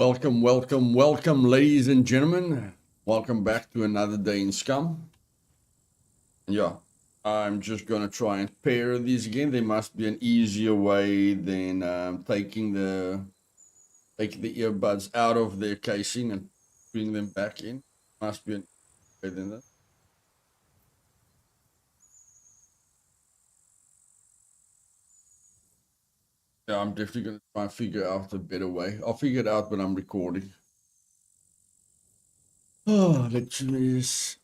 Welcome, welcome, welcome, ladies and gentlemen. Welcome back to another day in Scum. Yeah, I'm just gonna try and pair these again. There must be an easier way than taking the earbuds out of their casing and putting them back in. Must be an easier way than that. Yeah, I'm definitely gonna try and figure out a better way. I'll figure it out when I'm recording. Oh, let's just.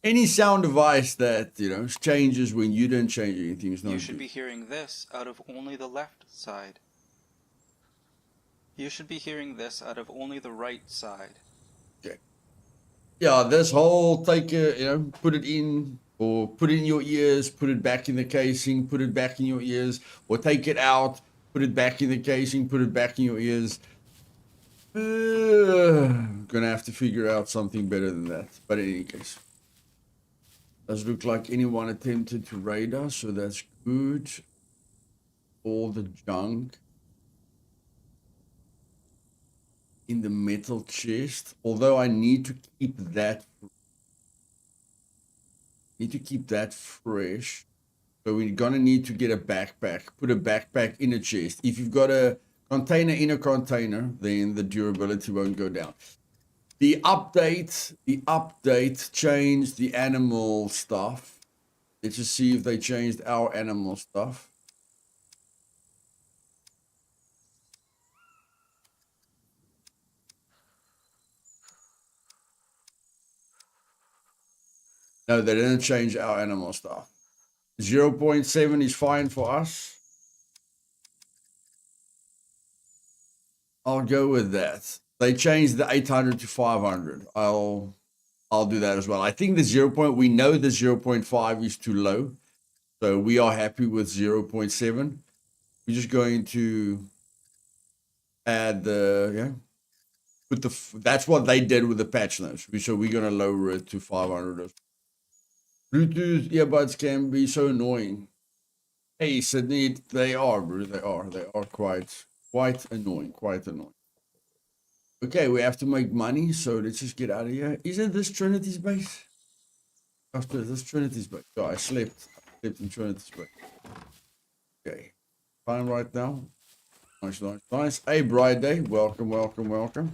Any sound device that changes when you don't change anything is You not should good. be hearing this out of only the left side. You should be hearing this out of only the right side. Okay. Yeah, this whole take it, put it in or put it in your ears, put it back in the casing, put it back in your ears, or take it out, put it back in the casing, put it back in your ears. Gonna have to figure out something better than that. But in any case, does look like anyone attempted to raid us, so that's good. All the junk in the metal chest, although I need to keep that fresh. So we're gonna need to get a backpack, put a backpack in a chest. If you've got a container in a container, then the durability won't go down. The update changed the animal stuff. Let's just see if they changed our animal stuff. No, they didn't change our animal stuff. 0.7 is fine for us. I'll go with that. They changed the 800 to 500. I'll do that as well. I think the 0. We know the 0.5 is too low. So we are happy with 0.7. We're just going to add that's what they did with the patch notes. So we're going to lower it to 500. Bluetooth earbuds can be so annoying. Hey, Sydney, they are, bro. They are quite annoying. Quite annoying. Okay, we have to make money, so let's just get out of here. Isn't this Trinity's base? After this Trinity's base. Oh, I slept in Trinity's base. Okay, fine right now. Nice, nice, nice. Hey, Bride Day. Welcome, welcome, welcome.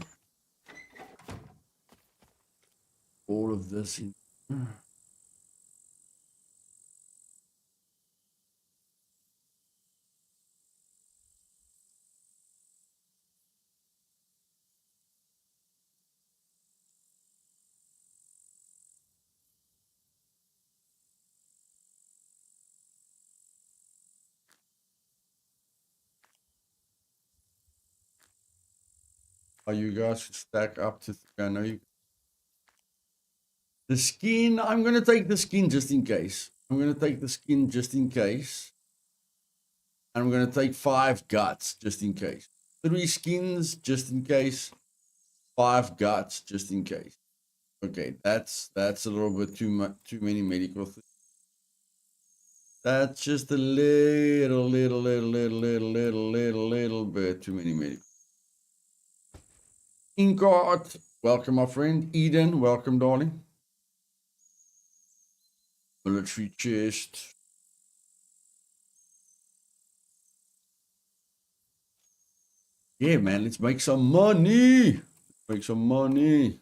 All of this in. Are you guys stack up to? I know you. The skin. I'm gonna take the skin just in case. I'm gonna take the skin just in case. And I'm gonna take 5 guts just in case. 3 skins just in case. 5 guts just in case. Okay, that's a little bit too much. Too many medical things. That's just a little bit too many medical. Inkart, welcome, my friend. Eden, welcome, darling. Military chest. Yeah, man, let's make some money. Make some money.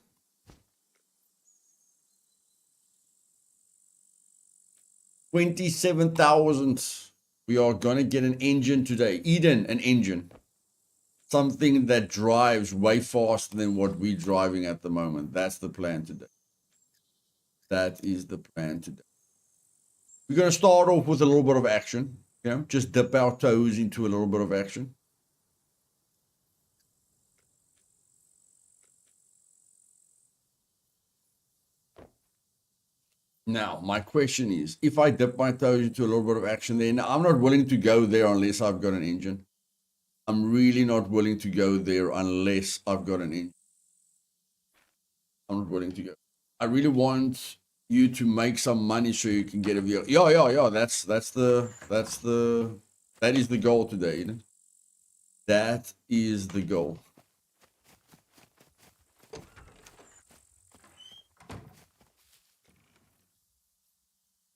27,000. We are gonna get an engine today. Eden, an engine. Something that drives way faster than what we're driving at the moment. That's the plan today. That is the plan today. We're gonna start off with a little bit of action. Just dip our toes into a little bit of action. Now, my question is, if I dip my toes into a little bit of action, then I'm not willing to go there unless I've got an engine. I'm really not willing to go there unless I've got an engine. I'm not willing to go. I really want you to make some money so you can get a vehicle. Yeah. That is the goal today. Isn't it? That is the goal.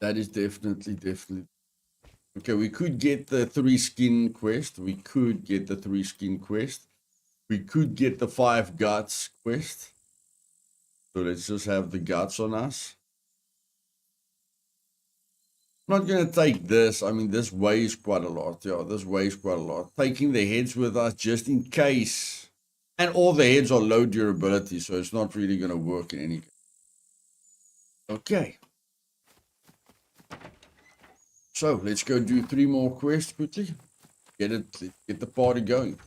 That is definitely. Okay, we could get the 3 skin quest. We could get the 3 skin quest. We could get the 5 guts quest. So let's just have the guts on us. I'm not going to take this. I mean, this weighs quite a lot. Yeah, this weighs quite a lot. Taking the heads with us just in case. And all the heads are low durability, so it's not really going to work in any case. Okay. So let's go do 3 more quests quickly. Let's get the party going.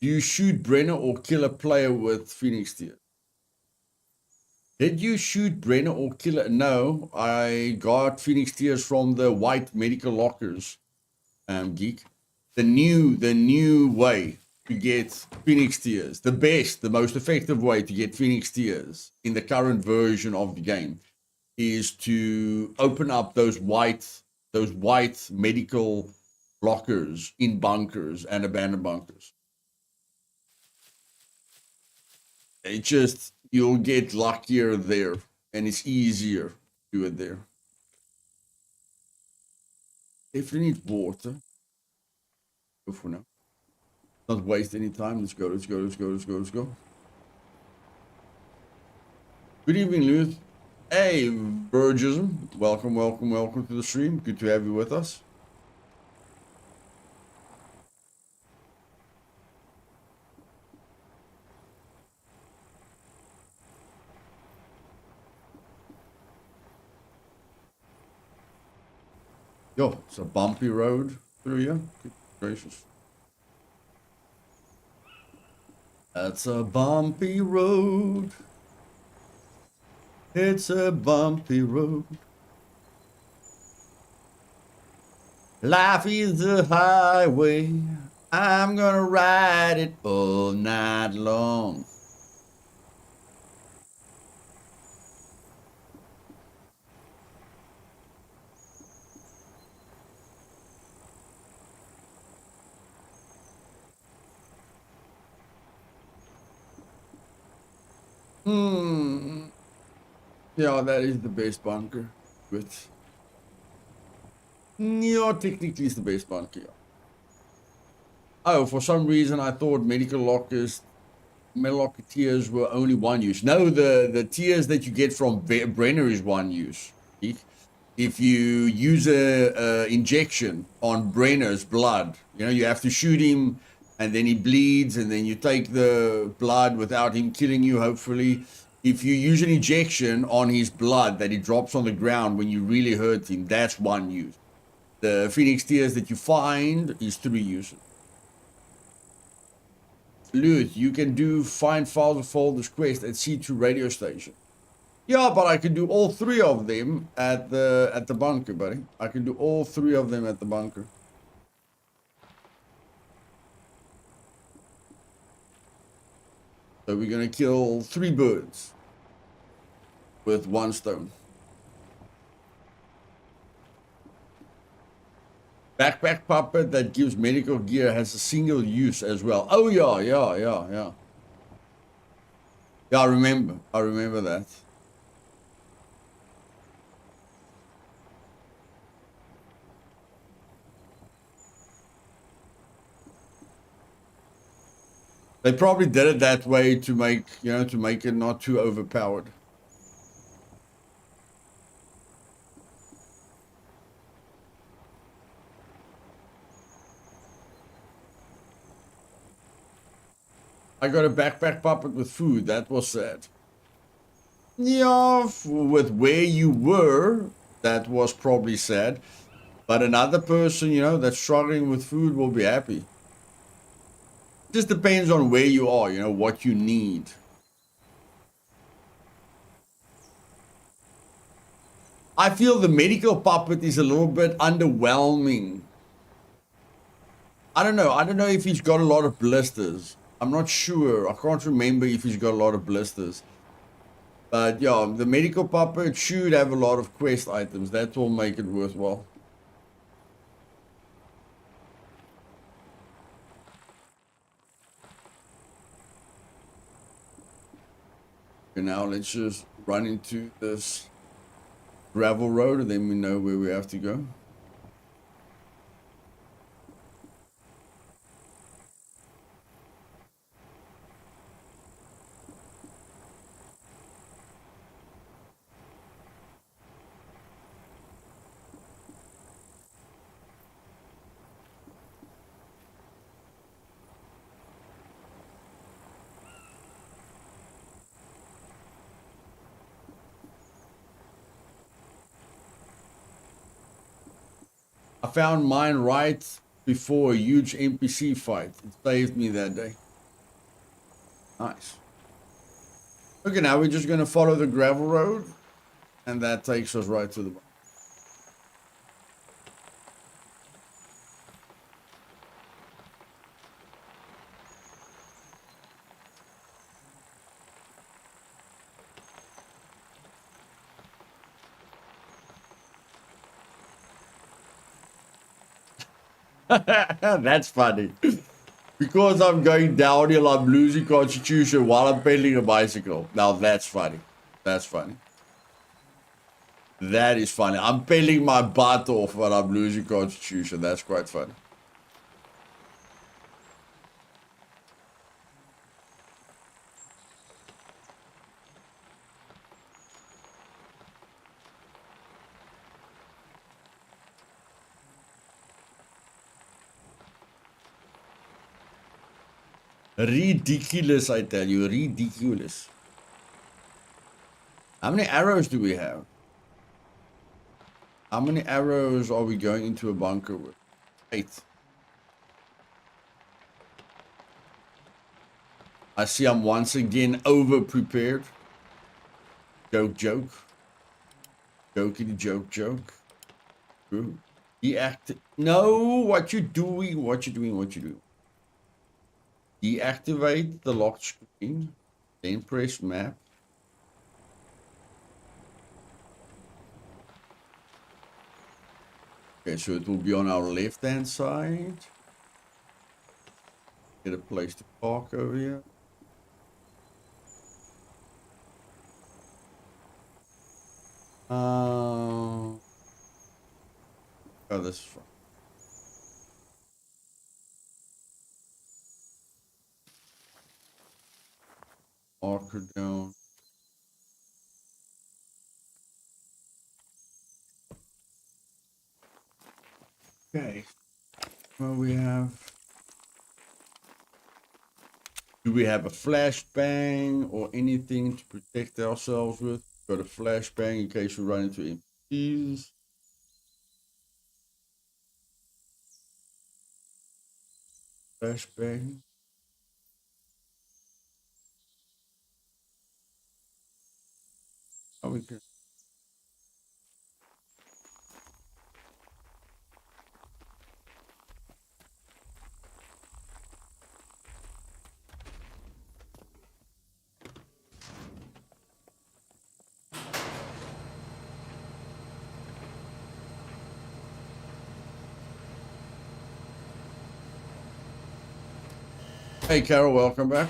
Do you shoot Brenner or kill a player with Phoenix Tears? Did you shoot Brenner or kill it? No, I got Phoenix Tears from the white medical lockers, geek. The new way to get Phoenix Tears, the most effective way to get Phoenix Tears in the current version of the game is to open up those white medical lockers in bunkers and abandoned bunkers. It just, you'll get luckier there, and it's easier to do it there. Definitely need water. Go for now. Not waste any time. Let's go. Good evening, Luth. Hey, Burgism. Welcome to the stream. Good to have you with us. Yo, it's a bumpy road through here. Good gracious. That's a bumpy road. It's a bumpy road. Life is a highway. I'm gonna ride it all night long. Yeah, that is the base bunker. Good. Yeah, technically it's the base bunker. Yeah. Oh, for some reason I thought metal locker tiers were only one use. No, the tiers that you get from Brenner is one use. If you use a injection on Brenner's blood, you have to shoot him and then he bleeds and then you take the blood without him killing you, hopefully. If you use an injection on his blood that he drops on the ground when you really hurt him, that's one use. The Phoenix Tears that you find is 3 uses. Luth, you can do find files of folders quest at C2 radio station. Yeah, but I can do all 3 of them at the bunker, buddy. I can do all 3 of them at the bunker. So we're gonna kill 3 birds with 1 stone. Backpack puppet that gives medical gear has a single use as well. Oh yeah. Yeah, I remember that. They probably did it that way to make it not too overpowered. I got a backpack puppet with food. That was sad. Yeah, with where you were, that was probably sad. But another person, that's struggling with food will be happy. Just depends on where you are, what you need. I feel the medical puppet is a little bit underwhelming. I don't know. I don't know if he's got a lot of blisters. I'm not sure. I can't remember if he's got a lot of blisters. But yeah, the medical puppet should have a lot of quest items. That will make it worthwhile. Okay, now let's just run into this gravel road and then we know where we have to go. I found mine right before a huge NPC fight. It saved me that day. Nice. Okay, now we're just going to follow the gravel road. And that takes us right to the bottom. That's funny. Because I'm going downhill, I'm losing constitution while I'm pedaling a bicycle. Now that's funny. That's funny. That is funny. I'm pedaling my butt off while I'm losing constitution. That's quite funny. Ridiculous, I tell you. Ridiculous. How many arrows do we have? How many arrows are we going into a bunker with? 8. I see I'm once again over-prepared. Joke, joke. Jokey, joke, joke. True. No, what you doing? What you doing? What you doing? Deactivate the lock screen. Then press map. Okay, so it will be on our left-hand side. Get a place to park over here. Oh, this is fun. Marker down. Okay. Well, we have. Do we have a flashbang or anything to protect ourselves with? Got a flashbang in case we run into NPCs. Flashbang. Oh, we can. Hey, Carol, welcome back.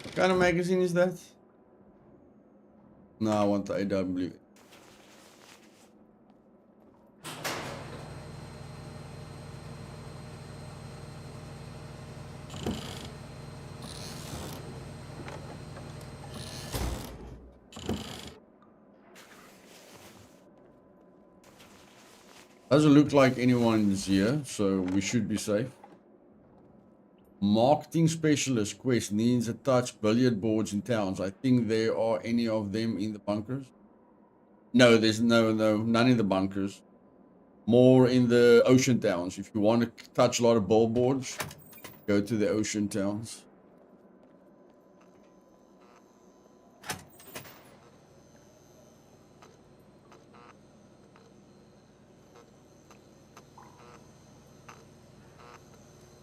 What kind of magazine is that? No, I want the AW. Doesn't look like anyone's here, so we should be safe. Marketing specialist quest needs a touch billiard boards in towns. I think there are any of them in the bunkers. No, there's none in the bunkers. More in the ocean towns. If you want to touch a lot of billboards, go to the ocean towns.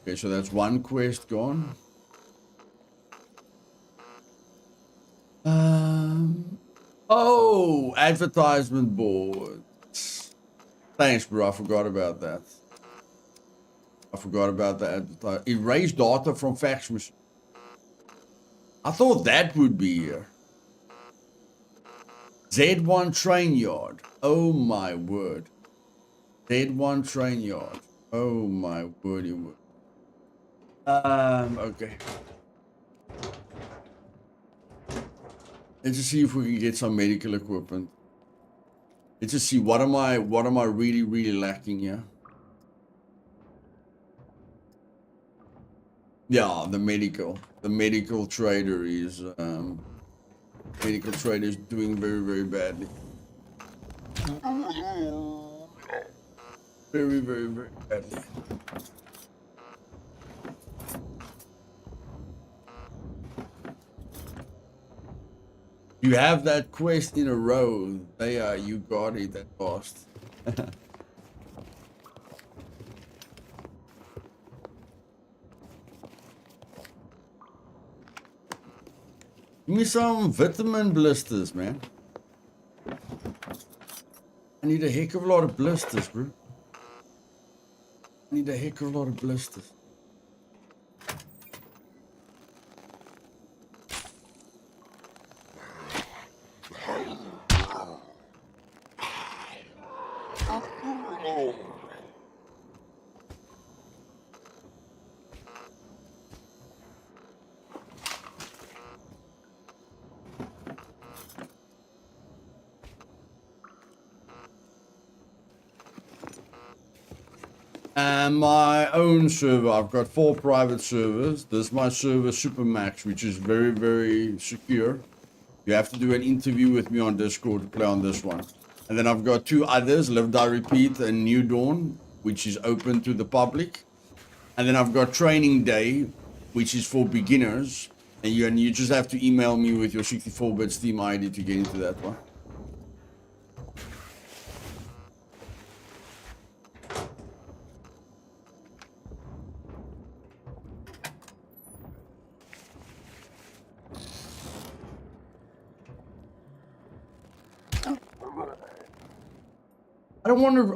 Okay, so that's one quest gone. Oh, advertisement board. Thanks, bro. I forgot about that. I forgot about the advertisement. Erase data from fax machine. I thought that would be here. Z1 train yard. Oh my word. Z1 train yard. Oh my wordy word. Okay. Let's just see if we can get some medical equipment. Let's just see what am I really lacking here. Yeah, the medical trader is doing very badly. Very badly. You have that quest in a row. You got it at last. Give me some vitamin blisters, man. I need a heck of a lot of blisters, bro. I need a heck of a lot of blisters. And my own server, I've got 4 private servers. This is my server, Supermax, which is very secure. You have to do an interview with me on Discord to play on this one. And then I've got 2 others, Live, Die, Repeat and New Dawn, which is open to the public. And then I've got Training Day, which is for beginners. And you just have to email me with your 64-bit Steam ID to get into that one.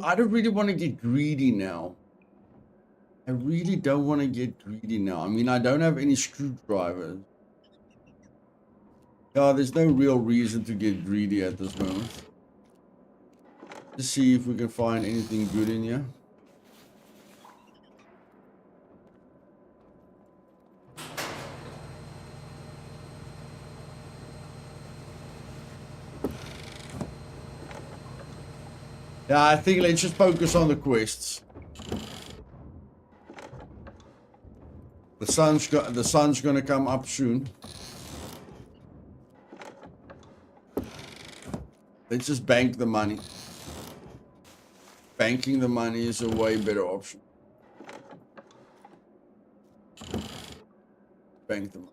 I don't really want to get greedy now. I really don't want to get greedy now. I mean, I don't have any screwdrivers. Yeah, there's no real reason to get greedy at this moment. Let's see if we can find anything good in here. Yeah, I think let's just focus on the quests. The sun's gonna come up soon. Let's just bank the money. Banking the money is a way better option. Bank the money.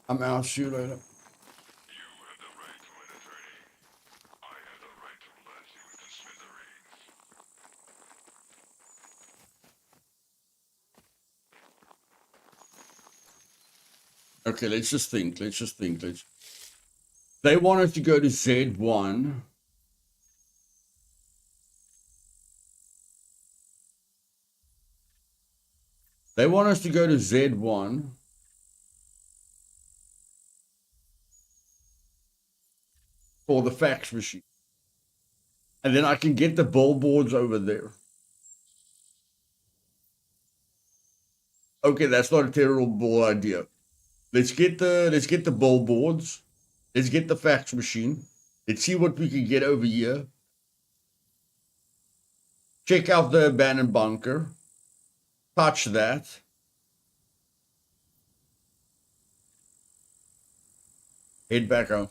I'm out. See you later. Okay, let's just think. They want us to go to Z1. They want us to go to Z1 for the fax machine. And then I can get the billboards over there. Okay, that's not a terrible idea. Let's get the billboards. Let's get the fax machine. Let's see what we can get over here. Check out the abandoned bunker. Touch that. Head back home.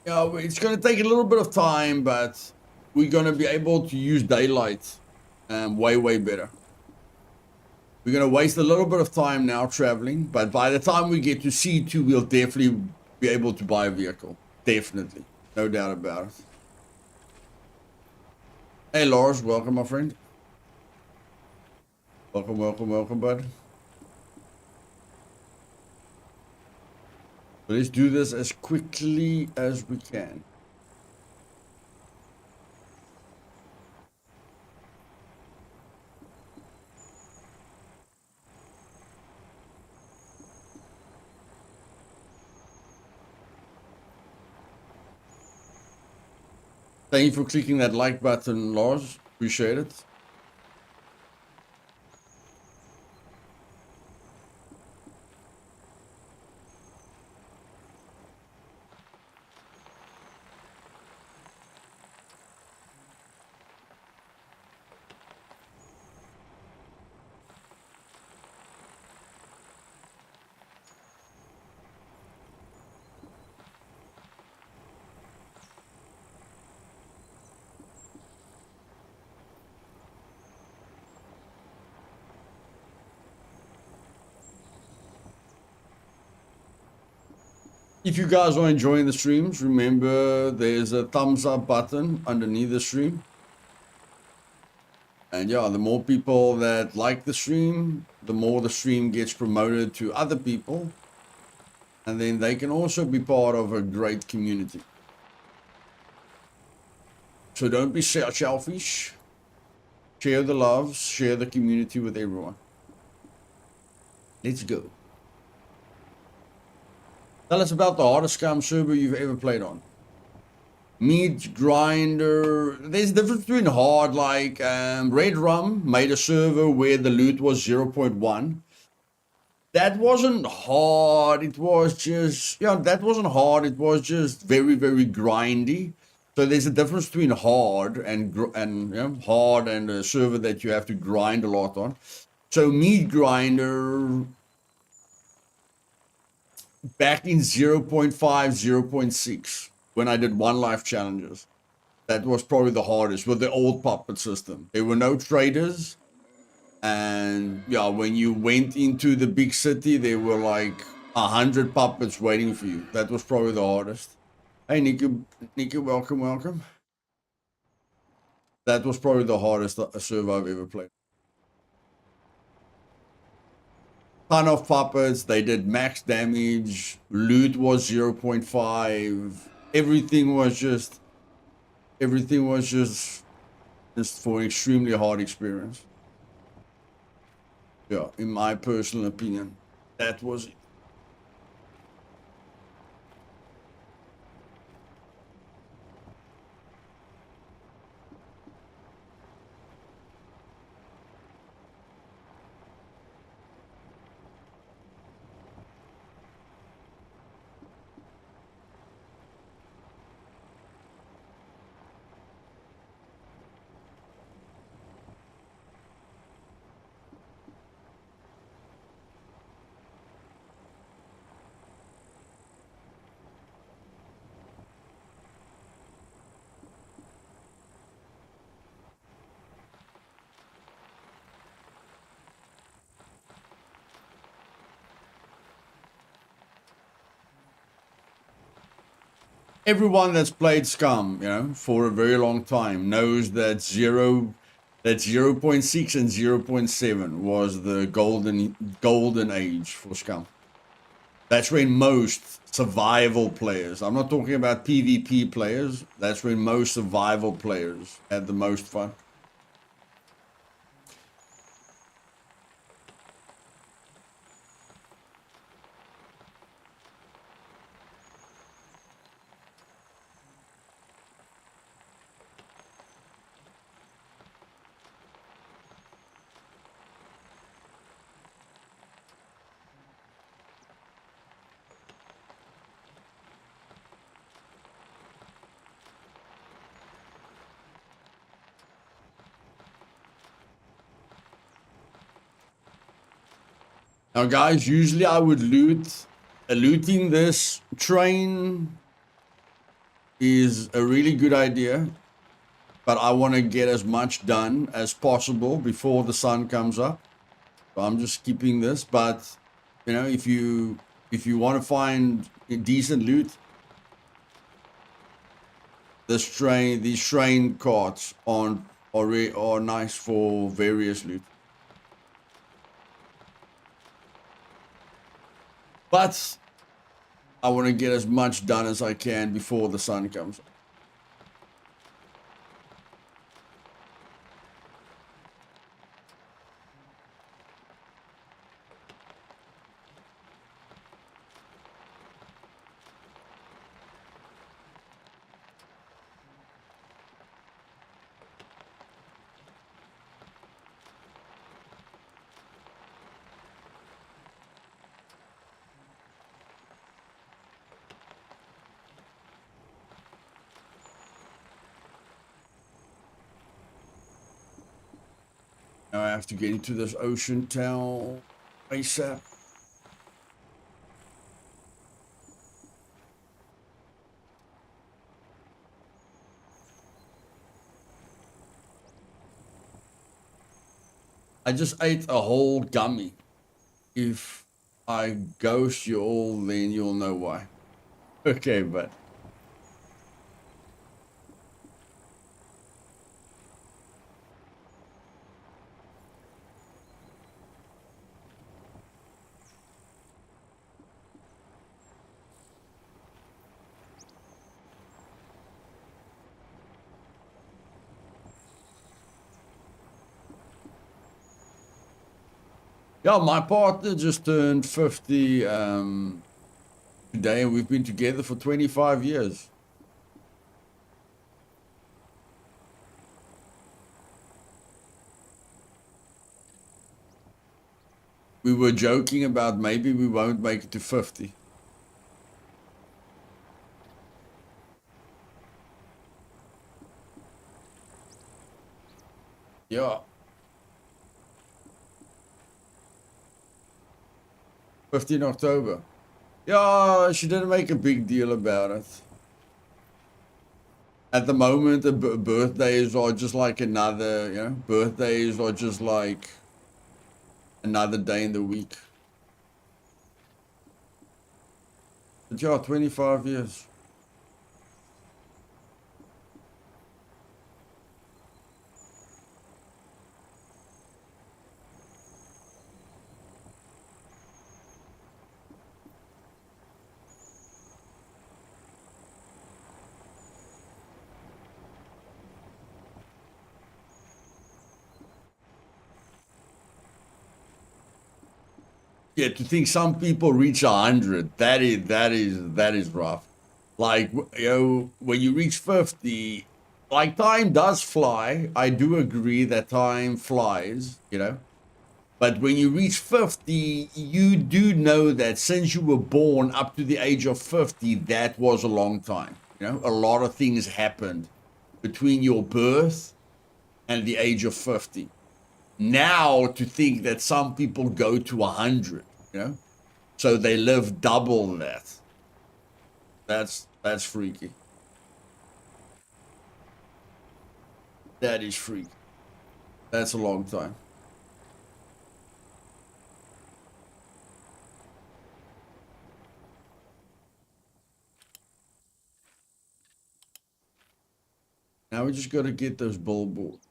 Yeah, it's going to take a little bit of time, but we're going to be able to use daylight way better. We're going to waste a little bit of time now traveling, but by the time we get to C2, we'll definitely be able to buy a vehicle. Definitely. No doubt about it. Hey, Lars. Welcome, my friend. Welcome, bud. So let's do this as quickly as we can. Thank you for clicking that like button, Lars. Appreciate it. If you guys are enjoying the streams, remember there's a thumbs up button underneath the stream. And yeah, the more people that like the stream, the more the stream gets promoted to other people. And then they can also be part of a great community. So don't be selfish. Share the loves, share the community with everyone. Let's go. Tell us about the hardest Scum server you've ever played on. Meat grinder. There's a difference between hard, like Red Rum made a server where the loot was 0.1. That wasn't hard. It was just, that wasn't hard. It was just very, very grindy. So there's a difference between hard and hard and a server that you have to grind a lot on. So meat grinder back in 0.5, 0.6, when I did one life challenges. That was probably the hardest with the old puppet system. There were no traders. And yeah, when you went into the big city, there were like 100 puppets waiting for you. That was probably the hardest. Hey, Nicky, welcome. That was probably the hardest server I've ever played. Ton of puppets. They did max damage. Loot was 0.5. Everything was just for an extremely hard experience. Yeah, in my personal opinion, that was it. everyone that's played Scum, you know, for a very long time knows that 0.6 and 0.7 was the golden age for Scum. That's when most survival players, I'm not talking about PvP players, that's when most survival players had the most fun. Now, guys, usually I would loot. Looting this train is a really good idea, but I want to get as much done as possible before the sun comes up. So I'm just skipping this. But you know, if you want to find decent loot, these train carts are nice for various loot. But I want to get as much done as I can before the sun comes up. Now I have to get into this ocean town ASAP. I just ate a whole gummy. If I ghost you all, then you'll know why. Okay, but yeah, my partner just turned 50 today, and we've been together for 25 years. We were joking about maybe we won't make it to 50. Yeah. 15 October. Yeah, she didn't make a big deal about it. At the moment, birthdays are just like another, you know, birthdays are just like another day in the week. But yeah, 25 years. Yeah, to think some people reach 100, that is rough. Like, you know, when you reach 50, like, time does fly. I do agree that time flies, you know. But when you reach 50, you do know that since you were born up to the age of 50, that was a long time. You know, a lot of things happened between your birth and the age of 50. Now to think that some people go to 100, you know, so they live double that. That's freaky. That is freaky. That's a long time. Now we just got to get those billboards.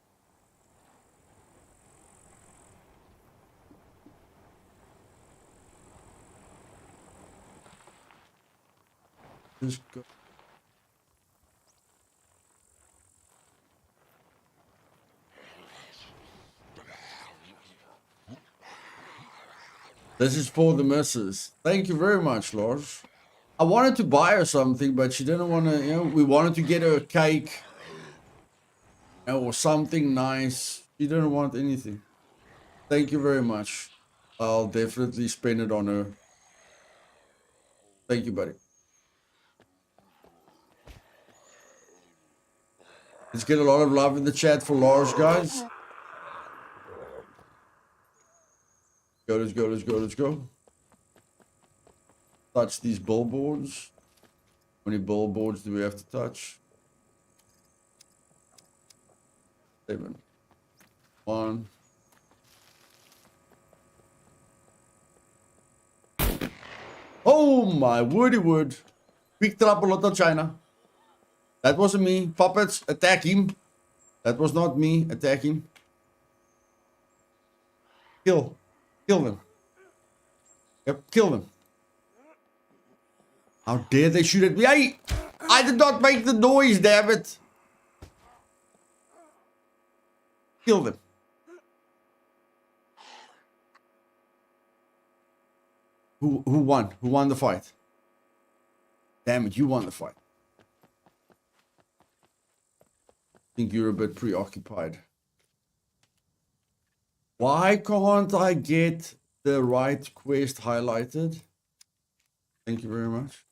Just go. This is for the missus. Thank you very much, Lars. I wanted to buy her something, but she didn't want to, you know, we wanted to get her a cake, you know, or something nice. She didn't want anything. Thank you very much. I'll definitely spend it on her. Thank you, buddy. Let's get a lot of love in the chat for Lars, guys. Go, let's go, let's go, let's go. Touch these billboards. How many billboards do we have to touch? 7. 1. Oh my woody wood. Big trouble, Little China. That wasn't me. Puppets, attack him. That was not me. Attack him. Kill. Kill them. Yep, kill them. How dare they shoot at me? I did not make the noise, damn it. Kill them. Who won? Who won the fight? Damn it, you won the fight. I think you're a bit preoccupied. Why can't I get the right quest highlighted? Thank you very much.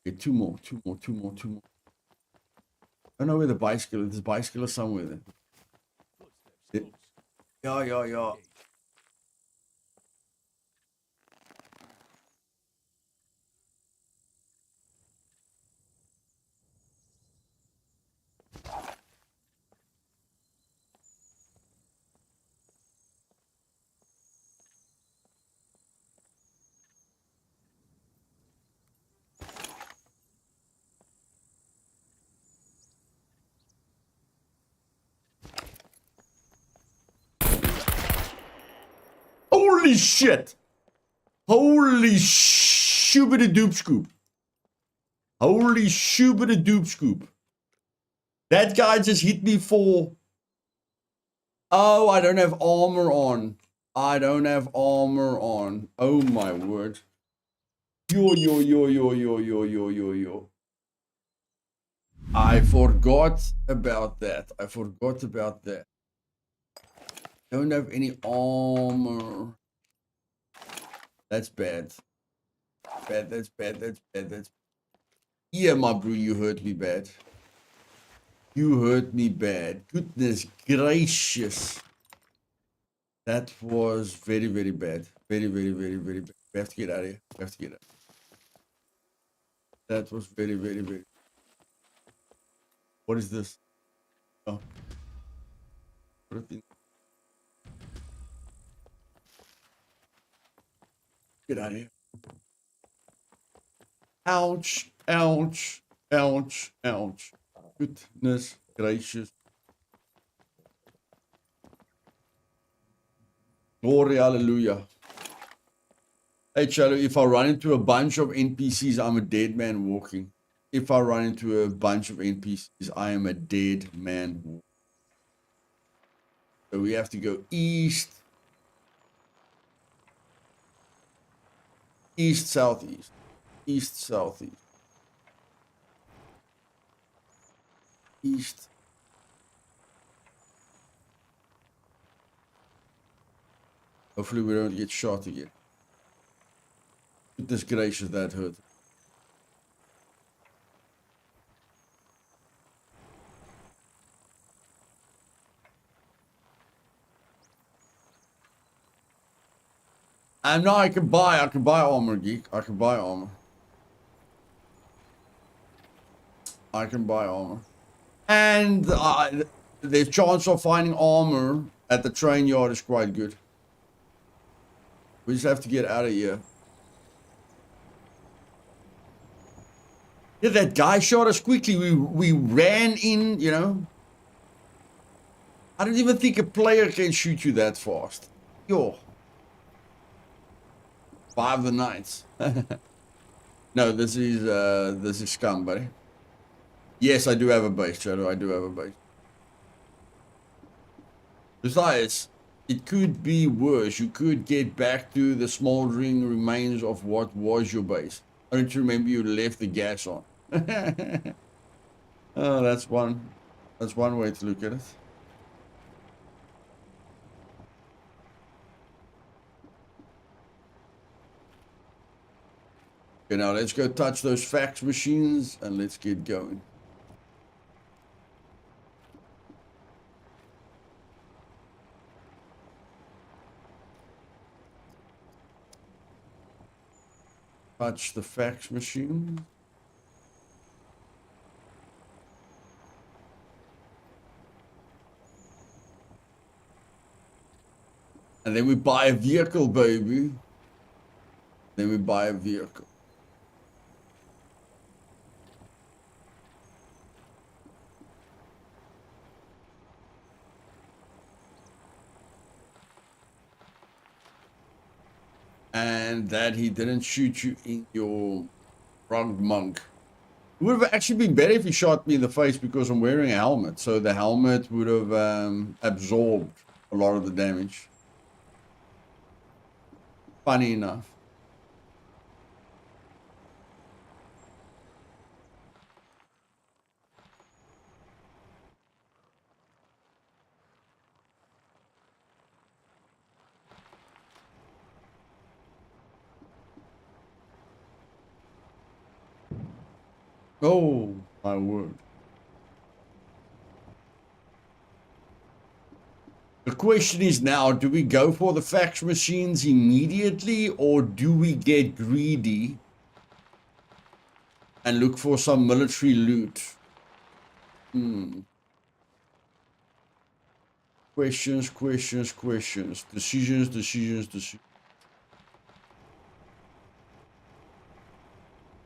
Okay, two more. I don't know where the bicycle is. There's a bicycle somewhere there. Yeah. Holy shit! Holy shoobity doop scoop. Holy shoobity doop scoop. That guy just hit me for... Oh, I don't have armor on. I don't have armor on. Oh my word. Yo. I forgot about that. Don't have any armor. That's bad. That's bad. Yeah, my bro, you hurt me bad. Goodness gracious. That was very, very bad. Very bad. We have to get out of here. That was very. What is this? Oh. Get out of here. Ouch. Goodness gracious. Glory, hallelujah. Hey, Chalo, if I run into a bunch of NPCs, I'm a dead man walking. If I run into a bunch of NPCs, I am a dead man walking. So we have to go east. East, southeast. East. Hopefully we don't get shot again. Goodness gracious, that hurt. And now I can buy armor, geek. I can buy armor. And the chance of finding armor at the train yard is quite good. We just have to get out of here. Yeah, that guy shot us quickly. We ran in, you know. I don't even think a player can shoot you that fast. Yo. 5 the Knights. No, this is Scum, buddy. Yes, I do have a base, Shadow. I do have a base. Besides, it could be worse. You could get back to the smoldering remains of what was your base. I don't remember you left the gas on. Oh, that's one way to look at it. Okay, now let's go touch those fax machines and let's get going. Touch the fax machine. And then we buy a vehicle, baby. Then we buy a vehicle. And that he didn't shoot you in your front monk. It would have actually been better if he shot me in the face because I'm wearing a helmet. So the helmet would have absorbed a lot of the damage. Funny enough. Oh, my word. The question is now, do we go for the fax machines immediately or do we get greedy and look for some military loot? Questions. Decisions.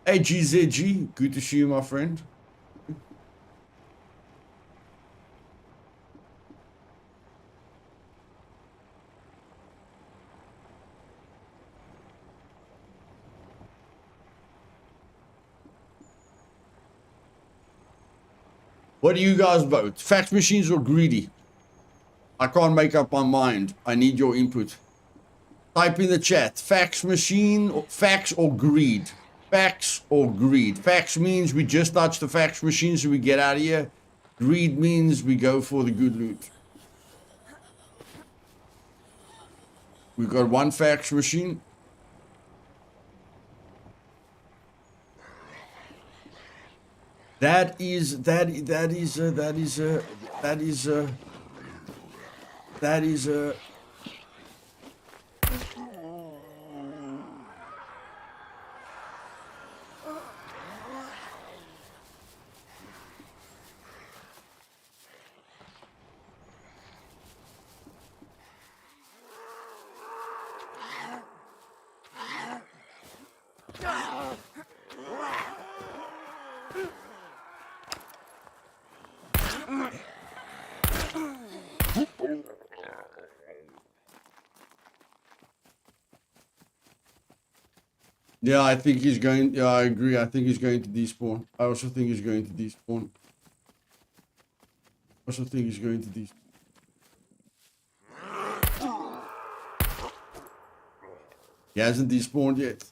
Hey, GZG, good to see you, my friend. What do you guys vote? Fax machines or greedy? I can't make up my mind. I need your input. Type in the chat. Fax machine, or fax or greed? Fax or greed? Fax means we just touch the fax machine so we get out of here. Greed means we go for the good loot. We've got one fax machine. That is yeah, I think he's going. Yeah, I agree. I think he's going to despawn. I also think he's going to despawn. He hasn't despawned yet.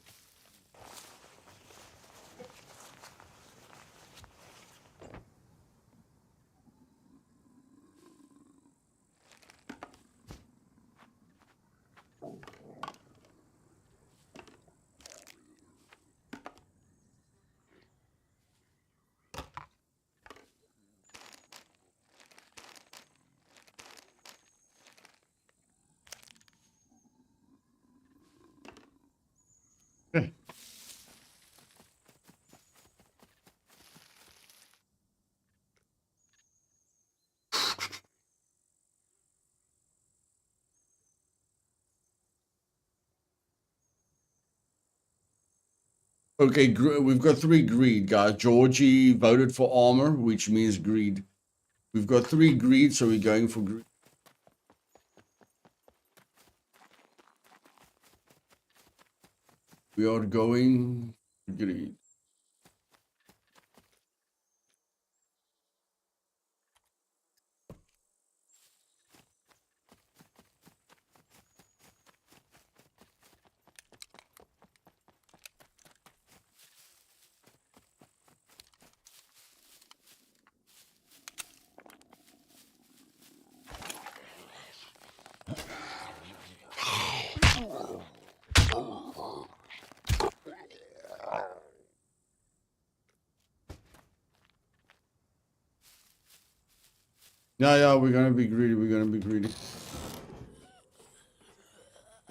Okay, we've got 3 greed, guys. Georgie voted for armor, which means greed. We've got 3 greed, so we're going for greed. We are going greed. Yeah, we're gonna be greedy. We're gonna be greedy.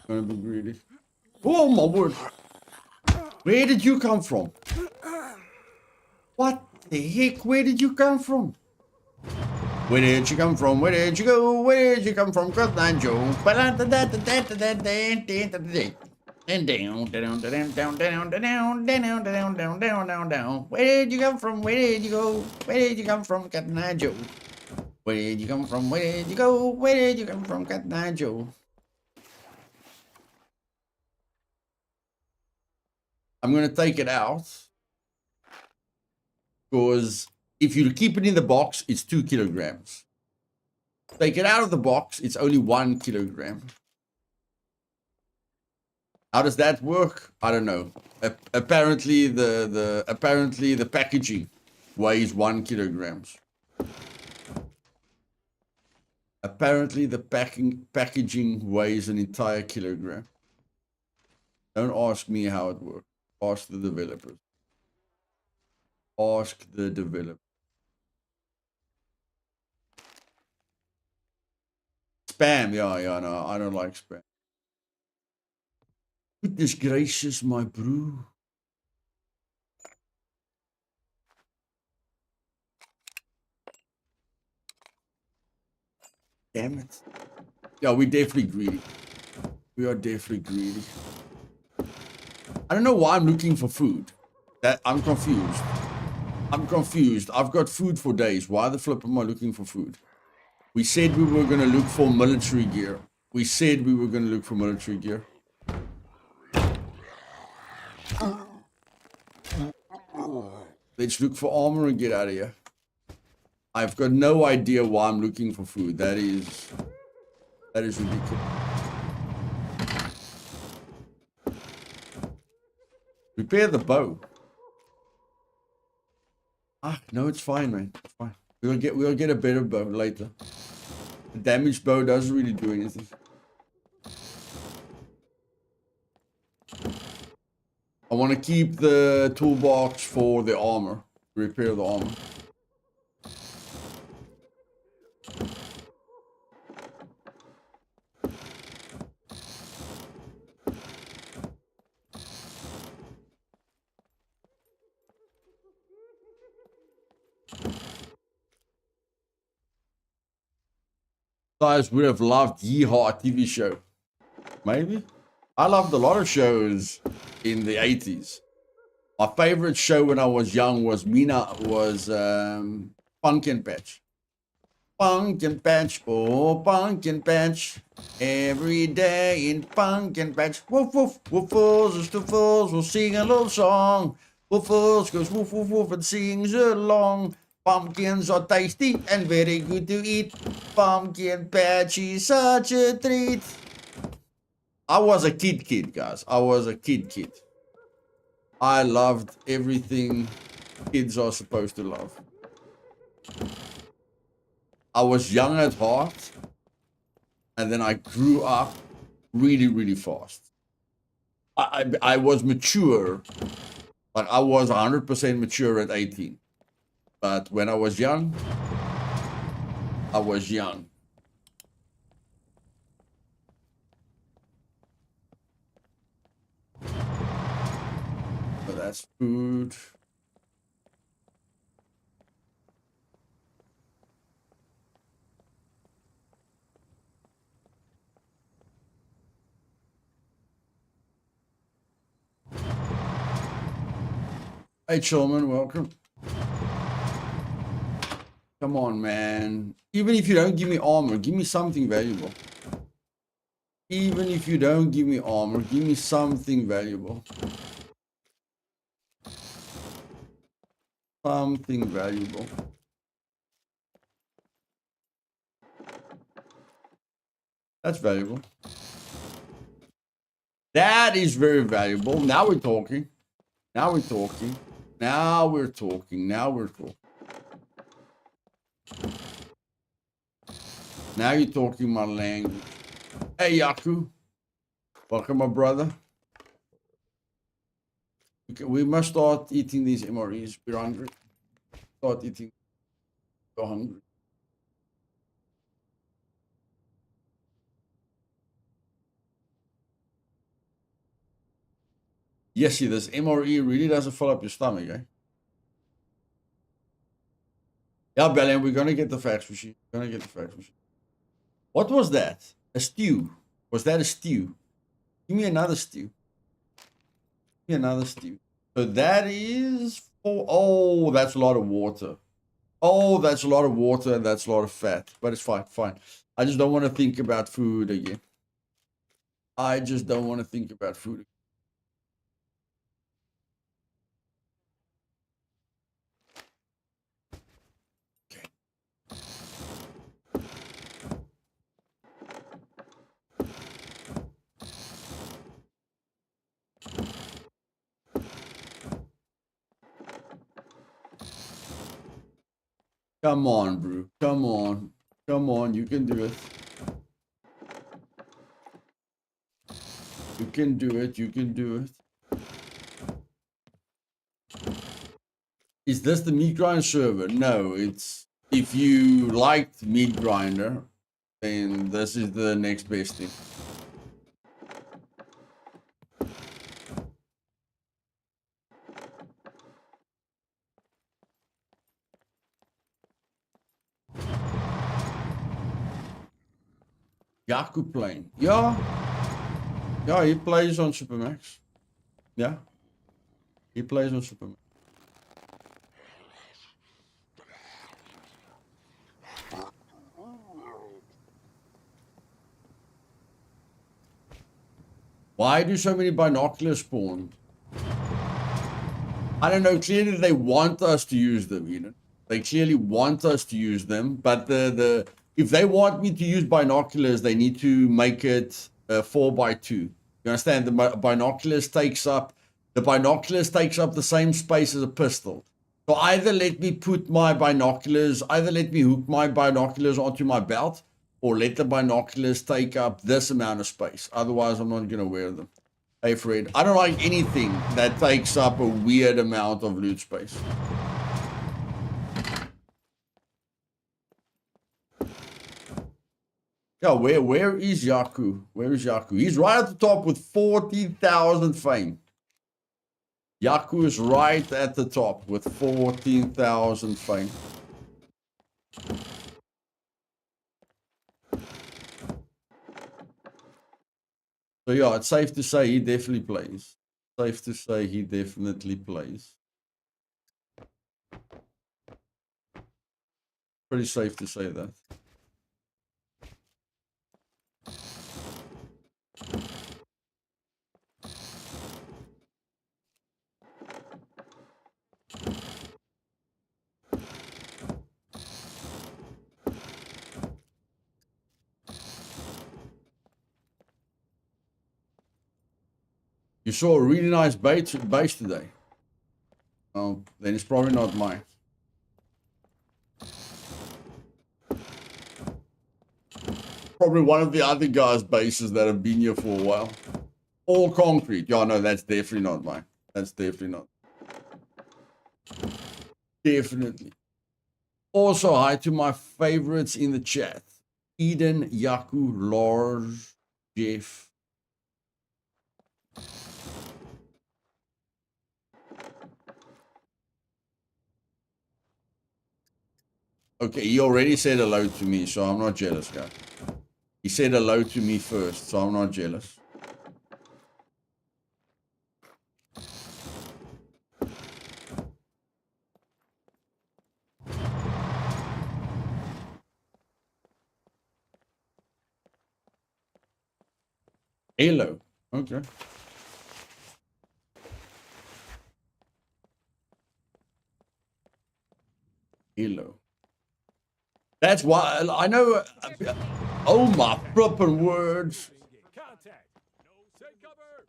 We're gonna be greedy. Oh my word! Where did you come from? What the heck? Where did you come from? Where did you come from? Where did you go? Where did you come from? Cause I'm Joe. And down, down, down, down, down, down, down, down, down, down, down, down, down. Where did you come from? Where did you go? Where did you come from, Cotton Eye Joe? Where did you come from? Where did you go? Where did you come from, Cotton Eye Joe? I'm gonna take it out because if you keep it in the box, it's 2 kilograms. Take it out of the box, it's only 1 kilogram. How does that work? I don't know. Apparently the packaging weighs 1 kilograms. Apparently the packaging weighs an entire kilogram. Don't ask me how it works. Ask the developers. Ask the developer. Spam, yeah, no, I don't like spam. Goodness gracious, my brew. Damn it. Yeah, we're definitely greedy. We are definitely greedy. I don't know why I'm looking for food. I'm confused. I'm confused. I've got food for days. Why the flip am I looking for food? We said we were going to look for military gear. We said we were going to look for military gear. Let's look for armor and get out of here. I've got no idea why I'm looking for food. That is ridiculous. Repair the bow. Ah, no, it's fine, man. It's fine. We'll get a better bow later. The damaged bow doesn't really do anything. I want to keep the toolbox for the armor. Repair the armor. Guys would have loved Yeehaw TV show. Maybe. I loved a lot of shows in the 80s. My favorite show when I was young was Pumpkin Patch. Pumpkin Patch, oh Pumpkin Patch. Every day in Pumpkin Patch. Woof woof, woofles and stoofles will sing a little song. Woofles goes woof woof woof and sings along. Pumpkins are tasty and very good to eat. Pumpkin Patch is such a treat. I was a kid, guys. I was a kid. I loved everything kids are supposed to love. I was young at heart, and then I grew up really, really fast. I was mature, like I was 100% mature at 18. But when I was young, I was young. So that's food. Hey, Chillman, welcome. Come on, man. Even if you don't give me armor, give me something valuable. Even if you don't give me armor, give me something valuable. Something valuable. That's valuable. That is very valuable. Now we're talking. Now we're talking. Now we're talking. Now we're talking. Now you're talking my language. Hey, Yaku. Welcome, my brother. Okay, we must start eating these MREs. We're hungry. Start eating. We're hungry. Yes, see, this MRE really doesn't fill up your stomach, eh? Yeah, Belly, we're gonna get the fax machine. We're gonna get the fax machine. What was that? A stew? Was that a stew? Give me another stew. Give me another stew. So that is for. Oh, that's a lot of water. Oh, that's a lot of water and that's a lot of fat. But it's fine, fine. I just don't want to think about food again. I just don't want to think about food. Okay. Come on, bro. Come on. Come on. You can do it. You can do it. You can do it. Is this the meat grinder server? No, it's if you liked meat grinder, then this is the next best thing. Yaku playing. Yeah. Yeah, he plays on Supermax. Yeah. He plays on Supermax. Why do so many binoculars spawn? I don't know. Clearly, they want us to use them. You know, they clearly want us to use them. But if they want me to use binoculars, they need to make it 4x2. You understand? The binoculars takes up the same space as a pistol. So either let me hook my binoculars onto my belt, or let the binoculars take up this amount of space. Otherwise, I'm not gonna wear them. Hey Fred, I don't like anything that takes up a weird amount of loot space. Yeah, where is Yaku? Where is Yaku? He's right at the top with 14,000 fame. Yaku is right at the top with 14,000 fame. So yeah, it's safe to say he definitely plays. Safe to say he definitely plays. Pretty safe to say that. You saw a really nice base today. Oh, then it's probably not mine. Probably one of the other guys' bases that have been here for a while. All concrete. Yeah, no, that's definitely not mine. That's definitely not. Definitely. Also, hi to my favorites in the chat. Eden, Yaku, Lars, Jeff. Okay, he already said hello to me, so I'm not jealous, guys. He said hello to me first, so I'm not jealous. Halo. Okay. Halo. That's why I know. Oh my flipping words. Contact. No, take cover.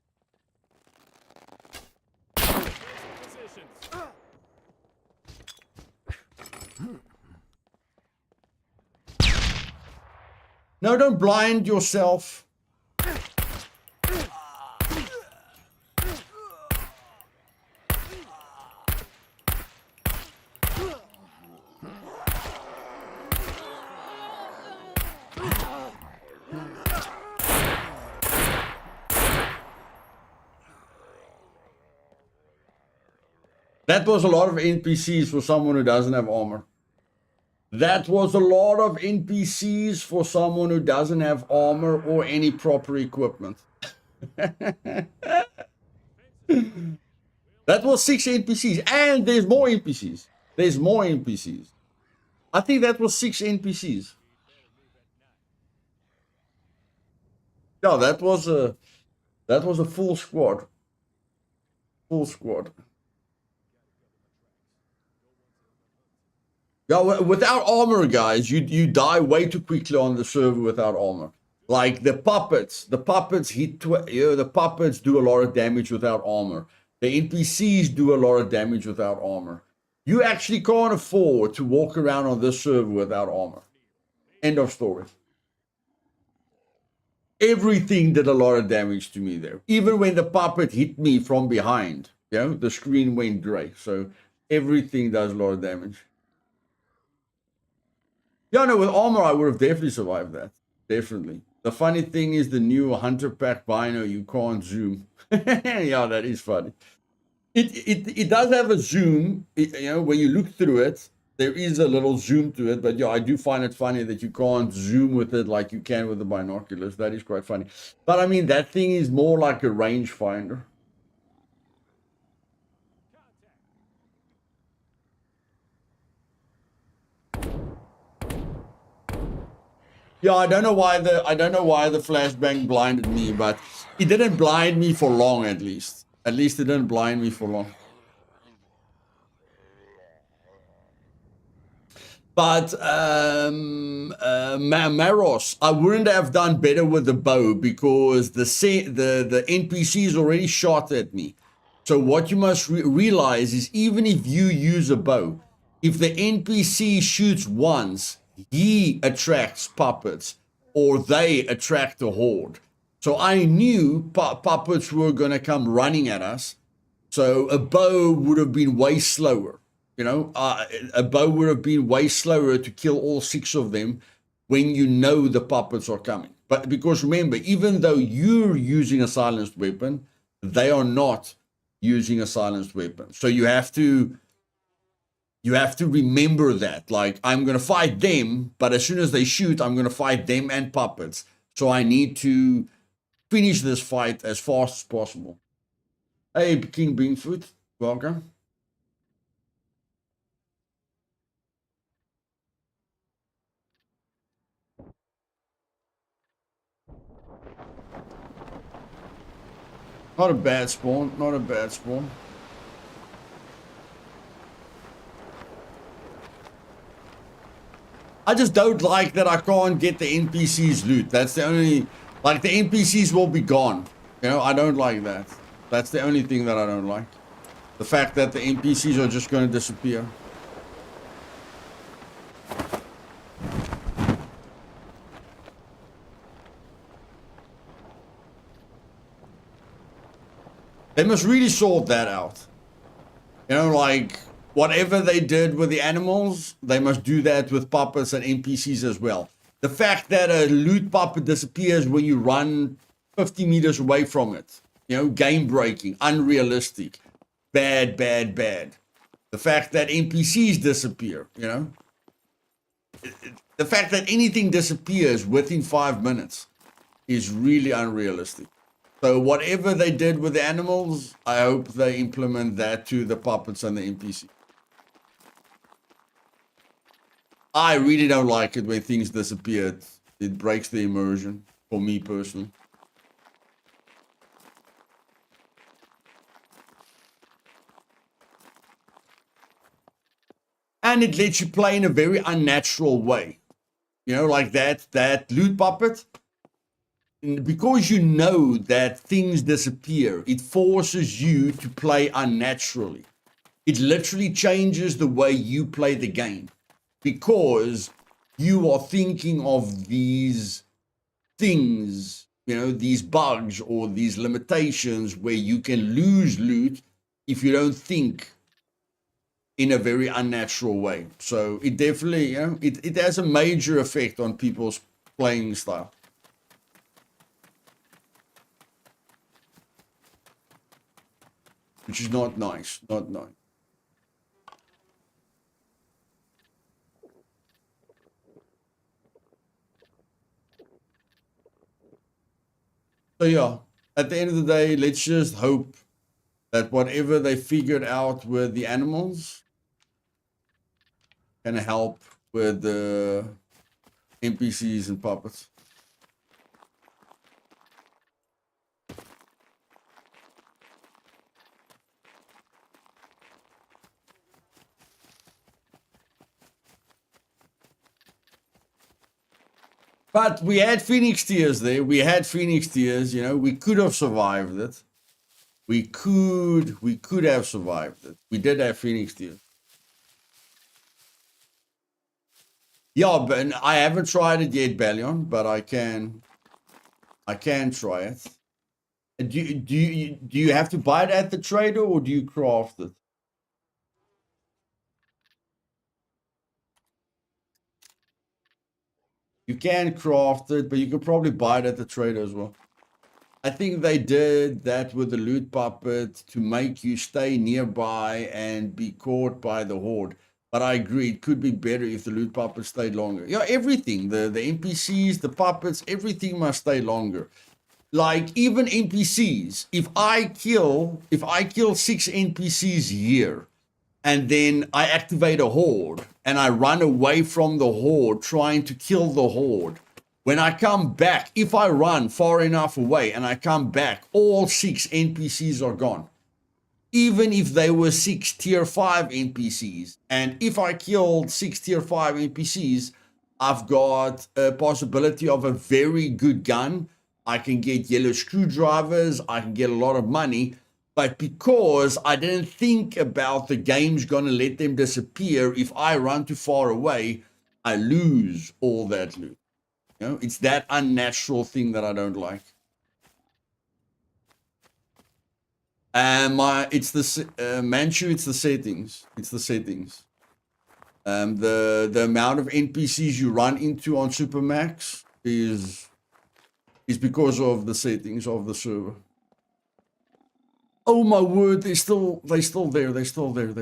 Positions. No, don't blind yourself. That was a lot of NPCs for someone who doesn't have armor. That was a lot of NPCs for someone who doesn't have armor or any proper equipment. That was 6 NPCs. And there's more NPCs. There's more NPCs. I think that was 6 NPCs. No, that was a full squad. Full squad. Yeah, without armor, guys, you die way too quickly on the server without armor. Like the puppets hit. The puppets do a lot of damage without armor. The NPCs do a lot of damage without armor. You actually can't afford to walk around on this server without armor. End of story. Everything did a lot of damage to me there. Even when the puppet hit me from behind, the screen went gray. So everything does a lot of damage. Yeah, no, with armor, I would have definitely survived that. Definitely. The funny thing is the new Hunter Pack Bino, you can't zoom. Yeah, that is funny. It does have a zoom, when you look through it, there is a little zoom to it, but yeah, I do find it funny that you can't zoom with it like you can with the binoculars. That is quite funny. But I mean, that thing is more like a rangefinder. Yeah, I don't know why the flashbang blinded me, but it didn't blind me for long at least. At least it didn't blind me for long. But Maros, I wouldn't have done better with the bow because the NPCs already shot at me. So what you must realize is even if you use a bow, if the NPC shoots once, he attracts puppets or they attract a horde. So I knew puppets were going to come running at us. So a bow would have been way slower. A bow would have been way slower to kill all 6 of them when you know the puppets are coming. But because remember, even though you're using a silenced weapon, they are not using a silenced weapon. So you have to remember that. Like, I'm going to fight them, but as soon as they shoot, I'm going to fight them and puppets. So I need to finish this fight as fast as possible. Hey, King Beanfoot, welcome. Not a bad spawn, not a bad spawn. I just don't like that I can't get the NPCs loot. That's the only, like the NPCs will be gone. I don't like that. That's the only thing that I don't like. The fact that the NPCs are just going to disappear. They must really sort that out. Like whatever they did with the animals, they must do that with puppets and NPCs as well. The fact that a loot puppet disappears when you run 50 meters away from it, game breaking, unrealistic, bad. The fact that NPCs disappear, the fact that anything disappears within 5 minutes is really unrealistic. So whatever they did with the animals, I hope they implement that to the puppets and the NPC. I really don't like it when things disappear. It breaks the immersion for me personally. And it lets you play in a very unnatural way. You know, like that loot puppet. And because you know that things disappear, it forces you to play unnaturally. It literally changes the way you play the game because you are thinking of these things, you know, these bugs or these limitations where you can lose loot if you don't think in a very unnatural way. So it definitely, you know, it has a major effect on people's playing style. Which is not nice, not nice. So yeah, at the end of the day, let's just hope that whatever they figured out with the animals can help with the NPCs and puppets. But we had Phoenix Tears there. We had Phoenix Tears, you know, we could have survived it. We could have survived it. We did have Phoenix Tears. Yeah, but I haven't tried it yet, Ballion, but I can try it. Do you have to buy it at the trader or do you craft it? You can craft it, but you can probably buy it at the trader as well. I think they did that with the loot puppet to make you stay nearby and be caught by the horde. But I agree, it could be better if the loot puppet stayed longer. Yeah, everything, the NPCs, the puppets, everything must stay longer. Like even NPCs, if I kill 6 NPCs here, and then I activate a horde and I run away from the horde trying to kill the horde. When I come back, if I run far enough away and I come back, all 6 NPCs are gone. Even if they were 6 tier 5 NPCs. And if I killed 6 tier 5 NPCs, I've got a possibility of a very good gun. I can get yellow screwdrivers. I can get a lot of money. But because I didn't think about the game's going to let them disappear, if I run too far away, I lose all that loot. You know, it's that unnatural thing that I don't like. And it's the Manchu. It's the settings. It's the settings. The amount of NPCs you run into on Supermax is because of the settings of the server. Oh my word, they're still there, they're still there.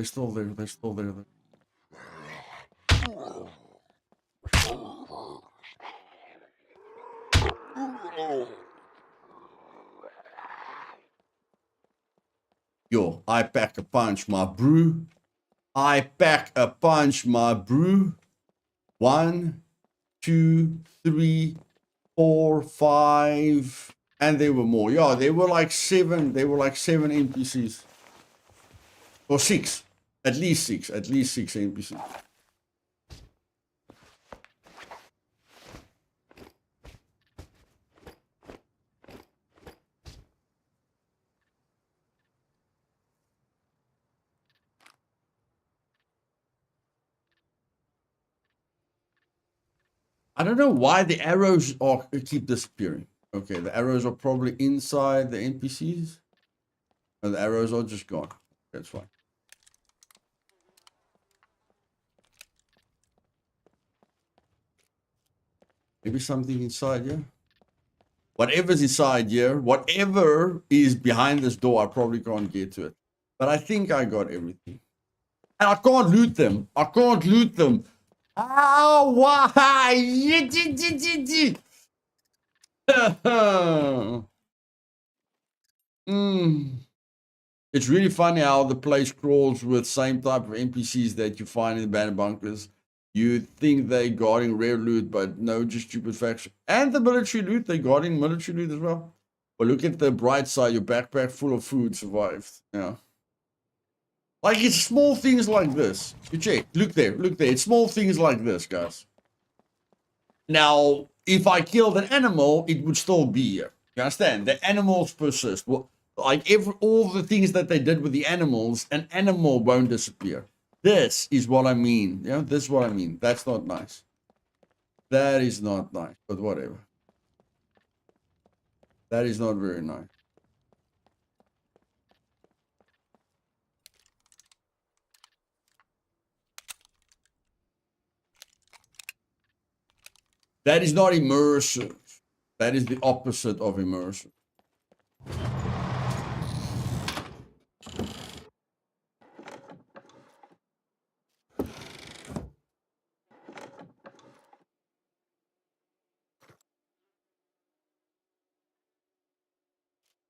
Yo, I pack a punch, my brew. I pack a punch, my brew. 1, 2, 3, 4, 5. And there were more. Yeah, there were like 7. There were like 7 NPCs. Or 6. At least 6. At least 6 NPCs. I don't know why the arrows keep disappearing. Okay, the arrows are probably inside the NPCs. And the arrows are just gone. That's fine. Maybe something inside here. Whatever's inside here, whatever is behind this door, I probably can't get to it. But I think I got everything. And I can't loot them. I can't loot them. Oh, why? It's really funny how the place crawls with same type of NPCs that you find in the abandoned bunkers. You think they guarding rare loot, but no, just stupid faction. And the military loot, they guarding military loot as well. But look at the bright side, your backpack full of food survived. Yeah. Like, it's small things like this. You check. Look there. Look there. It's small things like this, guys. Now, if I killed an animal, it would still be here. You understand? The animals persist. Well, like all the things that they did with the animals, an animal won't disappear. This is what I mean. You know, this is what I mean. That's not nice. That is not nice, but whatever. That is not very nice. That is not immersive. That is the opposite of immersive.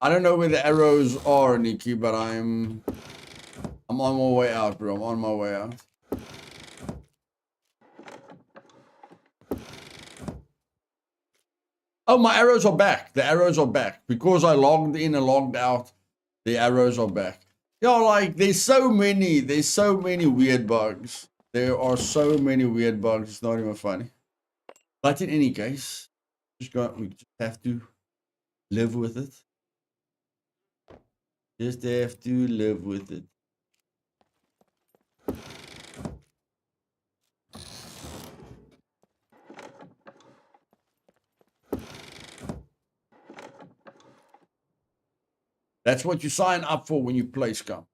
I don't know where the arrows are, Nikki, but I'm on my way out, bro. I'm on my way out. Oh, my arrows are back. The arrows are back. Because I logged in and logged out, the arrows are back. You know, like, there's so many weird bugs. There are so many weird bugs. It's not even funny. But in any case, we just have to live with it. Just have to live with it. That's what you sign up for when you play Scum.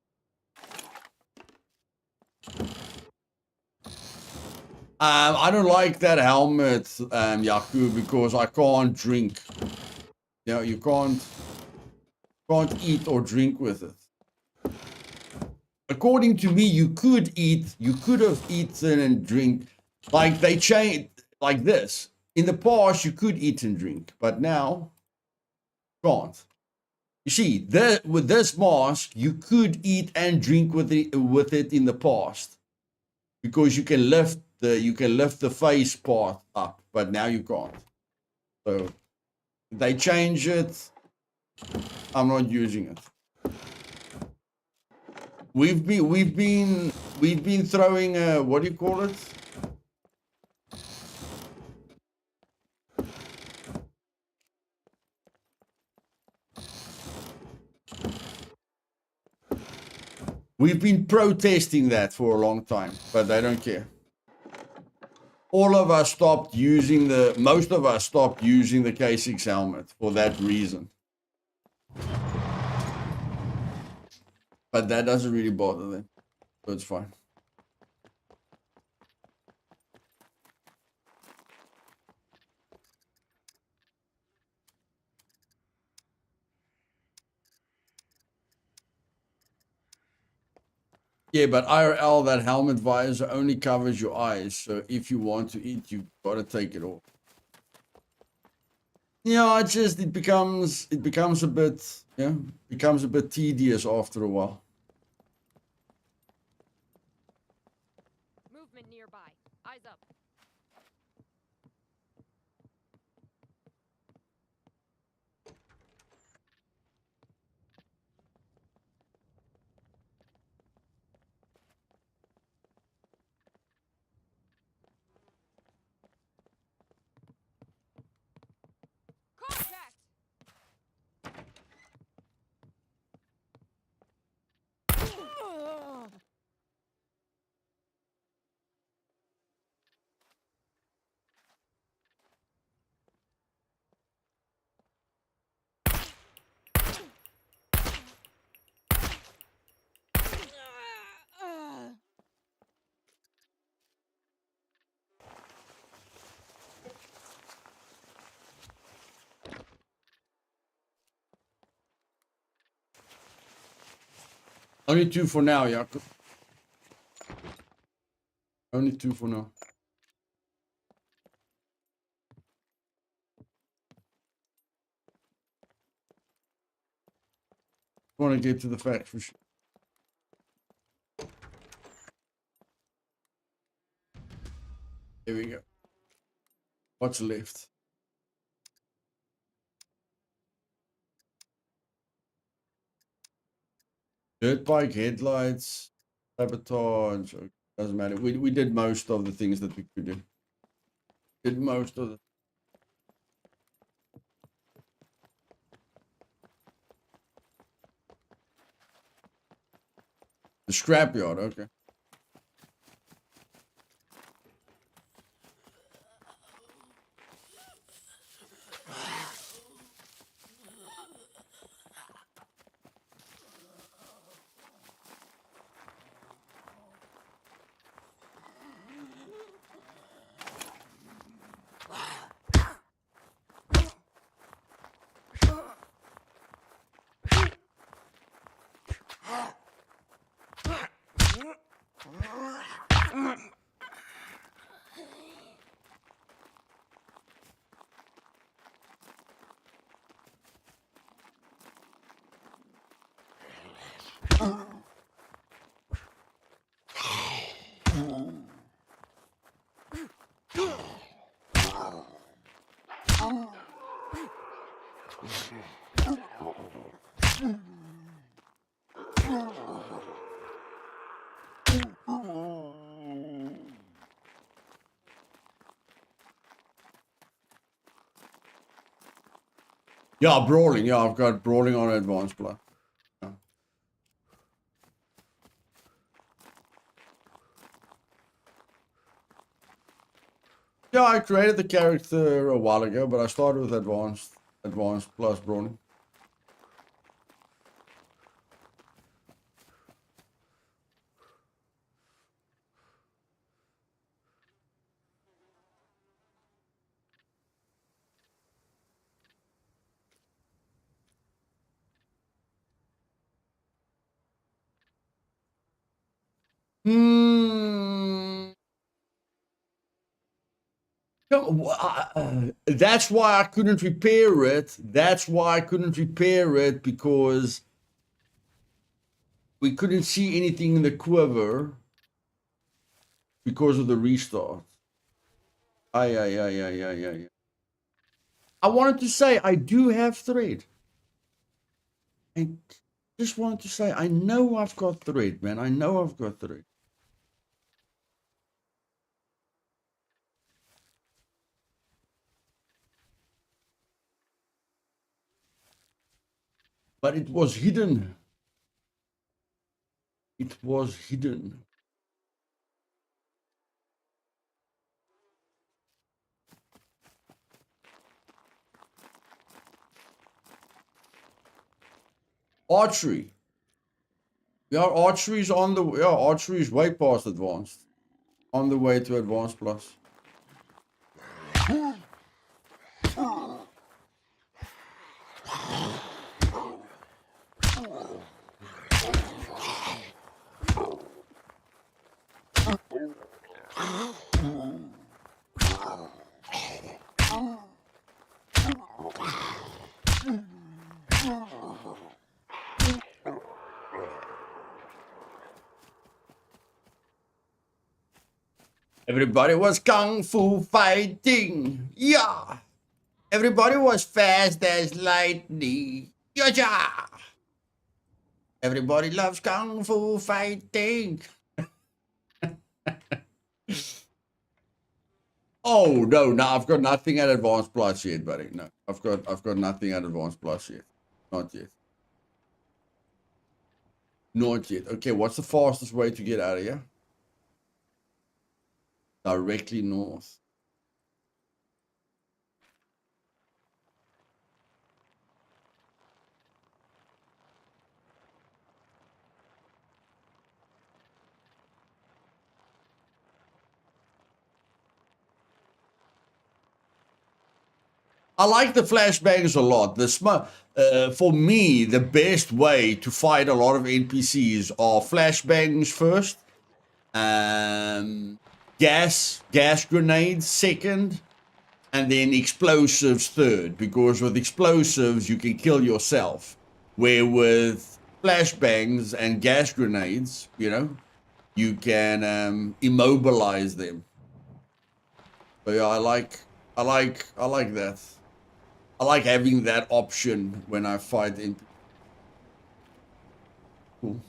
I don't like that helmet, Yaku, because I can't drink. You know, you can't eat or drink with it. According to me, you could have eaten and drink. Like, they changed like this. In the past, you could eat and drink, but now, can't. You see, with this mask, you could eat and drink with it in the past, because you can lift the face part up, but now you can't. So they change it. I'm not using it. We've been throwing what do you call it? We've been protesting that for a long time, but they don't care. Most of us stopped using the K6 helmet for that reason. But that doesn't really bother them, so it's fine. Yeah, but IRL, that helmet visor only covers your eyes, so if you want to eat, you gotta take it off. Yeah, it becomes a bit tedious after a while. Movement nearby. Eyes up. Contact! Only 2 for now, Jakob. Only 2 for now. Want to get to the facts for sure. Here we go. What's left? Dirt bike headlights. Sabotage. Okay, doesn't matter. We did most of the things that we could do. Did most of the scrapyard. Okay. Yeah, brawling. Yeah, I've got brawling on advanced plus. Yeah. Yeah, I created the character a while ago, but I started with advanced plus brawling. Hmm. No, that's why I couldn't repair it. That's why I couldn't repair it, because we couldn't see anything in the quiver because of the restart. Yeah. I wanted to say I do have thread. I just wanted to say I know I've got thread, man. I know I've got thread. But it was hidden. It was hidden. Archery. Yeah, archery's on the archery is way past advanced. On the way to advanced plus. Everybody was kung fu fighting. Yeah. Everybody was fast as lightning. Yeah. Everybody loves kung fu fighting. Oh no, I've got nothing at advanced plus yet, buddy. No, I've got nothing at advanced plus yet. Not yet. Not yet. Okay, what's the fastest way to get out of here? Directly north. I like the flashbangs a lot. For me, the best way to fight a lot of NPCs are flashbangs first, gas grenades second, and then explosives third. Because with explosives you can kill yourself, where with flashbangs and gas grenades, you can immobilize them. So yeah, I like that. I like having that option when I fight in. Cool.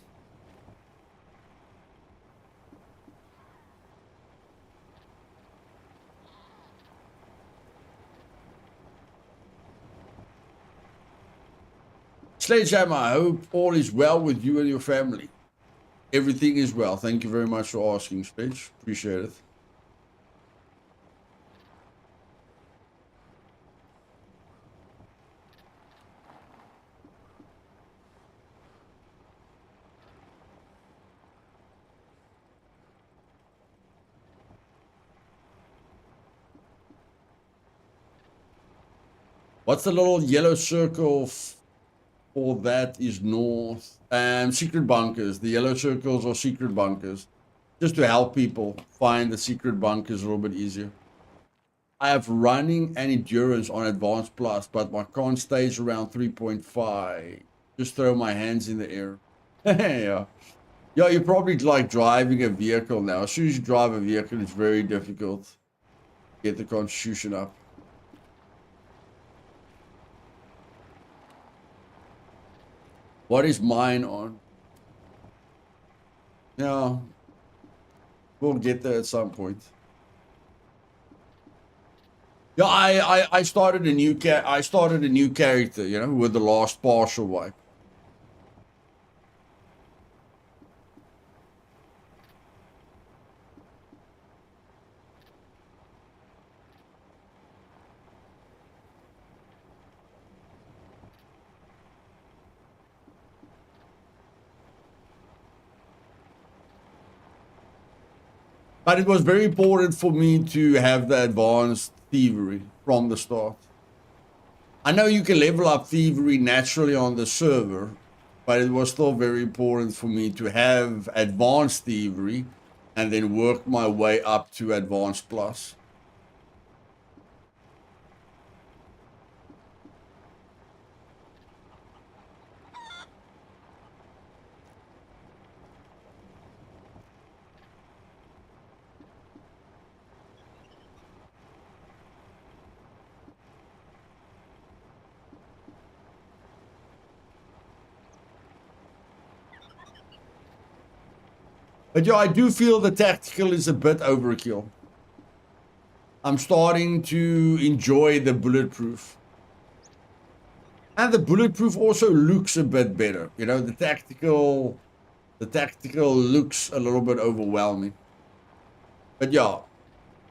Sledgehammer, I hope all is well with you and your family. Everything is well. Thank you very much for asking, Sledge. Appreciate it. What's the little yellow circle for that is north? Secret bunkers. The yellow circles are secret bunkers. Just to help people find the secret bunkers a little bit easier. I have running and endurance on Advanced Plus, but my con stays around 3.5. Just throw my hands in the air. Yeah. Yeah, you're probably like driving a vehicle now. As soon as you drive a vehicle, it's very difficult to get the constitution up. What is mine on? Yeah, we'll get there at some point. Yeah, I started a new character, you know, with the last partial wipe. But it was very important for me to have the advanced thievery from the start. I know you can level up thievery naturally on the server, but it was still very important for me to have advanced thievery and then work my way up to advanced plus. But yeah, I do feel the tactical is a bit overkill. I'm starting to enjoy the bulletproof. And the bulletproof also looks a bit better. You know, the tactical looks a little bit overwhelming. But yeah,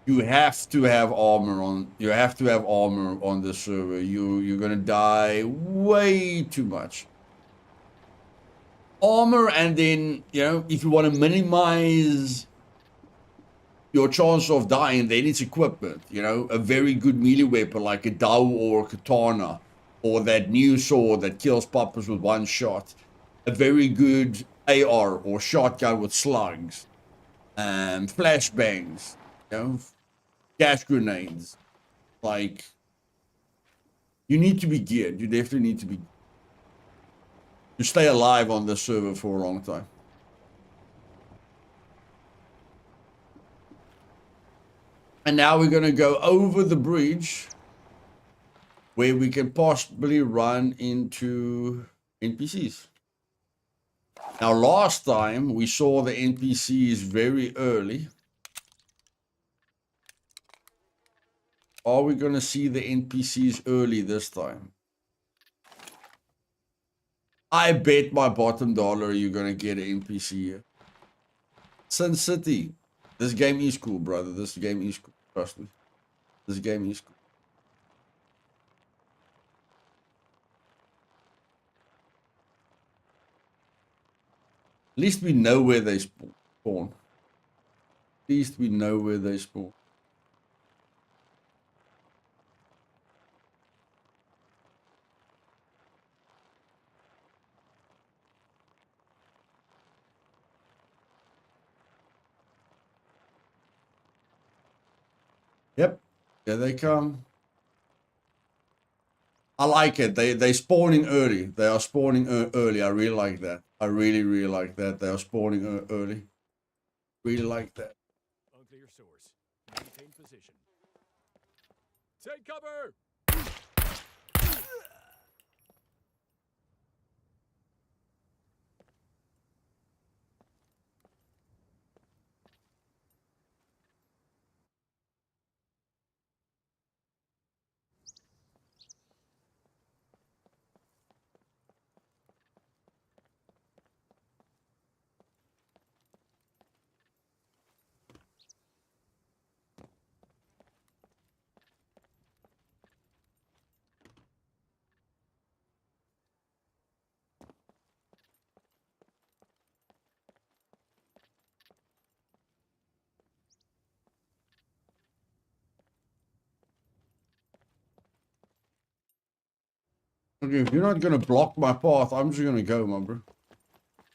you have to have armor on. You have to have armor on the server. You're gonna die way too much. Armor, and then, you know, if you want to minimize your chance of dying, then it's equipment. You know, a very good melee weapon like a dao or a katana, or that new sword that kills poppers with one shot. A very good AR or shotgun with slugs, flashbangs, you know, gas grenades. Like, you need to be geared. You definitely need to be to stay alive on the server for a long time. And now we're going to go over the bridge where we can possibly run into NPCs. Now, last time we saw the NPCs very early. Are we going to see the NPCs early this time? I bet my bottom dollar you're going to get an NPC here. Sun City. This game is cool, brother. This game is cool. Trust me. This game is cool. At least we know where they spawn. At least we know where they spawn. Yep, here they come. I like it. They spawning early. They are spawning early. I really like that. I really like that. They are spawning early. Really like that. Unclear source. Maintain position. Take cover! Okay, if you're not gonna block my path, I'm just gonna go, my bro.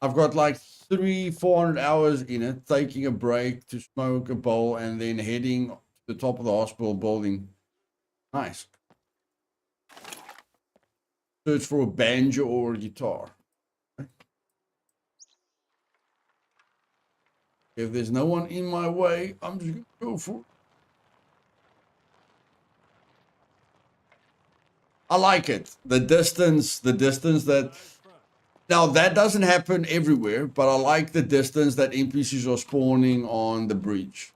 I've got like 400 hours in it, taking a break to smoke a bowl and then heading to the top of the hospital building. Nice. Search for a banjo or a guitar. If there's no one in my way, I'm just gonna go for it. I like it. The distance that... Now, that doesn't happen everywhere, but I like the distance that NPCs are spawning on the breach.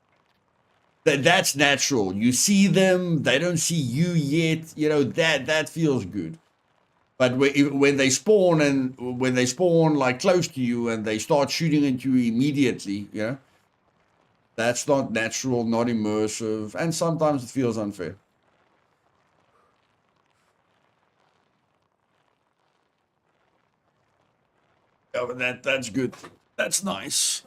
That's natural. You see them, they don't see you yet. You know, that feels good. But when they spawn like close to you and they start shooting at you immediately, you know, that's not natural, not immersive, and sometimes it feels unfair. Oh, that's good. That's nice.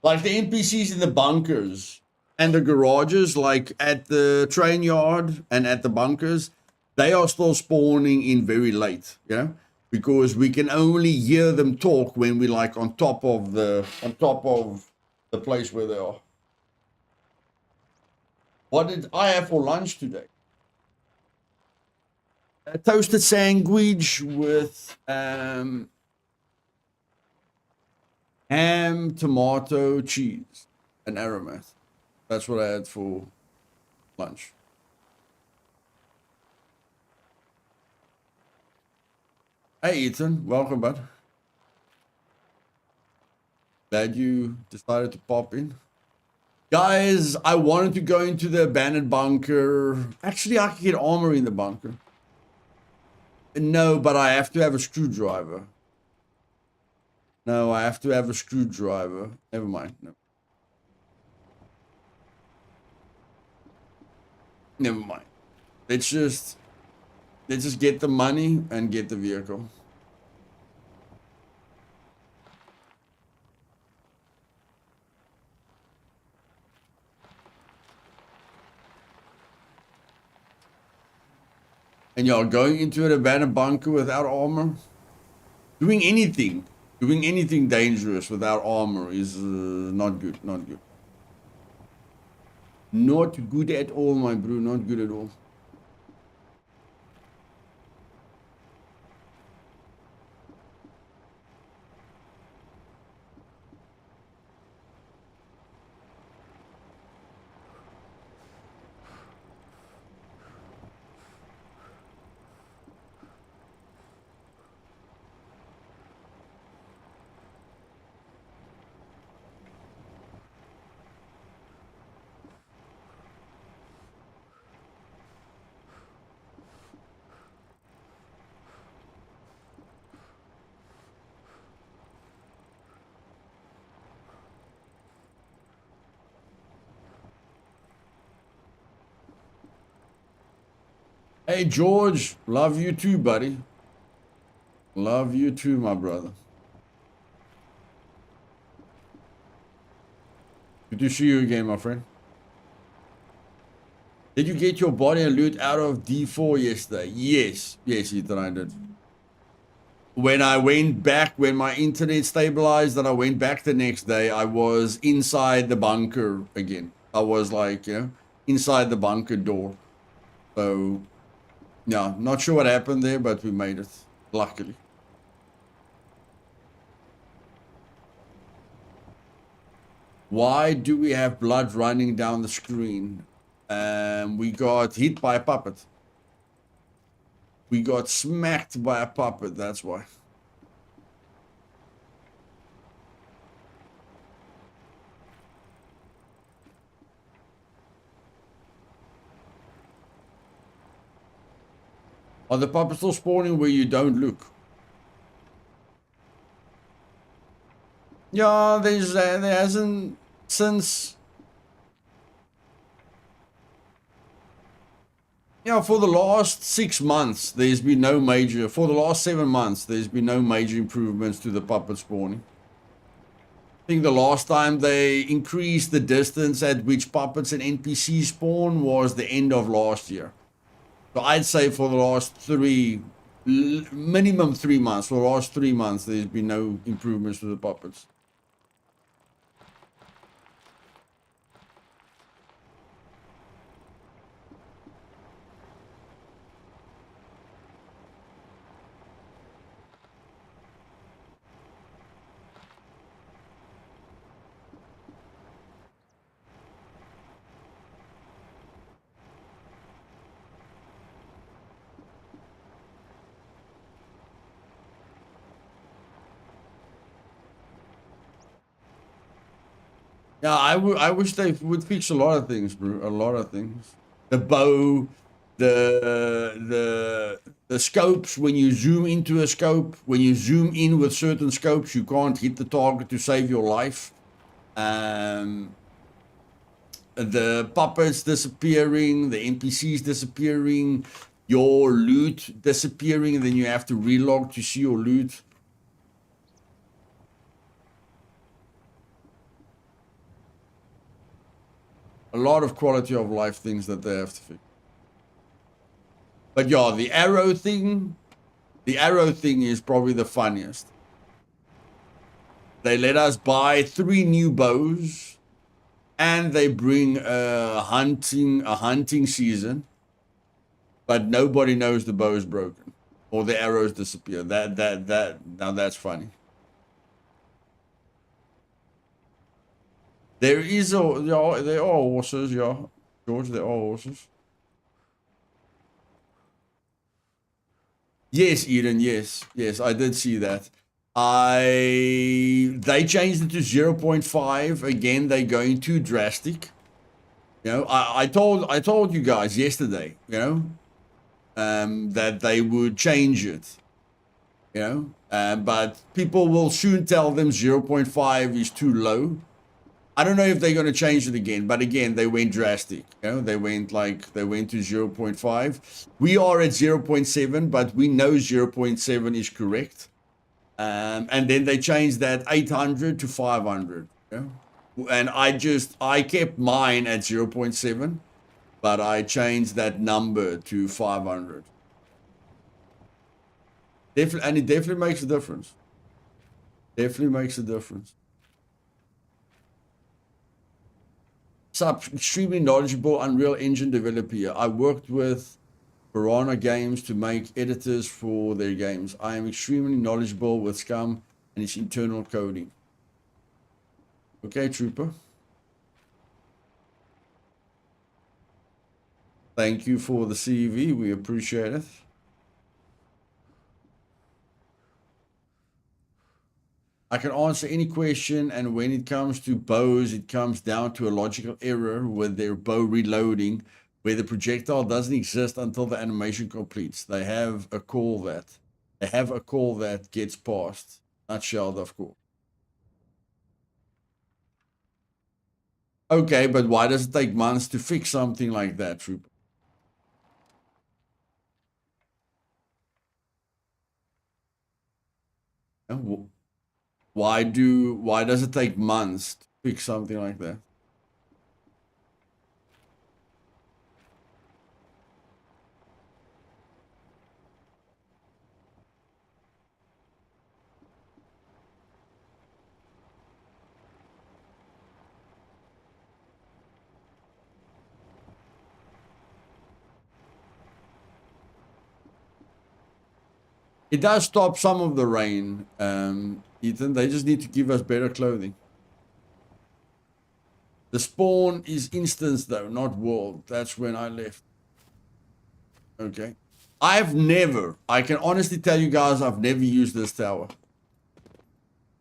Like the NPCs in the bunkers and the garages, like at the train yard and at the bunkers, they are still spawning in very late, you know, because we can only hear them talk when we're like on top of the place where they are. What did I have for lunch today? A toasted sandwich with ham, tomato, cheese, and aromat. That's what I had for lunch. Hey, Ethan. Welcome, bud. Glad you decided to pop in. Guys, I wanted to go into the abandoned bunker. Actually, I could get armor in the bunker. No, but I have to have a screwdriver. No, I have to have a screwdriver. Never mind. No. Never mind. Let's just get the money and get the vehicle. And y'all going into an abandoned bunker without armor? Doing anything dangerous without armor is not good, not good. Not good at all, my bro, not good at all. Hey, George, love you too, buddy. Love you too, my brother. Good to see you again, my friend. Did you get your body and loot out of D4 yesterday? Yes, Ethan, I did. When I went back, when my internet stabilized and I went back the next day, I was inside the bunker again. I was like, you know, inside the bunker door. So... yeah, not sure what happened there, but we made it, luckily. Why do we have blood running down the screen? We got hit by a puppet. We got smacked by a puppet, that's why. Are the puppets still spawning where you don't look? Yeah, there hasn't since... yeah, for the last 6 months, there's been no major... for the last 7 months, there's been no major improvements to the puppet spawning. think the last time they increased the distance at which puppets and NPCs spawn was the end of last year. So I'd say for the last minimum 3 months, for the last 3 months, there's been no improvements to the puppets. Yeah, I wish they would fix a lot of things, bro. A lot of things. The bow, the scopes. When you zoom into a scope, when you zoom in with certain scopes, you can't hit the target to save your life. The puppets disappearing, the NPCs disappearing, your loot disappearing, and then you have to relog to see your loot. A lot of quality of life things that they have to fix. But yeah, the arrow thing is probably the funniest. They let us buy 3 new bows, and they bring a hunting season, but nobody knows the bow is broken or the arrows disappear. Now that's funny. There are horses, yeah, George. There are horses. Yes, Eden. Yes, I did see that. They changed it to 0.5 again. They're going too drastic. You know, I told you guys yesterday, you know, that they would change it. You know, but people will soon tell them 0.5 is too low. I don't know if they're going to change it again, but again, they went drastic. You know, they went to 0.5. We are at 0.7, but we know 0.7 is correct. And then they changed that 800 to 500. You know? And I kept mine at 0.7, but I changed that number to 500. Definitely, and it definitely makes a difference. Definitely makes a difference. Extremely knowledgeable Unreal Engine developer here. I worked with Piranha Games to make editors for their games. I am extremely knowledgeable with Scum and its internal coding. Okay, Trooper. Thank you for the CV. We appreciate it. I can answer any question, and when it comes to bows, it comes down to a logical error with their bow reloading, where the projectile doesn't exist until the animation completes. They have a call that gets passed. Nutshelled, of course. Okay, but why does it take months to fix something like that, Trooper? Why does it take months to fix something like that? It does stop some of the rain, Ethan. They just need to give us better clothing. The spawn is instance though, not world. That's when I left. Okay. I can honestly tell you guys, I've never used this tower.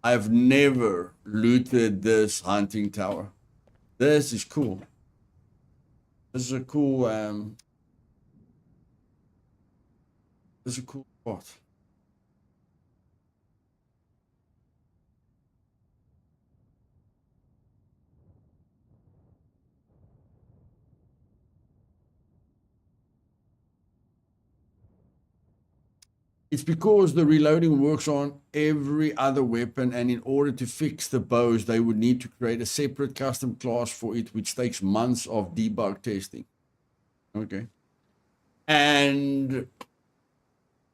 I've never looted this hunting tower. This is cool. This is a cool, this is a cool spot. It's because the reloading works on every other weapon, and in order to fix the bows, they would need to create a separate custom class for it, which takes months of debug testing. Okay. And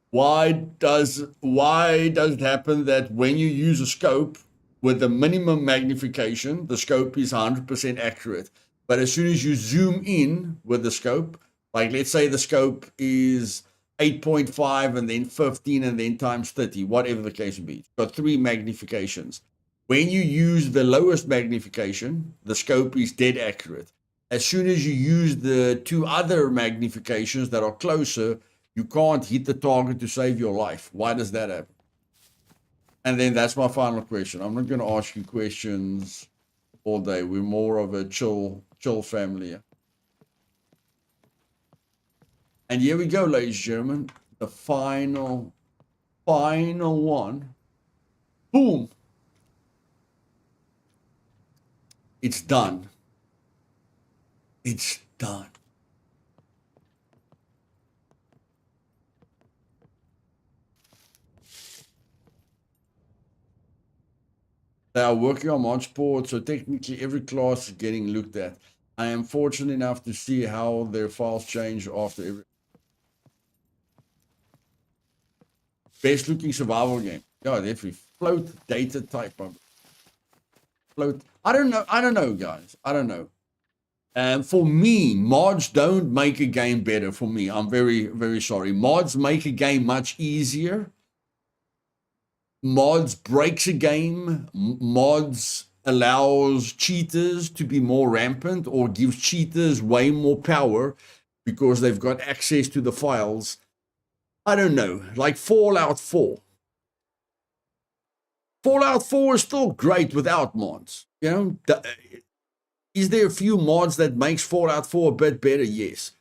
why does it happen that when you use a scope with the minimum magnification, the scope is 100% accurate, but as soon as you zoom in with the scope, like let's say the scope is 8.5 and then 15 and then times 30, whatever the case would be, it's got 3 magnifications. When you use the lowest magnification, the scope is dead accurate. As soon as you use the 2 other magnifications that are closer, you can't hit the target to save your life. Why does that happen? And then that's my final question. I'm not going to ask you questions all day. We're more of a chill family here. And here we go, ladies and gentlemen. The final one. Boom. It's done. It's done. They are working on mod sport, so technically every class is getting looked at. I am fortunate enough to see how their files change after every best looking survival game. Yeah, definitely. Float data type of float. I don't know, guys. I don't know. For me, mods don't make a game better for me. I'm very, very sorry. Mods make a game much easier. Mods breaks a game. Mods allows cheaters to be more rampant or gives cheaters way more power because they've got access to the files. I don't know, like Fallout 4. Fallout 4 is still great without mods. You know, is there a few mods that makes Fallout 4 a bit better? Yes.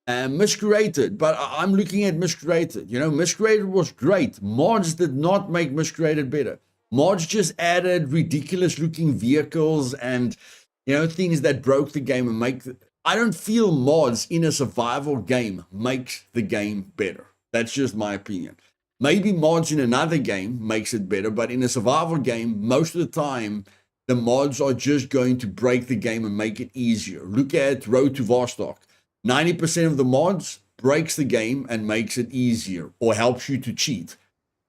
Miscreated, but I'm looking at Miscreated. You know, Miscreated was great. Mods did not make Miscreated better. Mods just added ridiculous looking vehicles and, you know, things that broke the game and make I don't feel mods in a survival game makes the game better. That's just my opinion. Maybe mods in another game makes it better, but in a survival game, most of the time, the mods are just going to break the game and make it easier. Look at Road to Vostok. 90% of the mods breaks the game and makes it easier or helps you to cheat.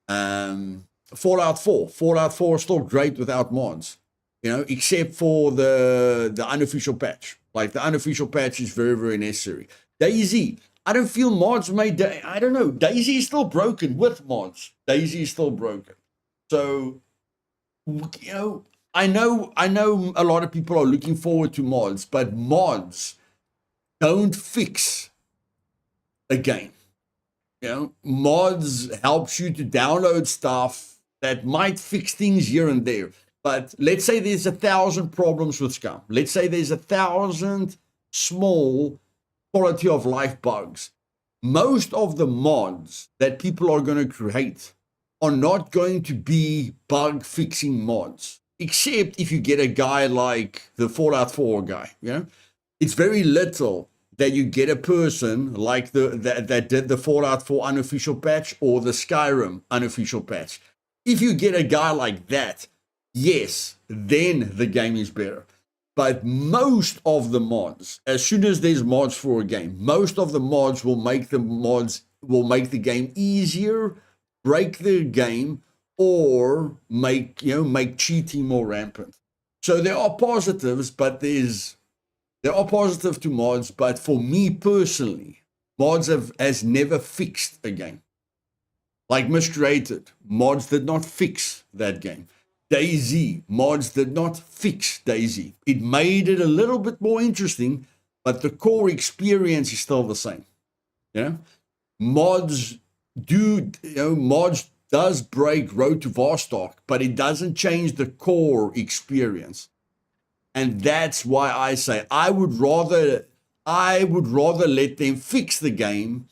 Fallout 4. Fallout 4 is still great without mods, you know, except for the unofficial patch. Like the unofficial patch is very, very necessary. DayZ. I don't feel mods made. I don't know. DayZ is still broken with mods. DayZ is still broken. So, you know, I know a lot of people are looking forward to mods, but mods don't fix a game. You know, mods helps you to download stuff that might fix things here and there. But let's say there's 1,000 problems with Scum. Let's say there's 1,000 small quality of life bugs. Most of the mods that people are going to create are not going to be bug fixing mods, except if you get a guy like the Fallout 4 guy. You know, it's very little that you get a person like that did the Fallout 4 unofficial patch or the Skyrim unofficial patch. If you get a guy like that, yes, then the game is better. But most of the mods, as soon as there's mods for a game, most of the mods will make the game easier, break the game, or make cheating more rampant. So there are positives, but there are positives to mods. But for me personally, mods has never fixed a game. Like Miscreated, mods did not fix that game. DayZ, mods did not fix DayZ. It made it a little bit more interesting, but the core experience is still the same. You know, mods does break Road to Vostok, but it doesn't change the core experience. And that's why I say I would rather let them fix the game,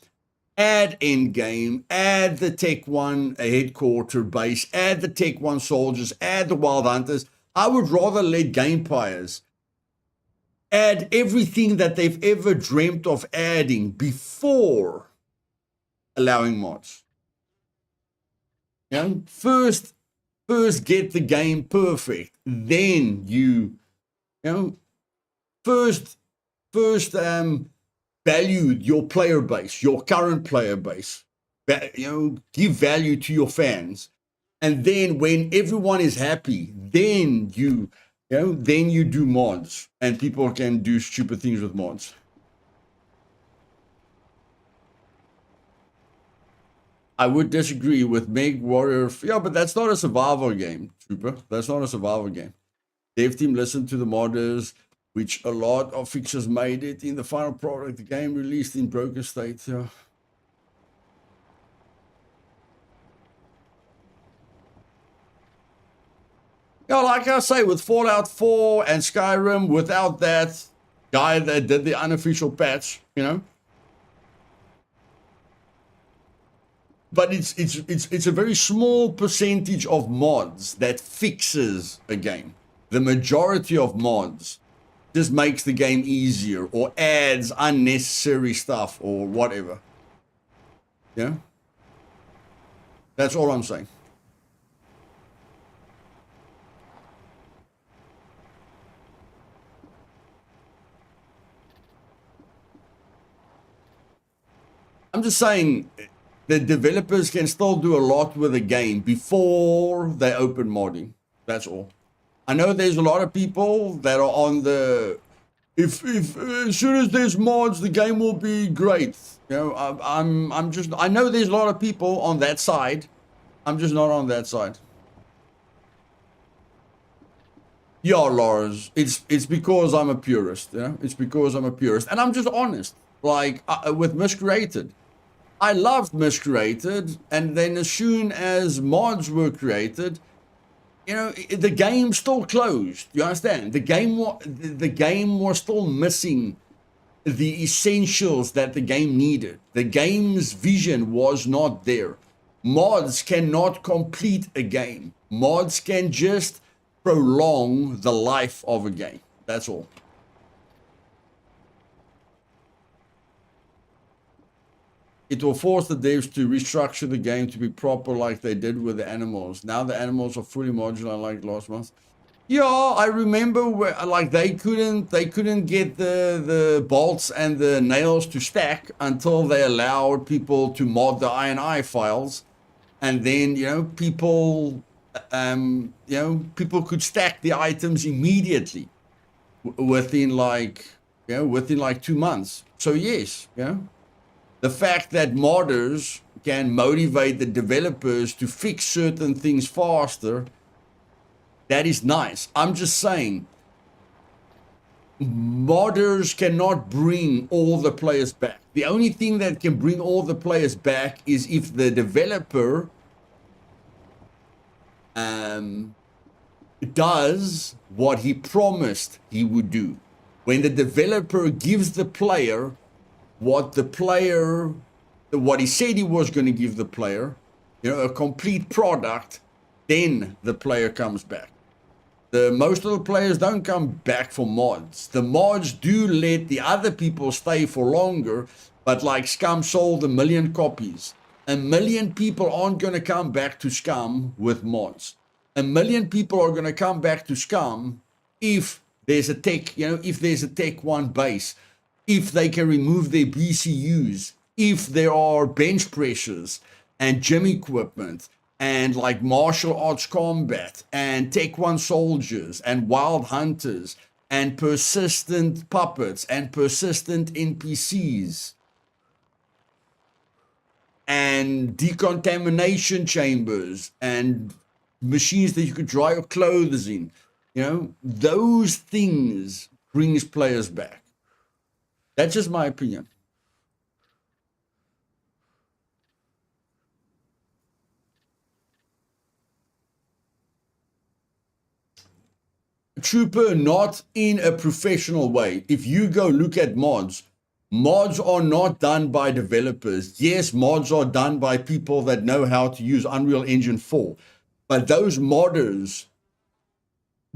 add endgame, add the Tech 1 headquarter base, add the Tech 1 soldiers, add the Wild Hunters. I would rather let Gamepires add everything that they've ever dreamt of adding before allowing mods. You know, first get the game perfect, then you know, first value your player base, your current player base. You know, give value to your fans, and then when everyone is happy, then then you do mods, and people can do stupid things with mods. I would disagree with Meg Warrior. Yeah, but that's not a survival game, Trooper. That's not a survival game. Dev team listened to the modders, which a lot of fixes made it in the final product. The game released in broken state. Yeah. Yeah, like I say, with Fallout 4 and Skyrim, without that guy that did the unofficial patch, you know. But it's a very small percentage of mods that fixes a game. The majority of mods just makes the game easier or adds unnecessary stuff or whatever. Yeah? That's all I'm saying. I'm just saying the developers can still do a lot with the game before they open modding. That's all. I know there's a lot of people that are on the if as soon as there's mods, the game will be great. You know, I know there's a lot of people on that side. I'm just not on that side. Yeah, Lars, it's because I'm a purist. Yeah, it's because I'm a purist, and I'm just honest. Like with Miscreated, I loved Miscreated, and then as soon as mods were created, you know, the game still closed. You understand? The game was still missing the essentials that the game needed. The game's vision was not there. Mods cannot complete a game. Mods can just prolong the life of a game. That's all. It will force the devs to restructure the game to be proper like they did with the animals. Now the animals are fully modular like last month. Yeah, I remember where like they couldn't get the bolts and the nails to stack until they allowed people to mod the INI files, and then people people could stack the items immediately within like 2 months. So yes, the fact that modders can motivate the developers to fix certain things faster, that is nice. I'm just saying, modders cannot bring all the players back. The only thing that can bring all the players back is if the developer does what he promised he would do. When the developer gives the player what he said he was going to give the player, a complete product, then the player comes back. Most of the players don't come back for mods. The mods do let the other people stay for longer, but like Scum sold 1 million copies. 1 million people aren't going to come back to Scum with mods. 1 million people are going to come back to Scum if there's a tech, if there's a tech 1 base, if they can remove their BCUs, if there are bench pressures and gym equipment and like martial arts combat and Tech 1 soldiers and wild hunters and persistent puppets and persistent NPCs and decontamination chambers and machines that you could dry your clothes in, those things brings players back. That's just my opinion. Trooper, not in a professional way. If you go look at mods are not done by developers. Yes, mods are done by people that know how to use Unreal Engine 4. But those modders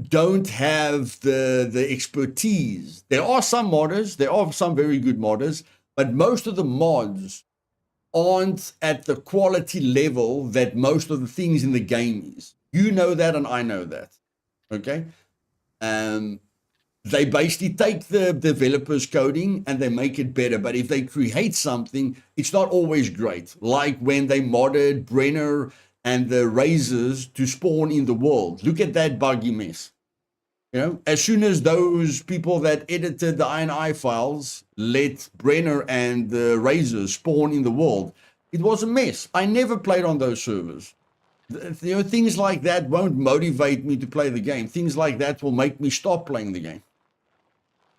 don't have the expertise. There are some modders, there are some very good modders, but most of the mods aren't at the quality level that most of the things in the game is. You know that, and I know that. Okay. They basically take the developer's coding and they make it better. But if they create something, it's not always great. Like when they modded Brenner and the razors to spawn in the world. Look at that buggy mess. You know, as soon as those people that edited the INI files let Brenner and the razors spawn in the world, it was a mess. I never played on those servers. You know, things like that won't motivate me to play the game. Things like that will make me stop playing the game.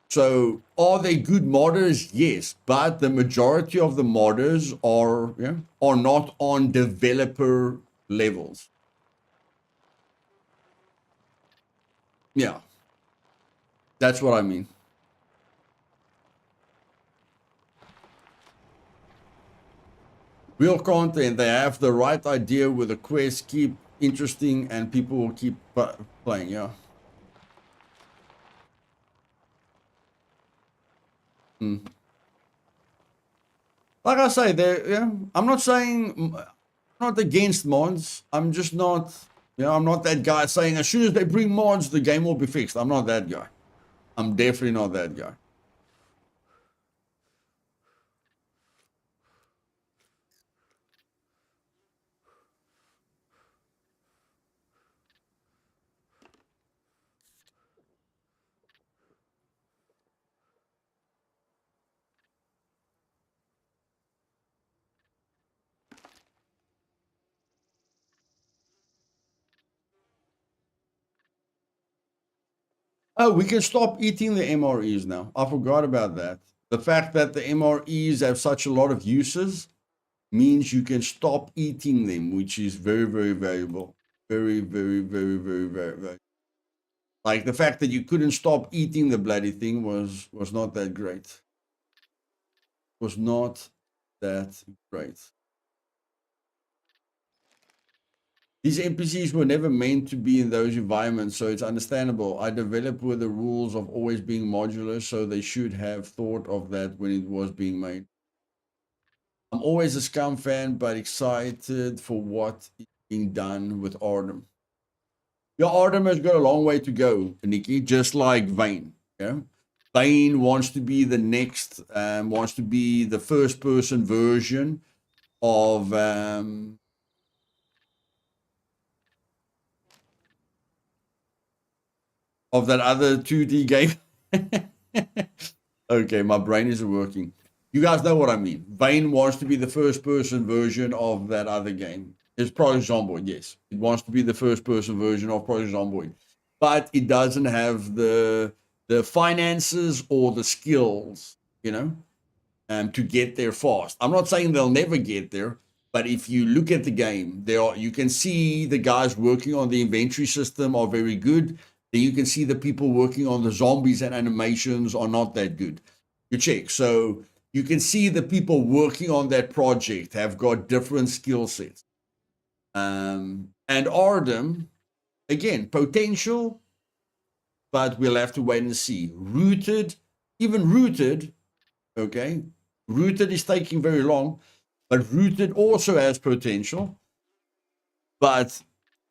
So are they good modders? Yes, but the majority of the modders are not on developer levels. Yeah, that's what I mean. Real content, they have the right idea with the quest, keep interesting, and people will keep playing, yeah. Like I say, I'm not saying, I'm not against mods. I'm just not, I'm not that guy saying as soon as they bring mods, the game will be fixed. I'm not that guy. I'm definitely not that guy. Oh, we can stop eating the MREs now. I forgot about that. The fact that the MREs have such a lot of uses means you can stop eating them, which is very, very valuable. Very, very, very, very, very valuable. Like the fact that you couldn't stop eating the bloody thing was not that great. Was not that great. These NPCs were never meant to be in those environments, so it's understandable. I developed with the rules of always being modular, so they should have thought of that when it was being made. I'm always a Scum fan, but excited for what is being done with Artem. Yeah, Artem has got a long way to go, Nikki, just like Vane. Yeah, Vane wants to be the next, wants to be the first-person version of that other 2D game. Okay, my brain isn't working. You guys know what I mean. Vane wants to be the first-person version of that other game. It's Project Zomboid, yes. It wants to be the first-person version of Project Zomboid. But it doesn't have the finances or the skills, to get there fast. I'm not saying they'll never get there, but if you look at the game, you can see the guys working on the inventory system are very good. Then you can see the people working on the zombies and animations are not that good. You check. So you can see the people working on that project have got different skill sets. And Artem, again, potential, but we'll have to wait and see. Rooted, okay? Rooted is taking very long, but Rooted also has potential. But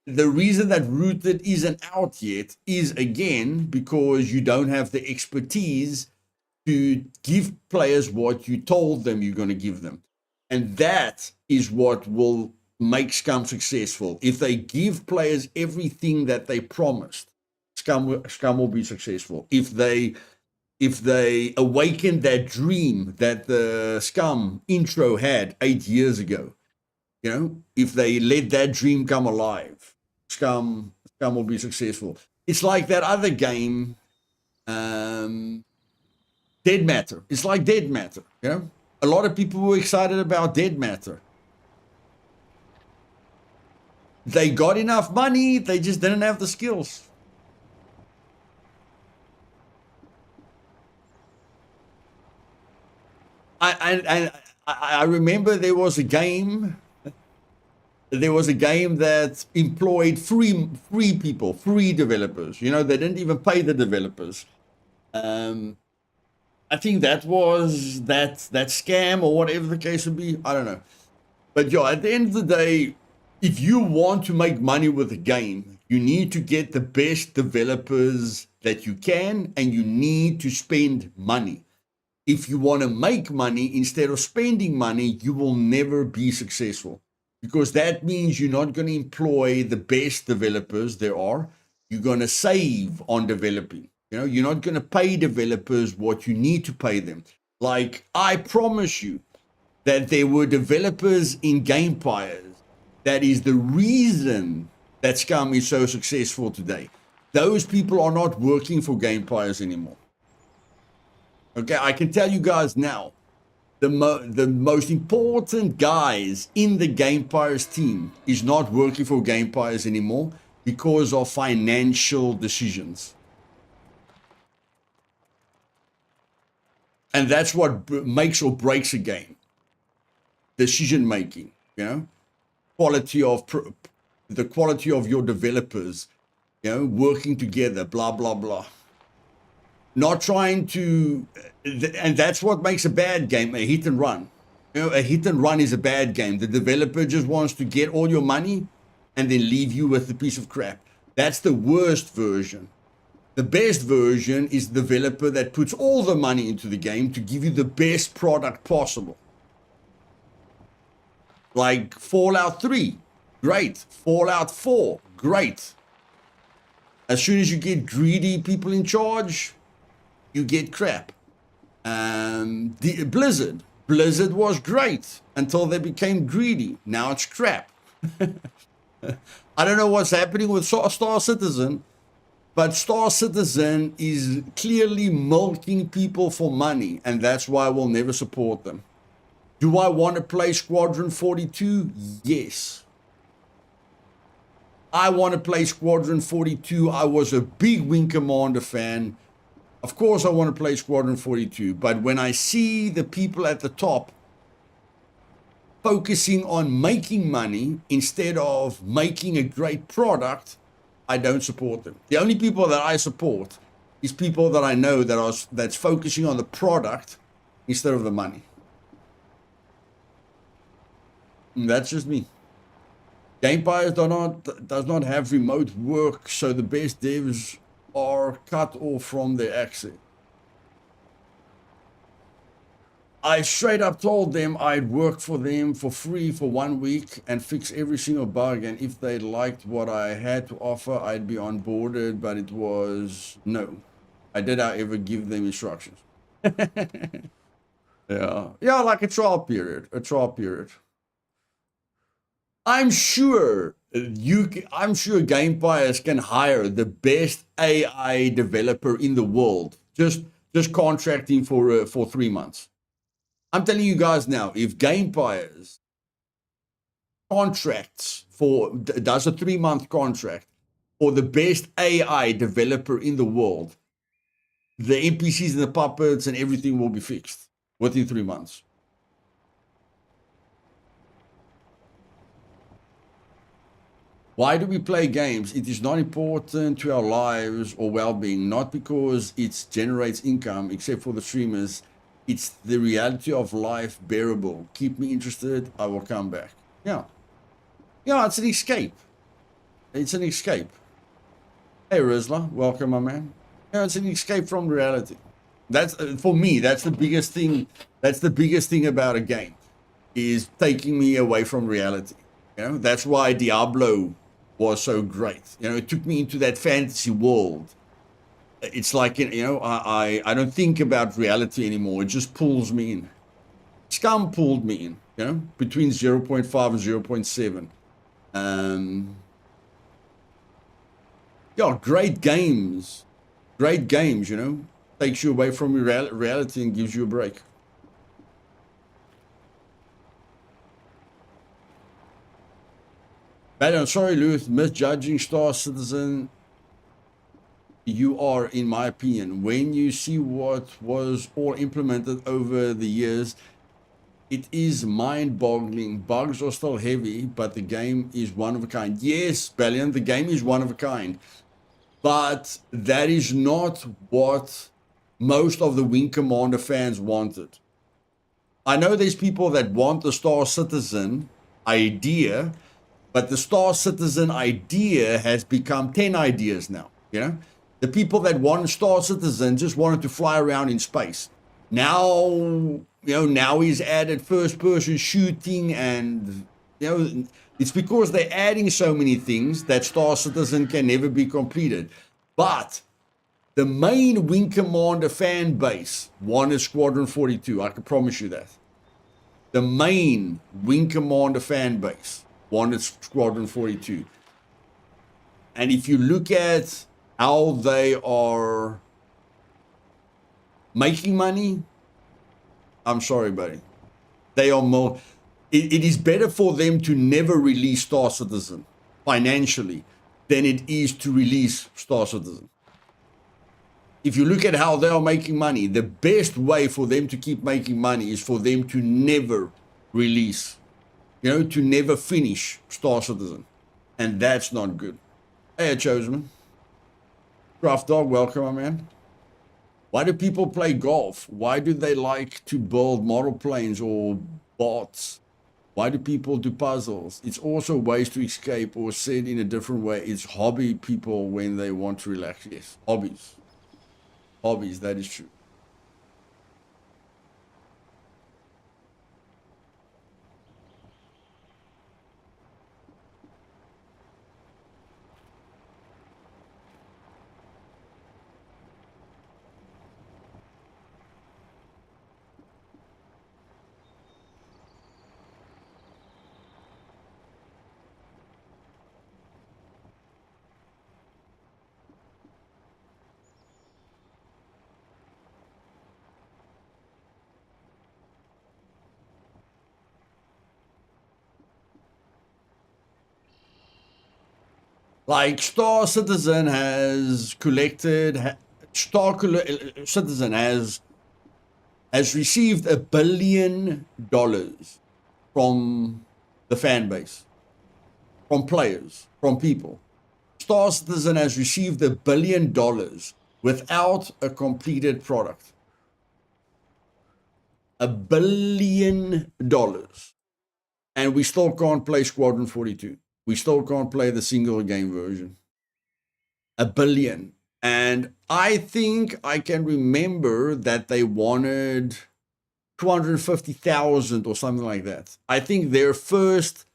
the reason that Rooted isn't out yet is, again, because you don't have the expertise to give players what you told them you're going to give them. And that is what will make Scum successful. If they give players everything that they promised, Scum will be successful. If they awaken that dream that the Scum intro had 8 years ago, if they let that dream come alive, Scum will be successful. It's like that other game, Dead Matter. It's like Dead Matter, A lot of people were excited about Dead Matter. They got enough money, they just didn't have the skills. I remember there was a game that employed free people, free developers. They didn't even pay the developers. I think that was that scam or whatever the case would be. I don't know. But yeah, at the end of the day, if you want to make money with a game, you need to get the best developers that you can, and you need to spend money. If you want to make money instead of spending money, you will never be successful, because that means you're not going to employ the best developers there are. You're going to save on developing. You know, you're not going to pay developers what you need to pay them. Like, I promise you that there were developers in Gamepires that is the reason that Scum is so successful today. Those people are not working for Gamepires anymore. Okay, I can tell you guys now, the most important guys in the Gamepires team is not working for Gamepires anymore because of financial decisions. And that's what makes or breaks a game. Decision making, you know, the quality of your developers, you know, working together, blah, blah, blah. Not trying to, and that's what makes a bad game, a hit and run. You know, a hit and run is a bad game. The developer just wants to get all your money and then leave you with a piece of crap. That's the worst version. The best version is the developer that puts all the money into the game to give you the best product possible. Like Fallout 3, great. Fallout 4, great. As soon as you get greedy people in charge, you get crap. Blizzard was great until they became greedy. Now it's crap. I don't know what's happening with Star Citizen, but Star Citizen is clearly milking people for money, and that's why we'll never support them. Do I want to play Squadron 42? Yes. I want to play Squadron 42. I was a big Wing Commander fan. Of course I want to play Squadron 42, but when I see the people at the top focusing on making money instead of making a great product, I don't support them. The only people that I support is people that I know that's focusing on the product instead of the money. And that's just me. Gamepires does not have remote work, so the best devs are cut off from their access. I straight up told them I'd work for them for free for 1 week and fix every single bug, and if they liked what I had to offer, I'd be onboarded, but it was no. I did, however, give them instructions. Yeah, like a trial period. I'm sure Gamepires can hire the best AI developer in the world, just contracting for 3 months. I'm telling you guys now, if Gamepires does a 3-month contract for the best AI developer in the world, the NPCs and the puppets and everything will be fixed within 3 months. Why do we play games? It is not important to our lives or well-being, not because it generates income, except for the streamers. It's the reality of life bearable. Keep me interested, I will come back. Yeah, it's an escape. Hey, Rizla, welcome, my man. Yeah, it's an escape from reality. That's for me, that's the biggest thing. That's the biggest thing about a game, is taking me away from reality. You know, that's why Diablo was so great. You know, it took me into that fantasy world. It's like, you know, I don't think about reality anymore. It just pulls me in. Scum pulled me in, you know, between 0.5 and 0.7. Yeah, great games, you know, takes you away from reality and gives you a break. But I'm sorry, Luth, misjudging Star Citizen. You are, in my opinion, when you see what was all implemented over the years, it is mind-boggling. Bugs are still heavy, but the game is one of a kind. Yes, Balian, the game is one of a kind. But that is not what most of the Wing Commander fans want it. I know there's people that want the Star Citizen idea, but the Star Citizen idea has become 10 ideas now. You know, the people that want Star Citizen just wanted to fly around in space. Now, now he's added first-person shooting, and it's because they're adding so many things that Star Citizen can never be completed. But the main Wing Commander fan base wanted Squadron 42. I can promise you that. The main Wing Commander fan base wanted Squadron 42. And if you look at how they are making money, I'm sorry, buddy. They are more. It is better for them to never release Star Citizen financially than it is to release Star Citizen. If you look at how they are making money, the best way for them to keep making money is for them to never release, to never finish Star Citizen. And that's not good. Hey, Choseman. Craft Dog, welcome, my man. Why do people play golf? Why do they like to build model planes or bots? Why do people do puzzles? It's also ways to escape, or said in a different way, it's hobby people when they want to relax. Yes, hobbies. Hobbies, that is true. Like Star Citizen has collected, Citizen has received $1 billion from the fan base, from players, from people. Star Citizen has received $1 billion without a completed product. $1 billion. And we still can't play Squadron 42. We still can't play the single game version. $1 billion. And I think I can remember that they wanted 250,000 or something like that. I think their first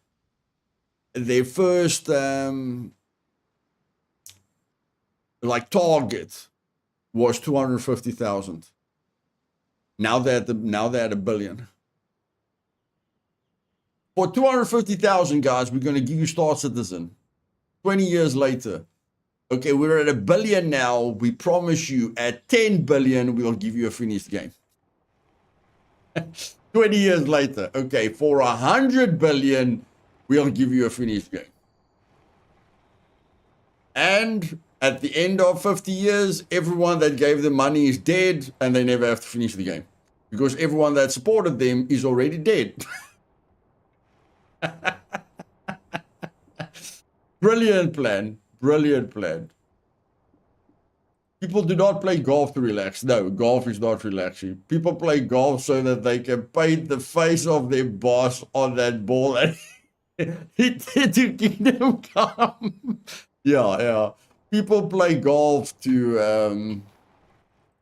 like target was 250,000. Now they're at $1 billion. For 250,000, guys, we're going to give you Star Citizen. 20 years later. Okay, we're at $1 billion now. We promise you at 10 billion, we'll give you a finished game. 20 years later. Okay, for 100 billion, we'll give you a finished game. And at the end of 50 years, everyone that gave them money is dead, and they never have to finish the game. Because everyone that supported them is already dead. Brilliant plan. Brilliant plan. People do not play golf to relax. No, golf is not relaxing. People play golf so that they can paint the face of their boss on that ball and hit it to Kingdom Come. Yeah. People play golf to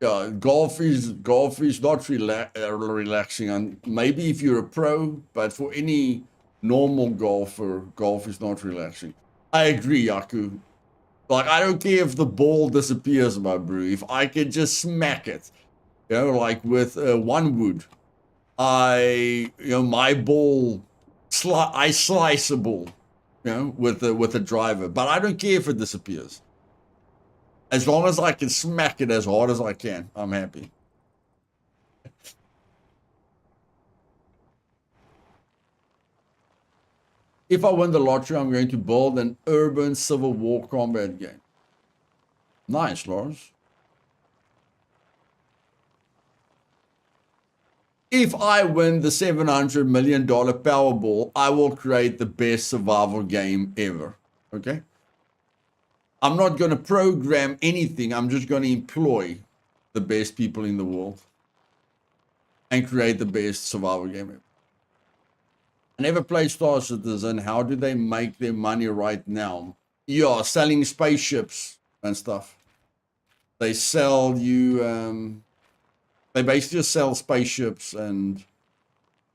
golf is not relaxing. And maybe if you're a pro, but for any normal golfer, golf is not relaxing. I agree, Yaku. Like, I don't care if the ball disappears, my bro. If I can just smack it, like with one wood, my ball, I slice a ball, with a driver. But I don't care if it disappears. As long as I can smack it as hard as I can, I'm happy. If I win the lottery, I'm going to build an urban Civil War combat game. Nice, Lars. If I win the $700 million Powerball, I will create the best survival game ever. Okay? I'm not going to program anything. I'm just going to employ the best people in the world and create the best survival game ever. I never played Star Citizen. How do they make their money right now? Yeah, selling spaceships and stuff. They sell you, they basically just sell spaceships and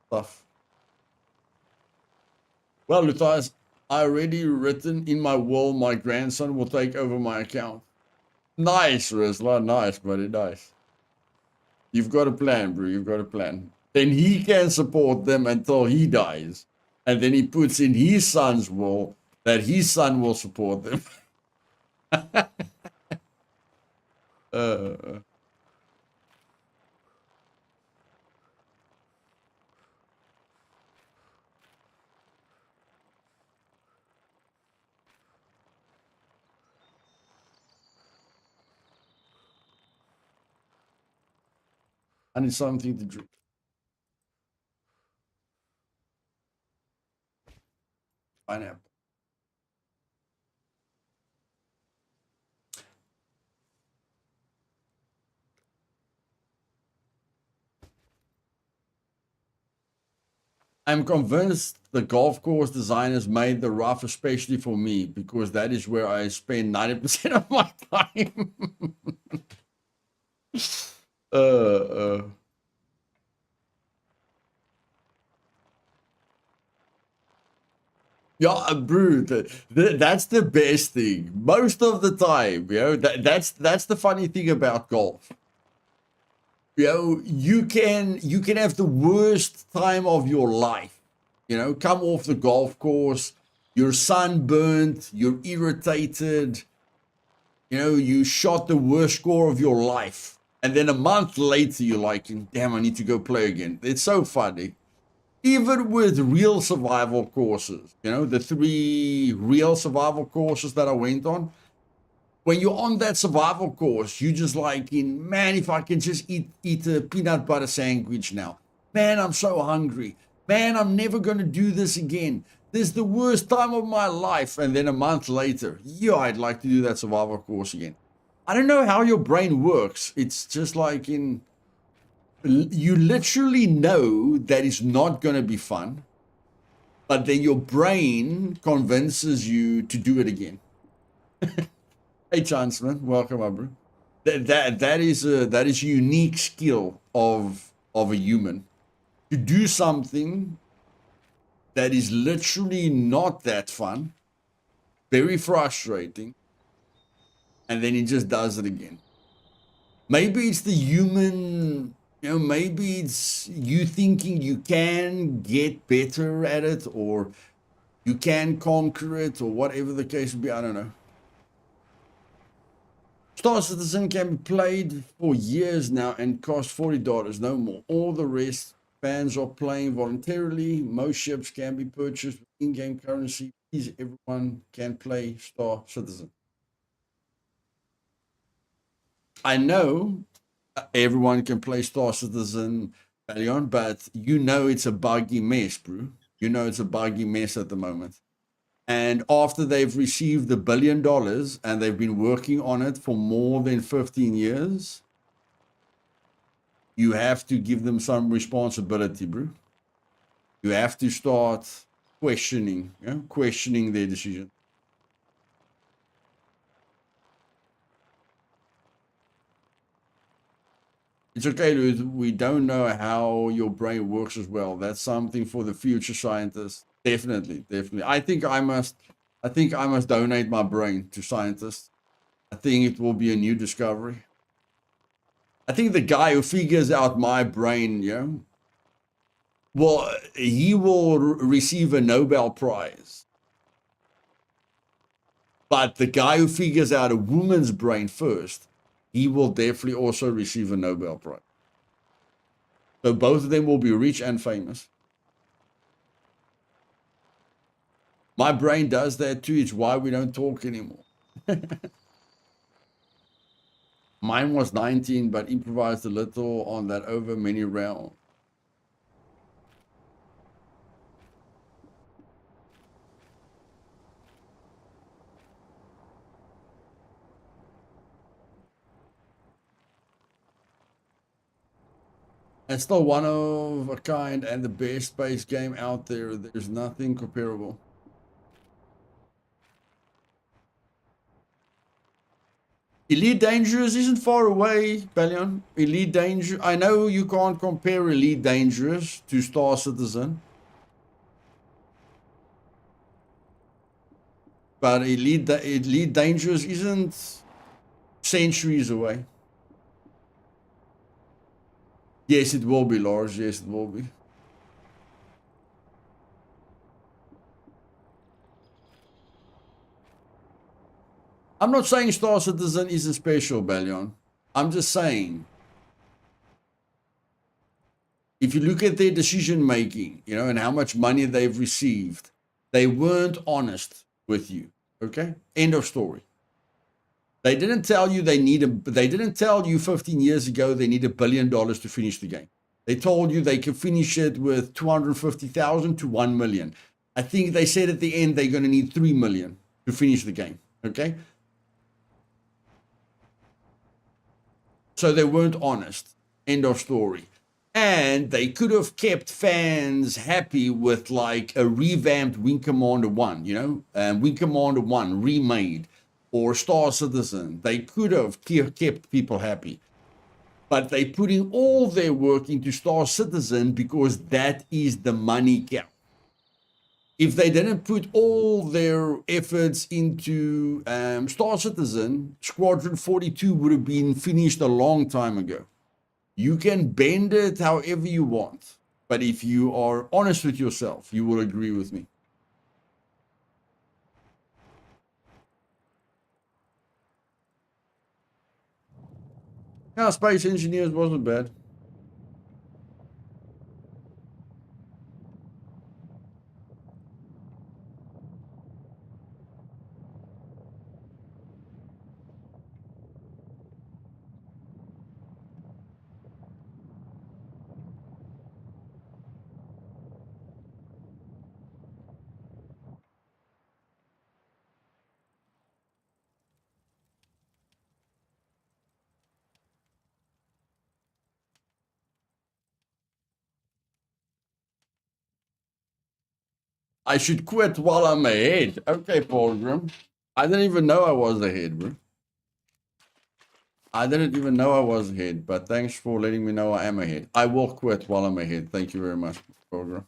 stuff. Well, Luthais, I already written in my will my grandson will take over my account. Nice, Rizla. Nice, buddy. Nice. You've got a plan, bro. You've got a plan. Then he can support them until he dies. And then he puts in his son's will that his son will support them. uh, I need something to drink. Pineapple. I'm convinced the golf course designers made the rough especially for me because that is where I spend 90% of my time. uh. Yeah, bro, that's the best thing. Most of the time, that's the funny thing about golf. You can have the worst time of your life. Come off the golf course, you're sunburnt, you're irritated. You shot the worst score of your life, and then a month later, you're like, damn, I need to go play again. It's so funny. Even with real survival courses, the 3 real survival courses that I went on, when you're on that survival course, you just like, man, if I can just eat a peanut butter sandwich now. Man, I'm so hungry. Man, I'm never going to do this again. This is the worst time of my life. And then a month later, yeah, I'd like to do that survival course again. I don't know how your brain works. It's just like you literally know that it's not going to be fun, but then your brain convinces you to do it again. Hey, Chancellor, welcome, my bro. That is a unique skill of a human to do something that is literally not that fun, very frustrating, and then he just does it again. Maybe it's the human, maybe it's you thinking you can get better at it or you can conquer it or whatever the case would be. I don't know. Star Citizen can be played for years now and cost $40, no more. All the rest, fans are playing voluntarily. Most ships can be purchased with in-game currency. Please, everyone can play Star Citizen. I know everyone can play Star Citizen, Valion, but it's a buggy mess, bro. It's a buggy mess at the moment. And after they've received $1 billion and they've been working on it for more than 15 years, you have to give them some responsibility, bro. You have to start questioning their decision. It's okay, dude. We don't know how your brain works as well. That's something for the future scientists. Definitely. I think I must donate my brain to scientists. I think it will be a new discovery. I think the guy who figures out my brain, well, he will receive a Nobel Prize. But the guy who figures out a woman's brain first, he will definitely also receive a Nobel Prize. So both of them will be rich and famous. My brain does that too. It's why we don't talk anymore. Mine was 19, but improvised a little on that over many rounds. It's still one of a kind and the best space game out there. There's nothing comparable. Elite Dangerous isn't far away, Balion. Elite Dangerous. I know you can't compare Elite Dangerous to Star Citizen. But Elite Dangerous isn't centuries away. Yes, it will be, Lars. Yes, it will be. I'm not saying Star Citizen isn't special, Balion. I'm just saying, if you look at their decision making, you know, and how much money they've received, they weren't honest with you. Okay? End of story. They didn't tell you they didn't tell you 15 years ago they need $1 billion to finish the game. They told you they can finish it with 250,000 to 1 million. I think they said at the end they're going to need 3 million to finish the game. Okay? So they weren't honest. End of story. And they could have kept fans happy with like a revamped Wing Commander 1, you know, Wing Commander 1 remade, or Star Citizen. They could have kept people happy. But they putting all their work into Star Citizen because that is the money cow. If they didn't put all their efforts into Star Citizen, Squadron 42 would have been finished a long time ago. You can bend it however you want. But if you are honest with yourself, you will agree with me. Yeah, Space Engineers wasn't bad. I should quit while I'm ahead. Okay, Pilgrim. I didn't even know I was ahead, bro. I didn't even know I was ahead, but thanks for letting me know I am ahead. I will quit while I'm ahead. Thank you very much, Pilgrim.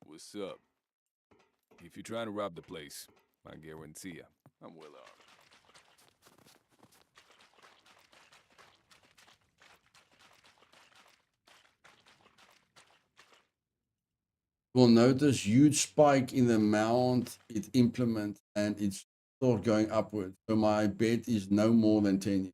What's up? If you're trying to rob the place, I guarantee you, I'm well armed. Will notice huge spike in the amount it implements, and it's still going upwards. So my bet is no more than 10 years.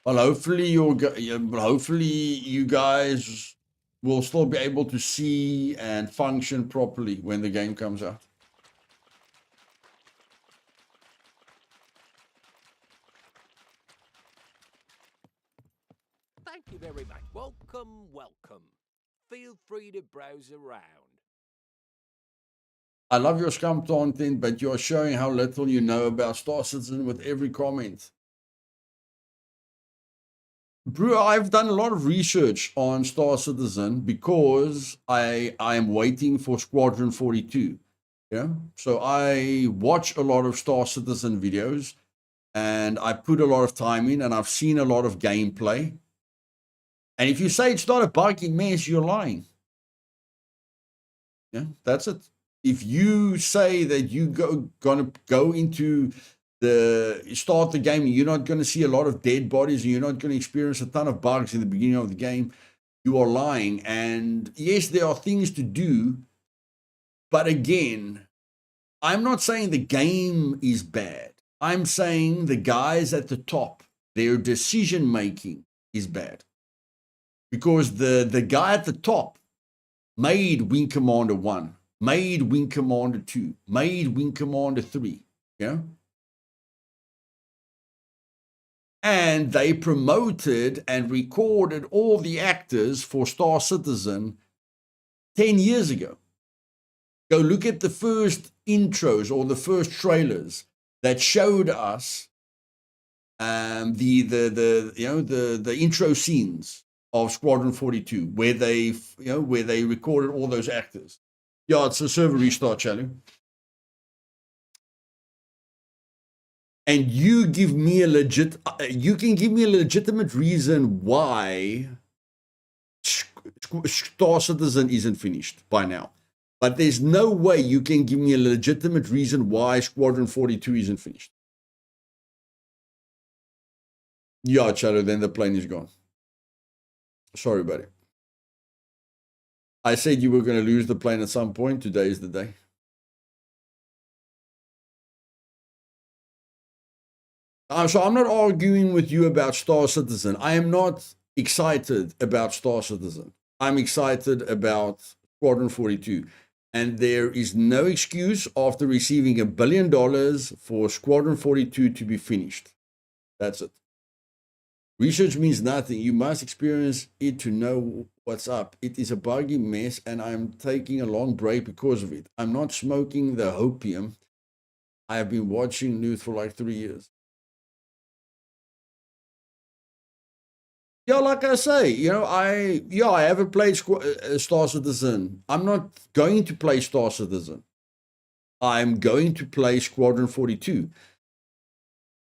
Well, hopefully hopefully you guys will still be able to see and function properly when the game comes out. Thank you very much. Welcome, welcome. Feel free to browse around. I love your Scum content, but you're showing how little you know about Star Citizen with every comment. Bro, I've done a lot of research on Star Citizen because I am waiting for Squadron 42. Yeah, so I watch a lot of Star Citizen videos, and I put a lot of time in, and I've seen a lot of gameplay. And if you say it's not a buggy mess, you're lying. Yeah, that's it. If you say that you gonna go into start the game and you're not going to see a lot of dead bodies and you're not going to experience a ton of bugs in the beginning of the game, you are lying. And yes, there are things to do, but again, I'm not saying the game is bad. I'm saying the guys at the top, their decision making is bad, because the guy at the top made Wing Commander 1, made Wing Commander 2, made Wing Commander 3, yeah? And they promoted and recorded all the actors for Star Citizen 10 years ago. Go look at the first intros or the first trailers that showed us the intro scenes of Squadron 42, where they recorded all those actors. Yeah, it's a server restart, Chalu. And you give me you can give me a legitimate reason why Star Citizen isn't finished by now. But there's no way you can give me a legitimate reason why Squadron 42 isn't finished. Yeah, Chalu, then the plane is gone. Sorry, buddy. I said you were going to lose the plane at some point. Today is the day. So I'm not arguing with you about Star Citizen. I am not excited about Star Citizen. I'm excited about Squadron 42. And there is no excuse after receiving $1 billion for Squadron 42 to be finished. That's it. Research means nothing. You must experience it to know what's up. It is a buggy mess, and I'm taking a long break because of it. I'm not smoking the opium. I have been watching news for like 3 years. Yeah, like I say, I haven't played Star Citizen. I'm not going to play Star Citizen. I'm going to play Squadron 42.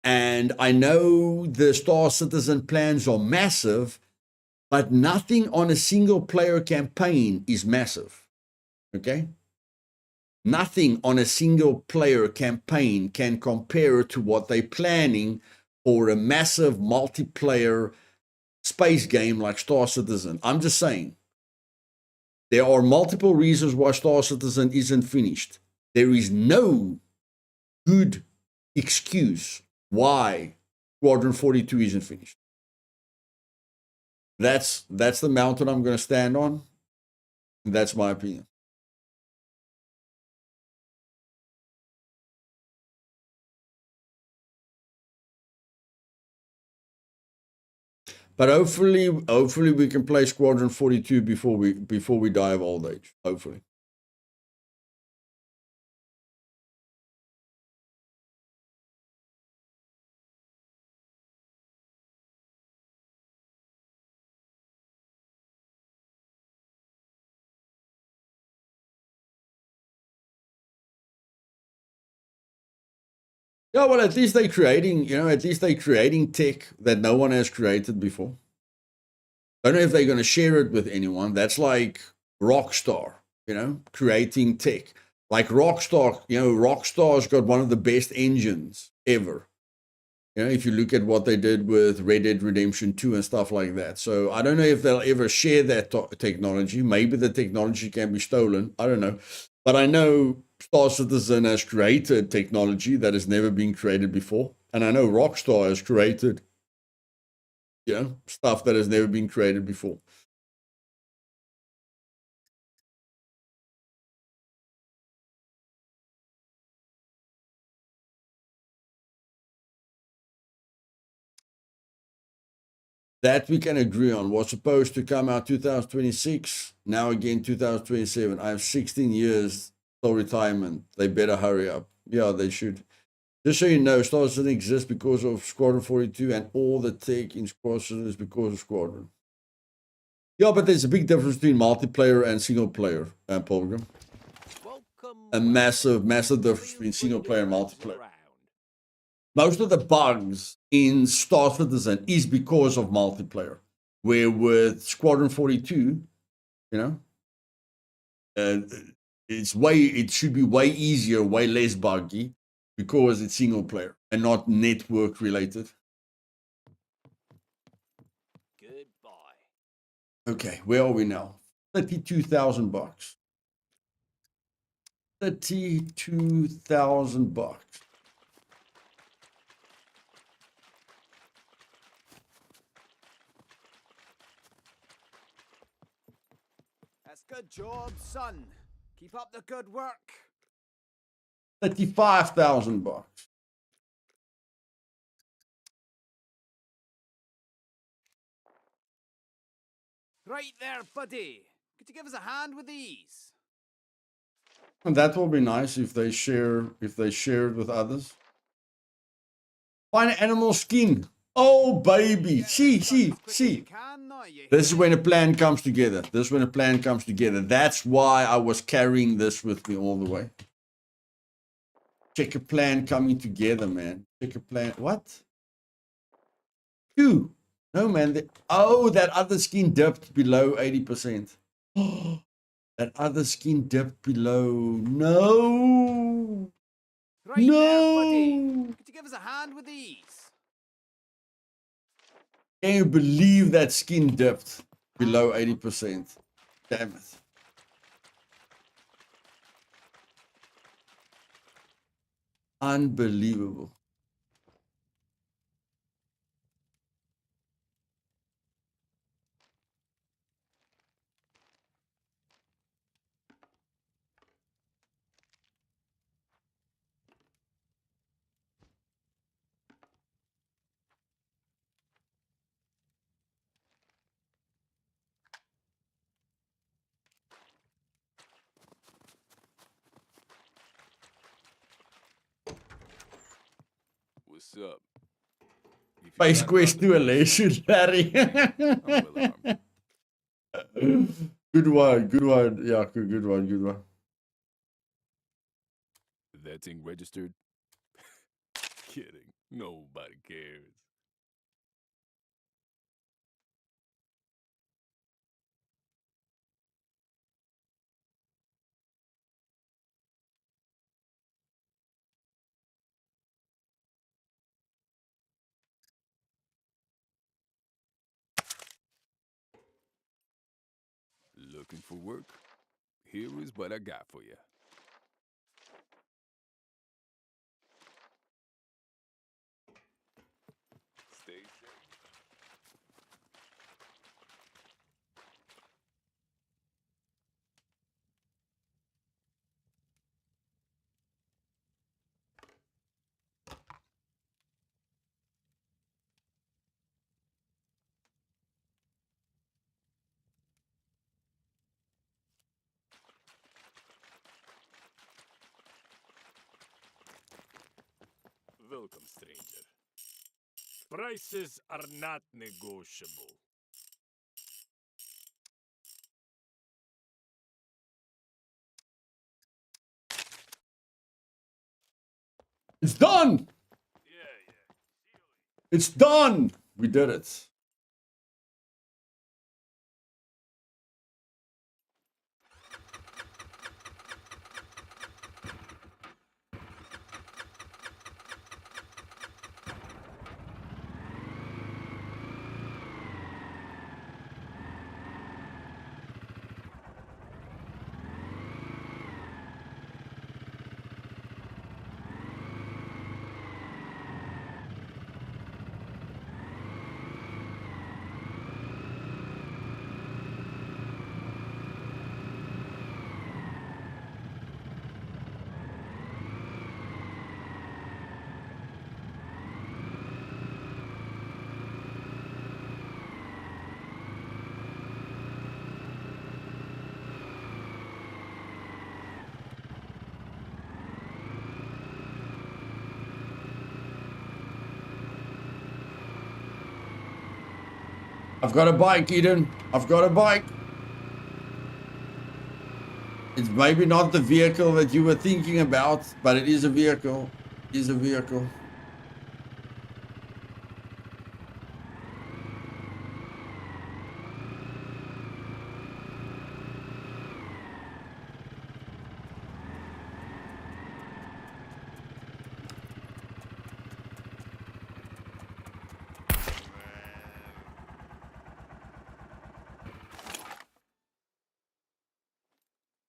And I know the Star Citizen plans are massive, but nothing on a single player campaign is massive. Okay? Nothing on a single player campaign can compare to what they're planning for a massive multiplayer space game like Star Citizen. I'm just saying, there are multiple reasons why Star Citizen isn't finished. There is no good excuse why Squadron 42 isn't finished. That's the mountain I'm going to stand on. That's my opinion. But hopefully we can play Squadron 42 before we die of old age. Hopefully. Yeah, well, at least they're creating tech that no one has created before. I don't know if they're going to share it with anyone. That's like Rockstar, creating tech. Like Rockstar, Rockstar's got one of the best engines ever. If you look at what they did with Red Dead Redemption 2 and stuff like that. So I don't know if they'll ever share that technology. Maybe the technology can be stolen. I don't know. But I know Star Citizen has created technology that has never been created before. And I know Rockstar has created, stuff that has never been created before. That we can agree on. Was supposed to come out 2026, now again 2027. I have 16 years till retirement. They better hurry up. Yeah, they should. Just so you know, Star Citizen exists because of Squadron 42, and all the tech in Squadron Citizen is because of Squadron. Yeah, but there's a big difference between multiplayer and single player, Pilgrim. A massive difference between single player and multiplayer. Most of the bugs in Star Citizen is because of multiplayer. Where with Squadron 42, it should be way easier, way less buggy, because it's single player and not network related. Goodbye. Okay, where are we now? $32,000. $32,000. That's good job, son. Keep up the good work. $35,000. Right there, buddy. Could you give us a hand with these? And that will be nice if they share it with others. Find an animal skin. Oh baby. See. This is when a plan comes together. That's why I was carrying this with me all the way. Check a plan coming together, man. Check a plan. What? Two. No, man. That other skin dipped below 80%. That other skin dipped below. No. Right there, buddy. No. Could you give us a hand with these? Can you believe that skin dipped below 80%? Damn it. Unbelievable. What's up? If you Face try to rob quest the to a place, leisure, Larry. I'm well armed. Good one. Yeah, good one. That thing registered? Kidding. Nobody cares. Looking for work? Here is what I got for you. Stay safe. Welcome, stranger. Prices are not negotiable. It's done. Yeah. It's done. We did it. I've got a bike, Eden. I've got a bike. It's maybe not the vehicle that you were thinking about, but it is a vehicle. It is a vehicle.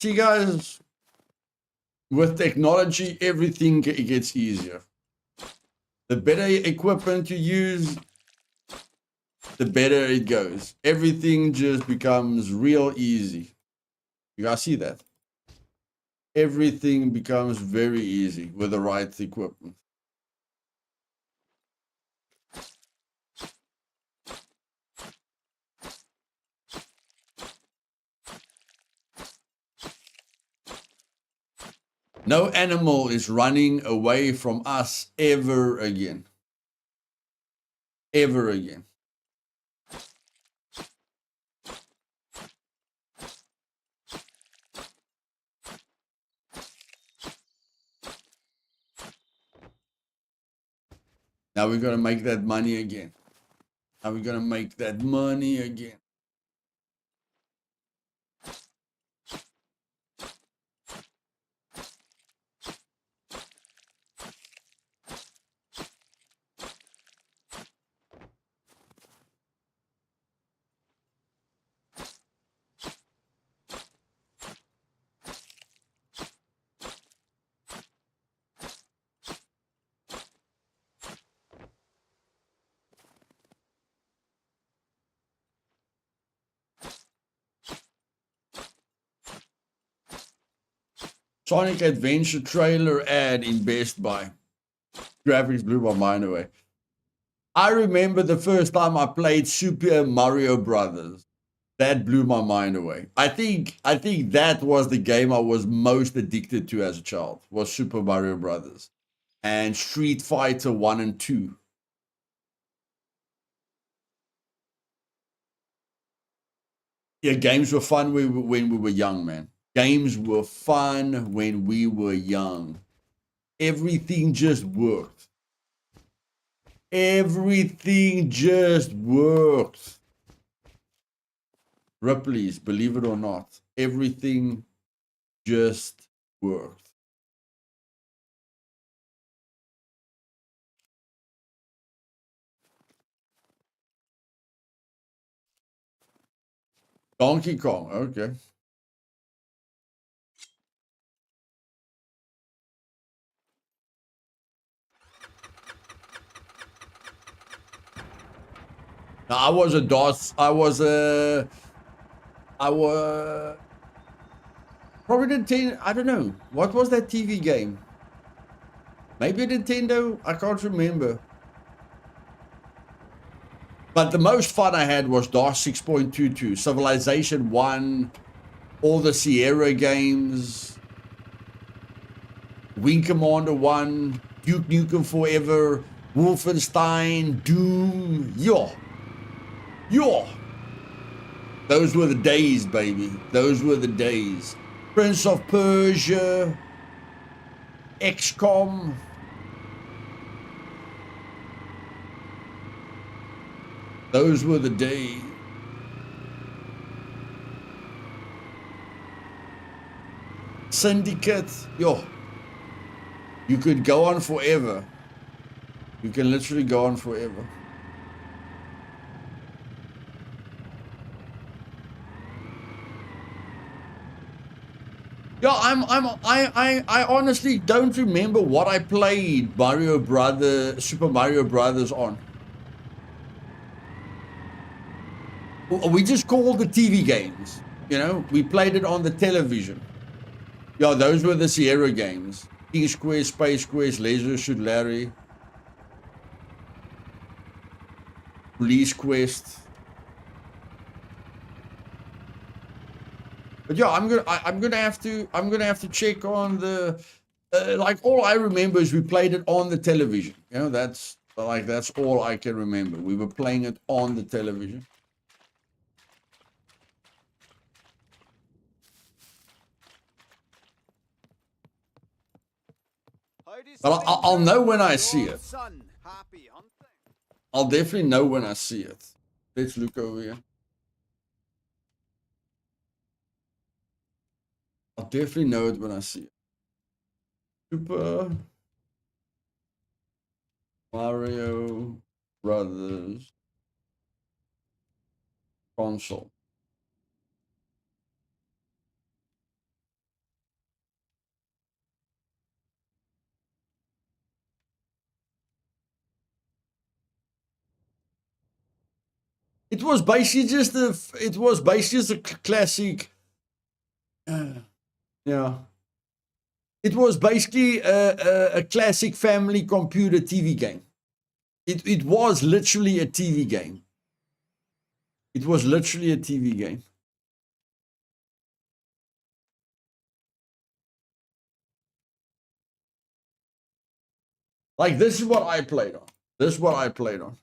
See, guys, with technology, everything gets easier. The better equipment you use, the better it goes. Everything just becomes real easy. You guys see that? Everything becomes very easy with the right equipment. No animal is running away from us ever again. Ever again. Now we're going to make that money again. Now we're going to make that money again. Sonic Adventure trailer ad in Best Buy. Graphics blew my mind away. I remember the first time I played Super Mario Brothers. That blew my mind away. I think that was the game I was most addicted to as a child, was Super Mario Brothers. And Street Fighter 1 and 2. Yeah, games were fun when we were young, man. Games were fun when we were young. Everything just worked. Everything just worked. Ripley's, believe it or not, everything just worked. Donkey Kong, okay. Now, I was probably Nintendo, I don't know. What was that TV game? Maybe Nintendo, I can't remember. But the most fun I had was DOS 6.22, Civilization 1, all the Sierra games, Wing Commander 1, Duke Nukem Forever, Wolfenstein, Doom, yo. Those were the days, baby. Those were the days. Prince of Persia, XCOM. Those were the days. Syndicate, yo. You could go on forever. You can literally go on forever. Yeah, I honestly don't remember what I played Super Mario Brothers on. We just called the TV games, you know. We played it on the television. Yeah, those were the Sierra games. King's Quest, Space Quest, Leisure Suit Larry, Police Quest. But yeah, I'm gonna have to check on the like, all I remember is we played it on the television. You know, that's all I can remember. We were playing it on the television. But I'll know when I see it. I'll definitely know when I see it. Let's look over here. I'll definitely know it when I see it. Super Mario Brothers console. It was basically just a classic. Yeah. It was basically a classic family computer TV game. It was literally a TV game. It was literally a TV game. Like, this is what I played on. This is what I played on.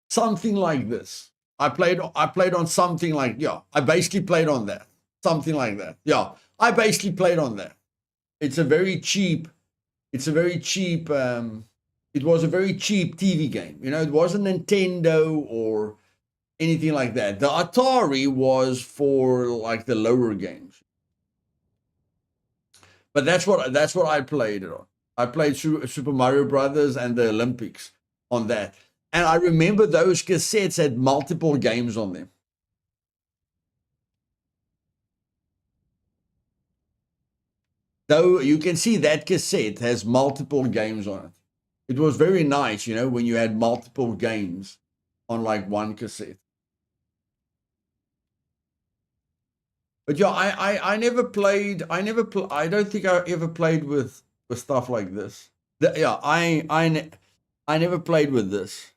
Something like this. I played on something like, yeah, I basically played on that. Something like that. Yeah, I basically played on that. It was a very cheap TV game. You know, it wasn't Nintendo or anything like that. The Atari was for like the lower games. But that's what I played it on. I played Super Mario Brothers and the Olympics on that. And I remember those cassettes had multiple games on them. Though you can see that cassette has multiple games on it. It was very nice, you know, when you had multiple games on like one cassette. But yeah, I never played. I don't think I ever played with stuff like this. I never played with this.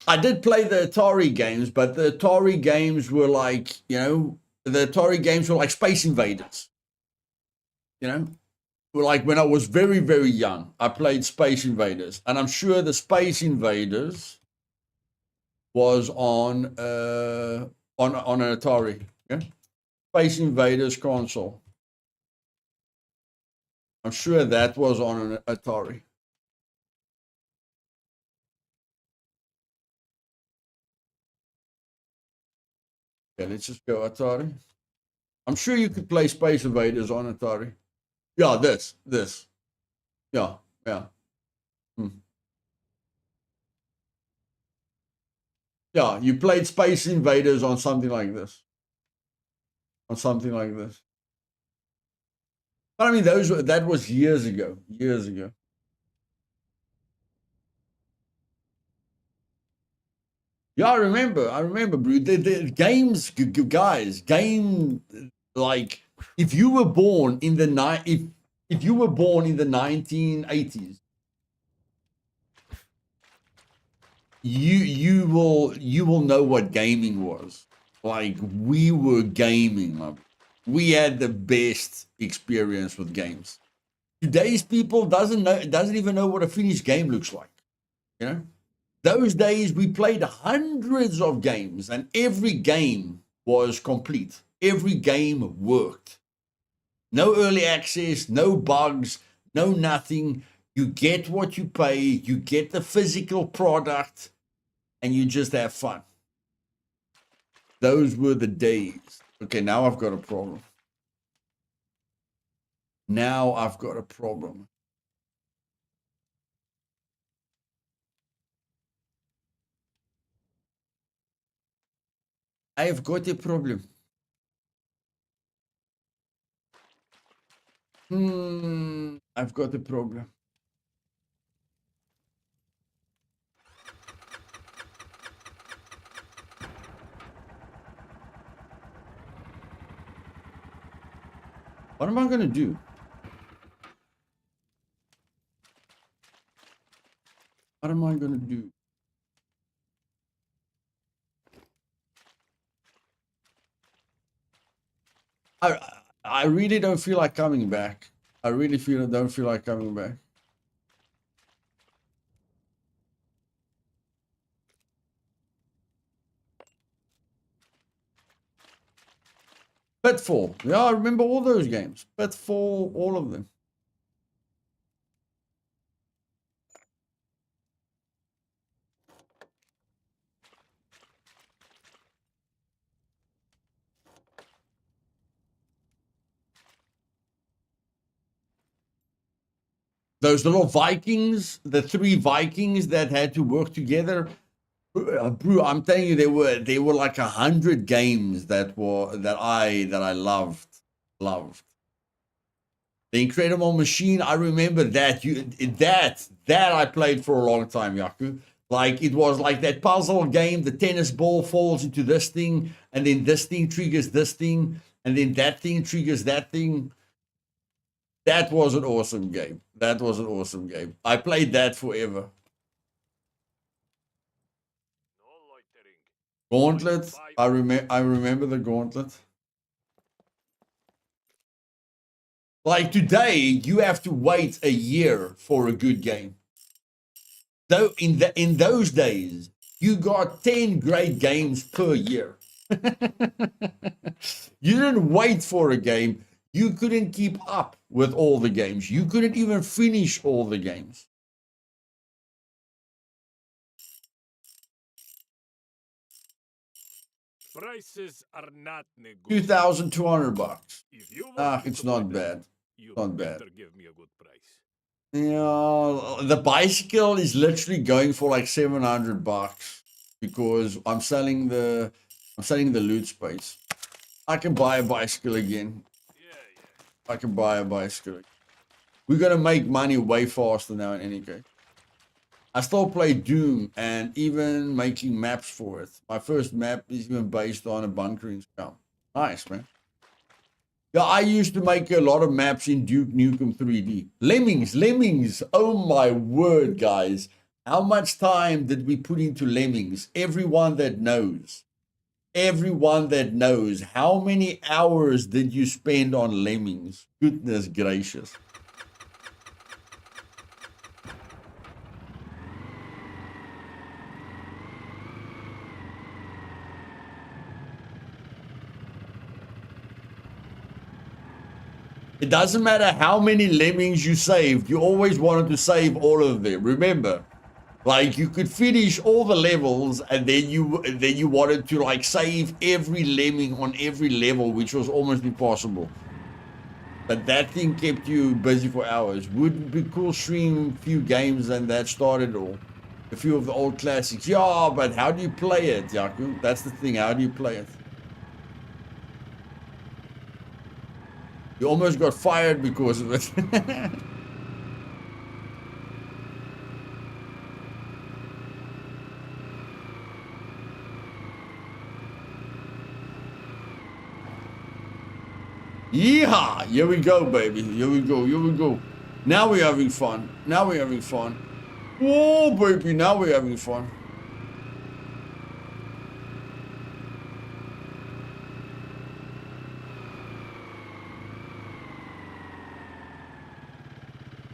I did play the Atari games, but the Atari games were like, you know, the Atari games were like Space Invaders. You know, were like when I was very, very young, I played Space Invaders, and I'm sure the Space Invaders was on an Atari. Yeah, Space Invaders console. I'm sure that was on an Atari. Okay, let's just go Atari. I'm sure you could play Space Invaders on Atari. Yeah, this. Yeah. Hmm. Yeah, you played Space Invaders on something like this. On something like this. But I mean, that was years ago. Years ago. Yeah, I remember, bro. The games, guys, like if you were born in the if you were born in the 1980s, you will know what gaming was. Like, we were gaming, man. We had the best experience with games. Today's people doesn't even know what a finished game looks like. You know? Those days we played hundreds of games and every game was complete. Every game worked. No early access, no bugs, no nothing. You get what you pay, you get the physical product, and you just have fun. Those were the days. Okay, now I've got a problem. Now I've got a problem. I've got a problem. I've got a problem. What am I going to do? What am I going to do? I really don't feel like coming back. I really don't feel like coming back. Pitfall. Yeah, I remember all those games. Pitfall, all of them. Those little Vikings, the 3 Vikings that had to work together. Bro, I'm telling you, there were like 100 games that I loved. The Incredible Machine, I remember that. That I played for a long time, Yaku. Like, it was like that puzzle game. The tennis ball falls into this thing, and then this thing triggers this thing, and then that thing triggers that thing. That was an awesome game. That was an awesome game. I played that forever. No loitering. Gauntlet. I remember the Gauntlet. Like today, you have to wait a year for a good game. Though in those days, you got 10 great games per year. You didn't wait for a game. You couldn't keep up with all the games. You couldn't even finish all the games. Prices are not negotiable. 2,200 bucks. If you want Ah, to it's supply not this, bad. you Not bad. better give me a good price. Yeah, the bicycle is literally going for like 700 bucks because I'm selling the loot space. I can buy a bicycle again. Yeah. I can buy a bicycle. We're gonna make money way faster now in any case. I still play Doom and even making maps for it. My first map is even based on a bunkering Scum. Nice, man. Yeah, I used to make a lot of maps in Duke Nukem 3D. Lemmings. Oh my word, guys. How much time did we put into Lemmings? Everyone that knows. How many hours did you spend on Lemmings? Goodness gracious. It doesn't matter how many lemmings you saved. You always wanted to save all of them. Remember, like you could finish all the levels, and then you wanted to like save every lemming on every level, which was almost impossible. But that thing kept you busy for hours. Would be cool stream a few games and that started all. A few of the old classics. Yeah, but how do you play it, Yaku? That's the thing. How do you play it? You almost got fired because of it. Yeehaw! Here we go, baby. Here we go. Now we're having fun. Whoa, baby. Now we're having fun.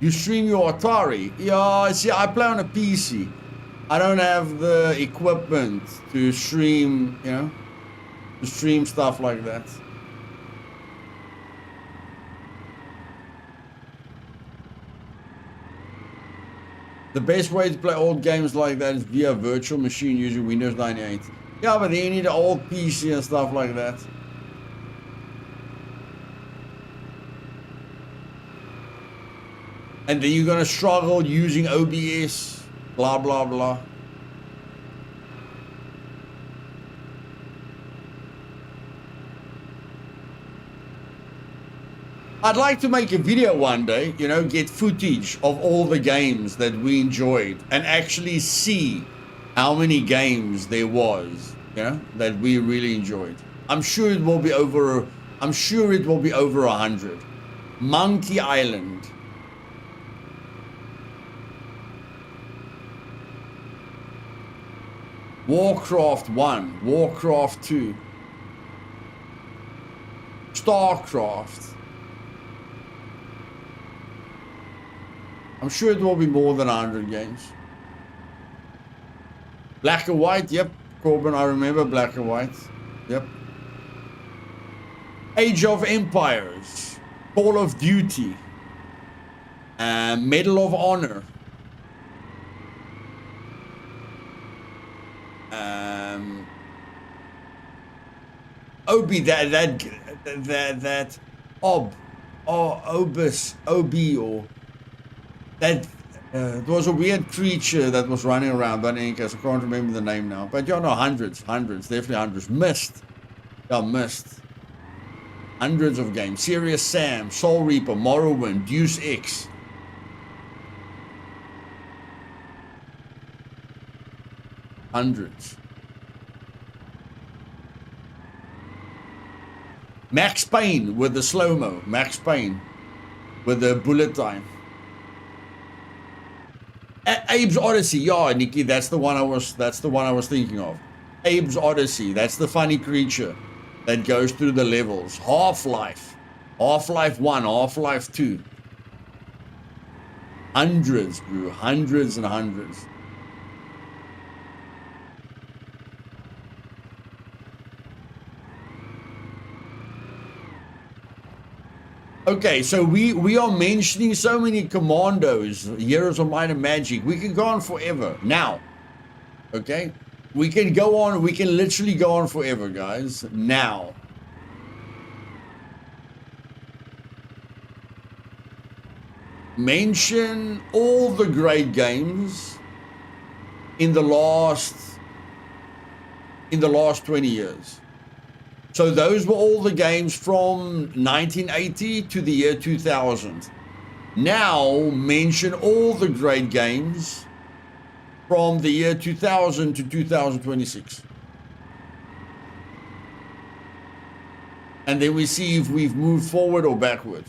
You stream your Atari? Yeah, see, I play on a PC. I don't have the equipment to stream, to stream stuff like that. The best way to play old games like that is via virtual machine using Windows 98. Yeah, but then you need an old PC and stuff like that. And then you're gonna struggle using OBS, blah, blah, blah. I'd like to make a video one day, get footage of all the games that we enjoyed and actually see how many games there was, that we really enjoyed. I'm sure it will be over 100. Monkey Island. Warcraft 1, Warcraft 2, StarCraft. I'm sure it will be more than 100 games. Black and White, yep. Corbin, I remember Black and White. Yep. Age of Empires, Call of Duty, Medal of Honor. Obis, or that it was a weird creature that was running around, but in any case, I can't remember the name now. But hundreds, definitely hundreds. Mist. Hundreds of games. Serious Sam, Soul Reaper, Morrowind, Deus Ex. Hundreds. Max Payne with the slow-mo. Max Payne with the bullet time. Abe's Odyssey. Yeah, Nikki, that's the one I was thinking of. Abe's Odyssey. That's the funny creature that goes through the levels. Half-Life. Half-Life 1, Half-Life 2. Hundreds, bro. Hundreds and hundreds. Okay, so we are mentioning so many commandos, Heroes of Might and Magic. We can go on forever. Now, okay? We can go on, we can literally go on forever, guys. Now. Mention all the great games in the last 20 years. So those were all the games from 1980 to the year 2000. Now mention all the great games from the year 2000 to 2026. And then we see if we've moved forward or backward.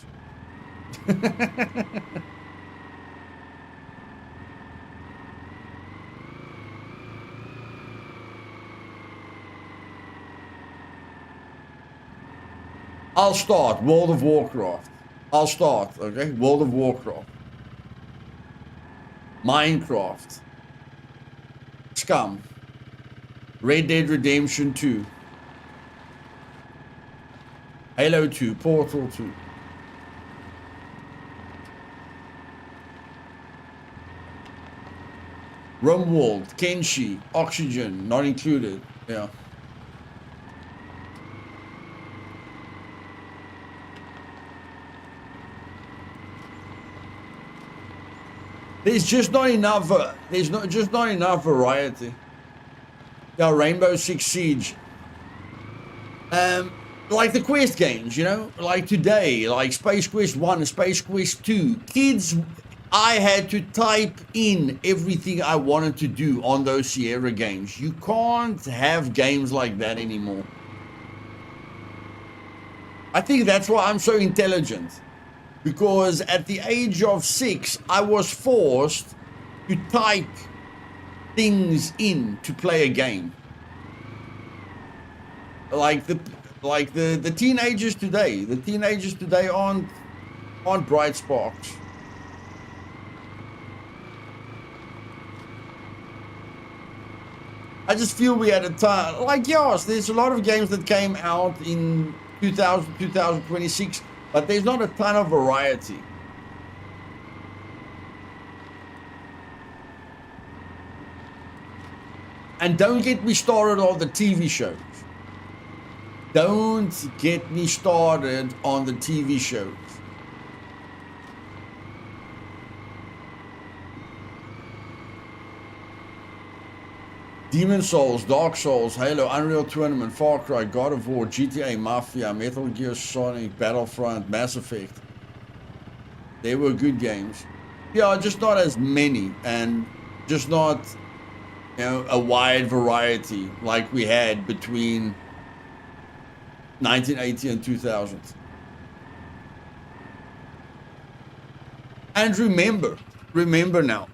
I'll start World of Warcraft. I'll start, okay? World of Warcraft. Minecraft. Scum. Red Dead Redemption 2. Halo 2. Portal 2. Rumworld. Kenshi. Oxygen. Not included. Yeah. There's just not enough. There's just not enough variety. Yeah, Rainbow Six Siege. Like the Quest games, you know, like today, like Space Quest 1 and Space Quest 2. Kids, I had to type in everything I wanted to do on those Sierra games. You can't have games like that anymore. I think that's why I'm so intelligent. Because at the age of 6, I was forced to type things in to play a game. Like the teenagers today. The teenagers today aren't bright sparks. I just feel we had a time. Like, yes, there's a lot of games that came out in 2026. But there's not a ton of variety. And don't get me started on the TV shows. Don't get me started on the TV shows. Demon Souls, Dark Souls, Halo, Unreal Tournament, Far Cry, God of War, GTA, Mafia, Metal Gear, Sonic, Battlefront, Mass Effect. They were good games. Yeah, just not as many and just not, you know, a wide variety like we had between 1980 and 2000. And remember now,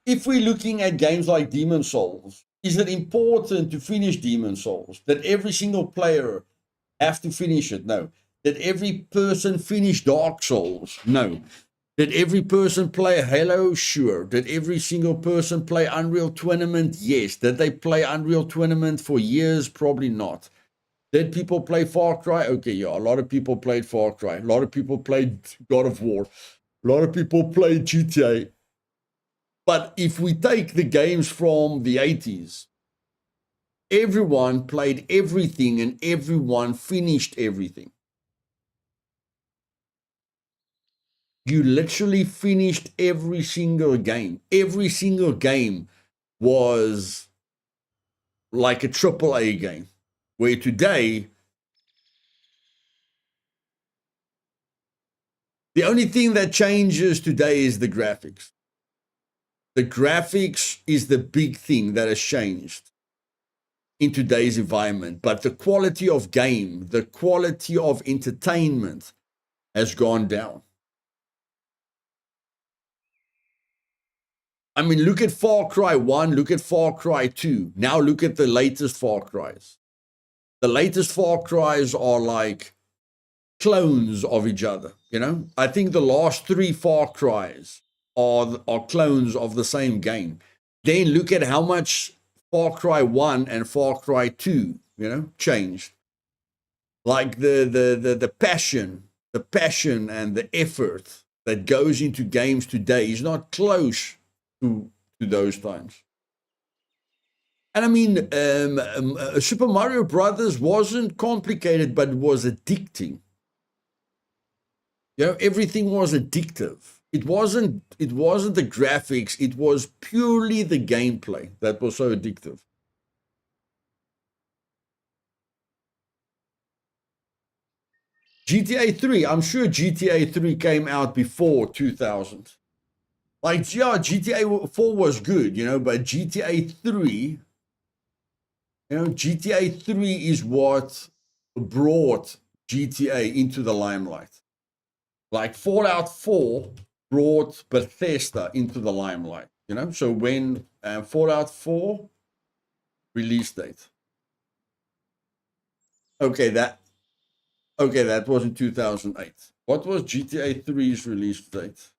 if we're looking at games like Demon Souls, is it important to finish Demon Souls? That every single player have to finish it? No. That every person finish Dark Souls? No. Did every person play Halo? Sure. Did every single person play Unreal Tournament? Yes. Did they play Unreal Tournament for years? Probably not. Did people play Far Cry? Okay, yeah, a lot of people played Far Cry. A lot of people played God of War. A lot of people played GTA. But if we take the games from the 80s, everyone played everything and everyone finished everything. You literally finished every single game. Every single game was like a AAA game. Where today, the only thing that changes today is the graphics. The graphics is the big thing that has changed in today's environment. But the quality of game, the quality of entertainment has gone down. I mean, look at Far Cry 1, look at Far Cry 2. Now look at the latest Far Cries. The latest Far Cries are like clones of each other, you know? I think the last 3 Far Cries are clones of the same game. Then look at how much Far Cry 1 and Far Cry 2, you know, changed. Like the passion and the effort that goes into games today is not close to those times. And I mean, Super Mario Brothers wasn't complicated, but it was addicting. You know, everything was addictive. It wasn't the graphics. It was purely the gameplay that was so addictive. GTA 3, I'm sure GTA 3 came out before 2000. Like, yeah, GTA 4 was good, you know, but GTA 3, you know, GTA 3 is what brought GTA into the limelight. Like Fallout 4 brought Bethesda into the limelight, you know? So when Fallout 4 release date. Okay, that was in 2008. What was GTA 3's release date?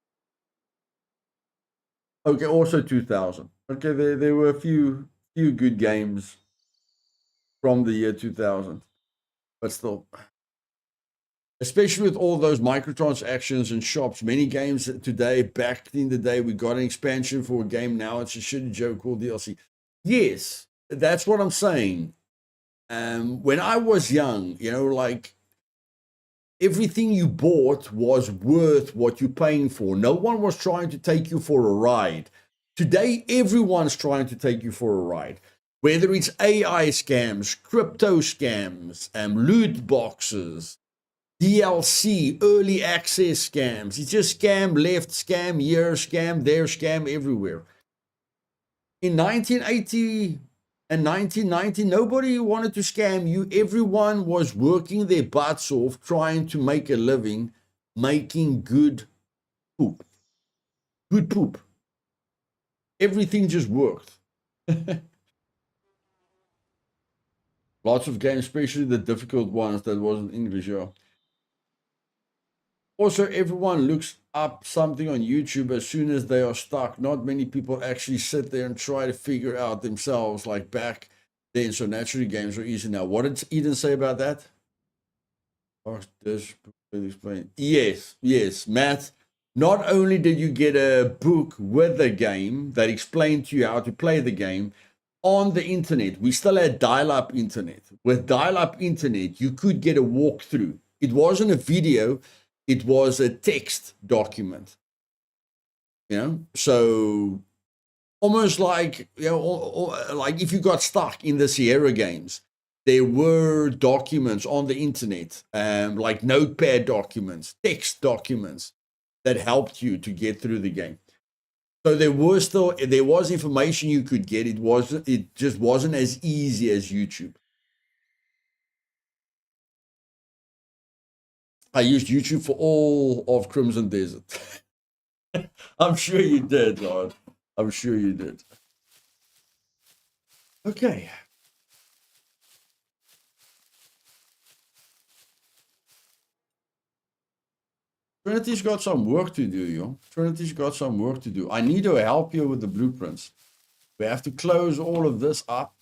Okay, also 2000. Okay, there were a few good games from the year 2000. But still, especially with all those microtransactions and shops, many games today, back in the day, we got an expansion for a game. Now it's a shitty joke called DLC. Yes, that's what I'm saying. When I was young, you know, like everything you bought was worth what you're paying for. No one was trying to take you for a ride. Today, everyone's trying to take you for a ride. Whether it's AI scams, crypto scams, loot boxes, DLC, early access scams. It's just scam left, scam here, scam there, scam everywhere. In 1980 and 1990, nobody wanted to scam you. Everyone was working their butts off trying to make a living, making good poop. Good poop. Everything just worked. Lots of games, especially the difficult ones that wasn't English, yeah. Also, everyone looks up something on YouTube as soon as they are stuck. Not many people actually sit there and try to figure out themselves like back then. So naturally, games are easy now. What did Eden say about that? Explain. Yes, Matt. Not only did you get a book with the game that explained to you how to play the game on the internet, we still had dial-up internet. With dial-up internet, you could get a walkthrough. It wasn't a video. It was a text document, you know, so almost like, you know, like if you got stuck in the Sierra games, there were documents on the internet, like notepad documents, text documents that helped you to get through the game. So there was information you could get. It just wasn't as easy as YouTube. I used YouTube for all of Crimson Desert. I'm sure you did, Lord. I'm sure you did. Okay. Trinity's got some work to do, yo. Trinity's got some work to do. I need to help you with the blueprints. We have to close all of this up.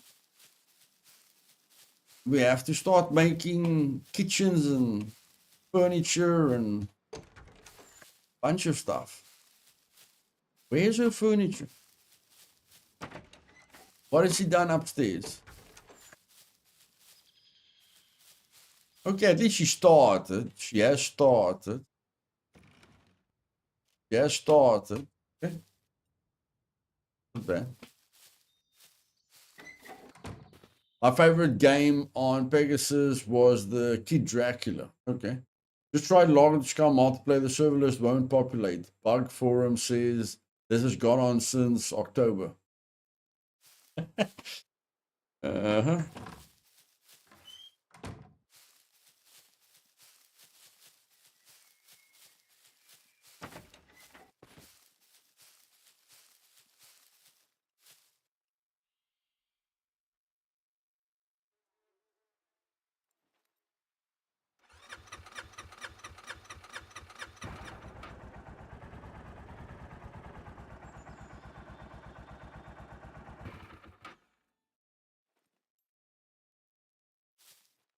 We have to start making kitchens and furniture and a bunch of stuff. Where's her furniture? What has she done upstairs? Okay, at least she started. She has started. She started. Okay. Not bad. My favorite game on Pegasus was the Kid Dracula. Okay. Just tried logging to Scum multiplayer. The server list won't populate. Bug forum says this has gone on since October. Uh-huh.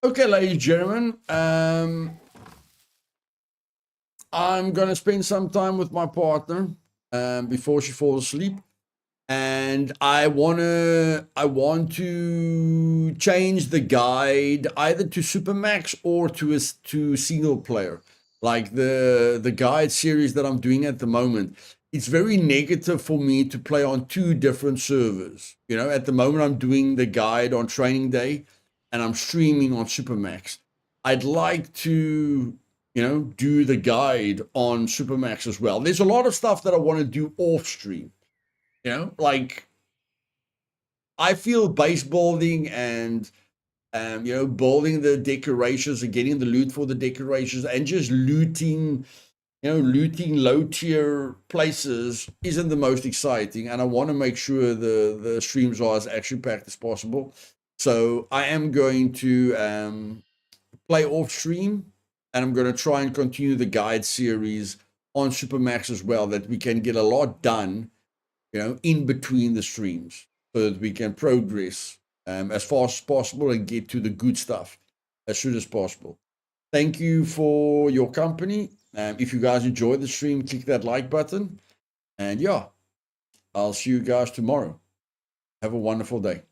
Okay, ladies and gentlemen, I'm gonna spend some time with my partner before she falls asleep, and I want to change the guide either to Supermax or to single player, like the guide series that I'm doing at the moment. It's very negative for me to play on two different servers. You know, at the moment I'm doing the guide on training day, and I'm streaming on Supermax. I'd like to, you know, do the guide on Supermax as well. There's a lot of stuff that I want to do off stream. You know, like I feel base building and you know, building the decorations and getting the loot for the decorations and just looting, you know, looting low tier places isn't the most exciting. And I want to make sure the streams are as action packed as possible. So I am going to play off stream, and I'm going to try and continue the guide series on Supermax as well, that we can get a lot done, you know, in between the streams, so that we can progress as fast as possible and get to the good stuff as soon as possible. Thank you for your company. If you guys enjoyed the stream, click that like button. And yeah, I'll see you guys tomorrow. Have a wonderful day.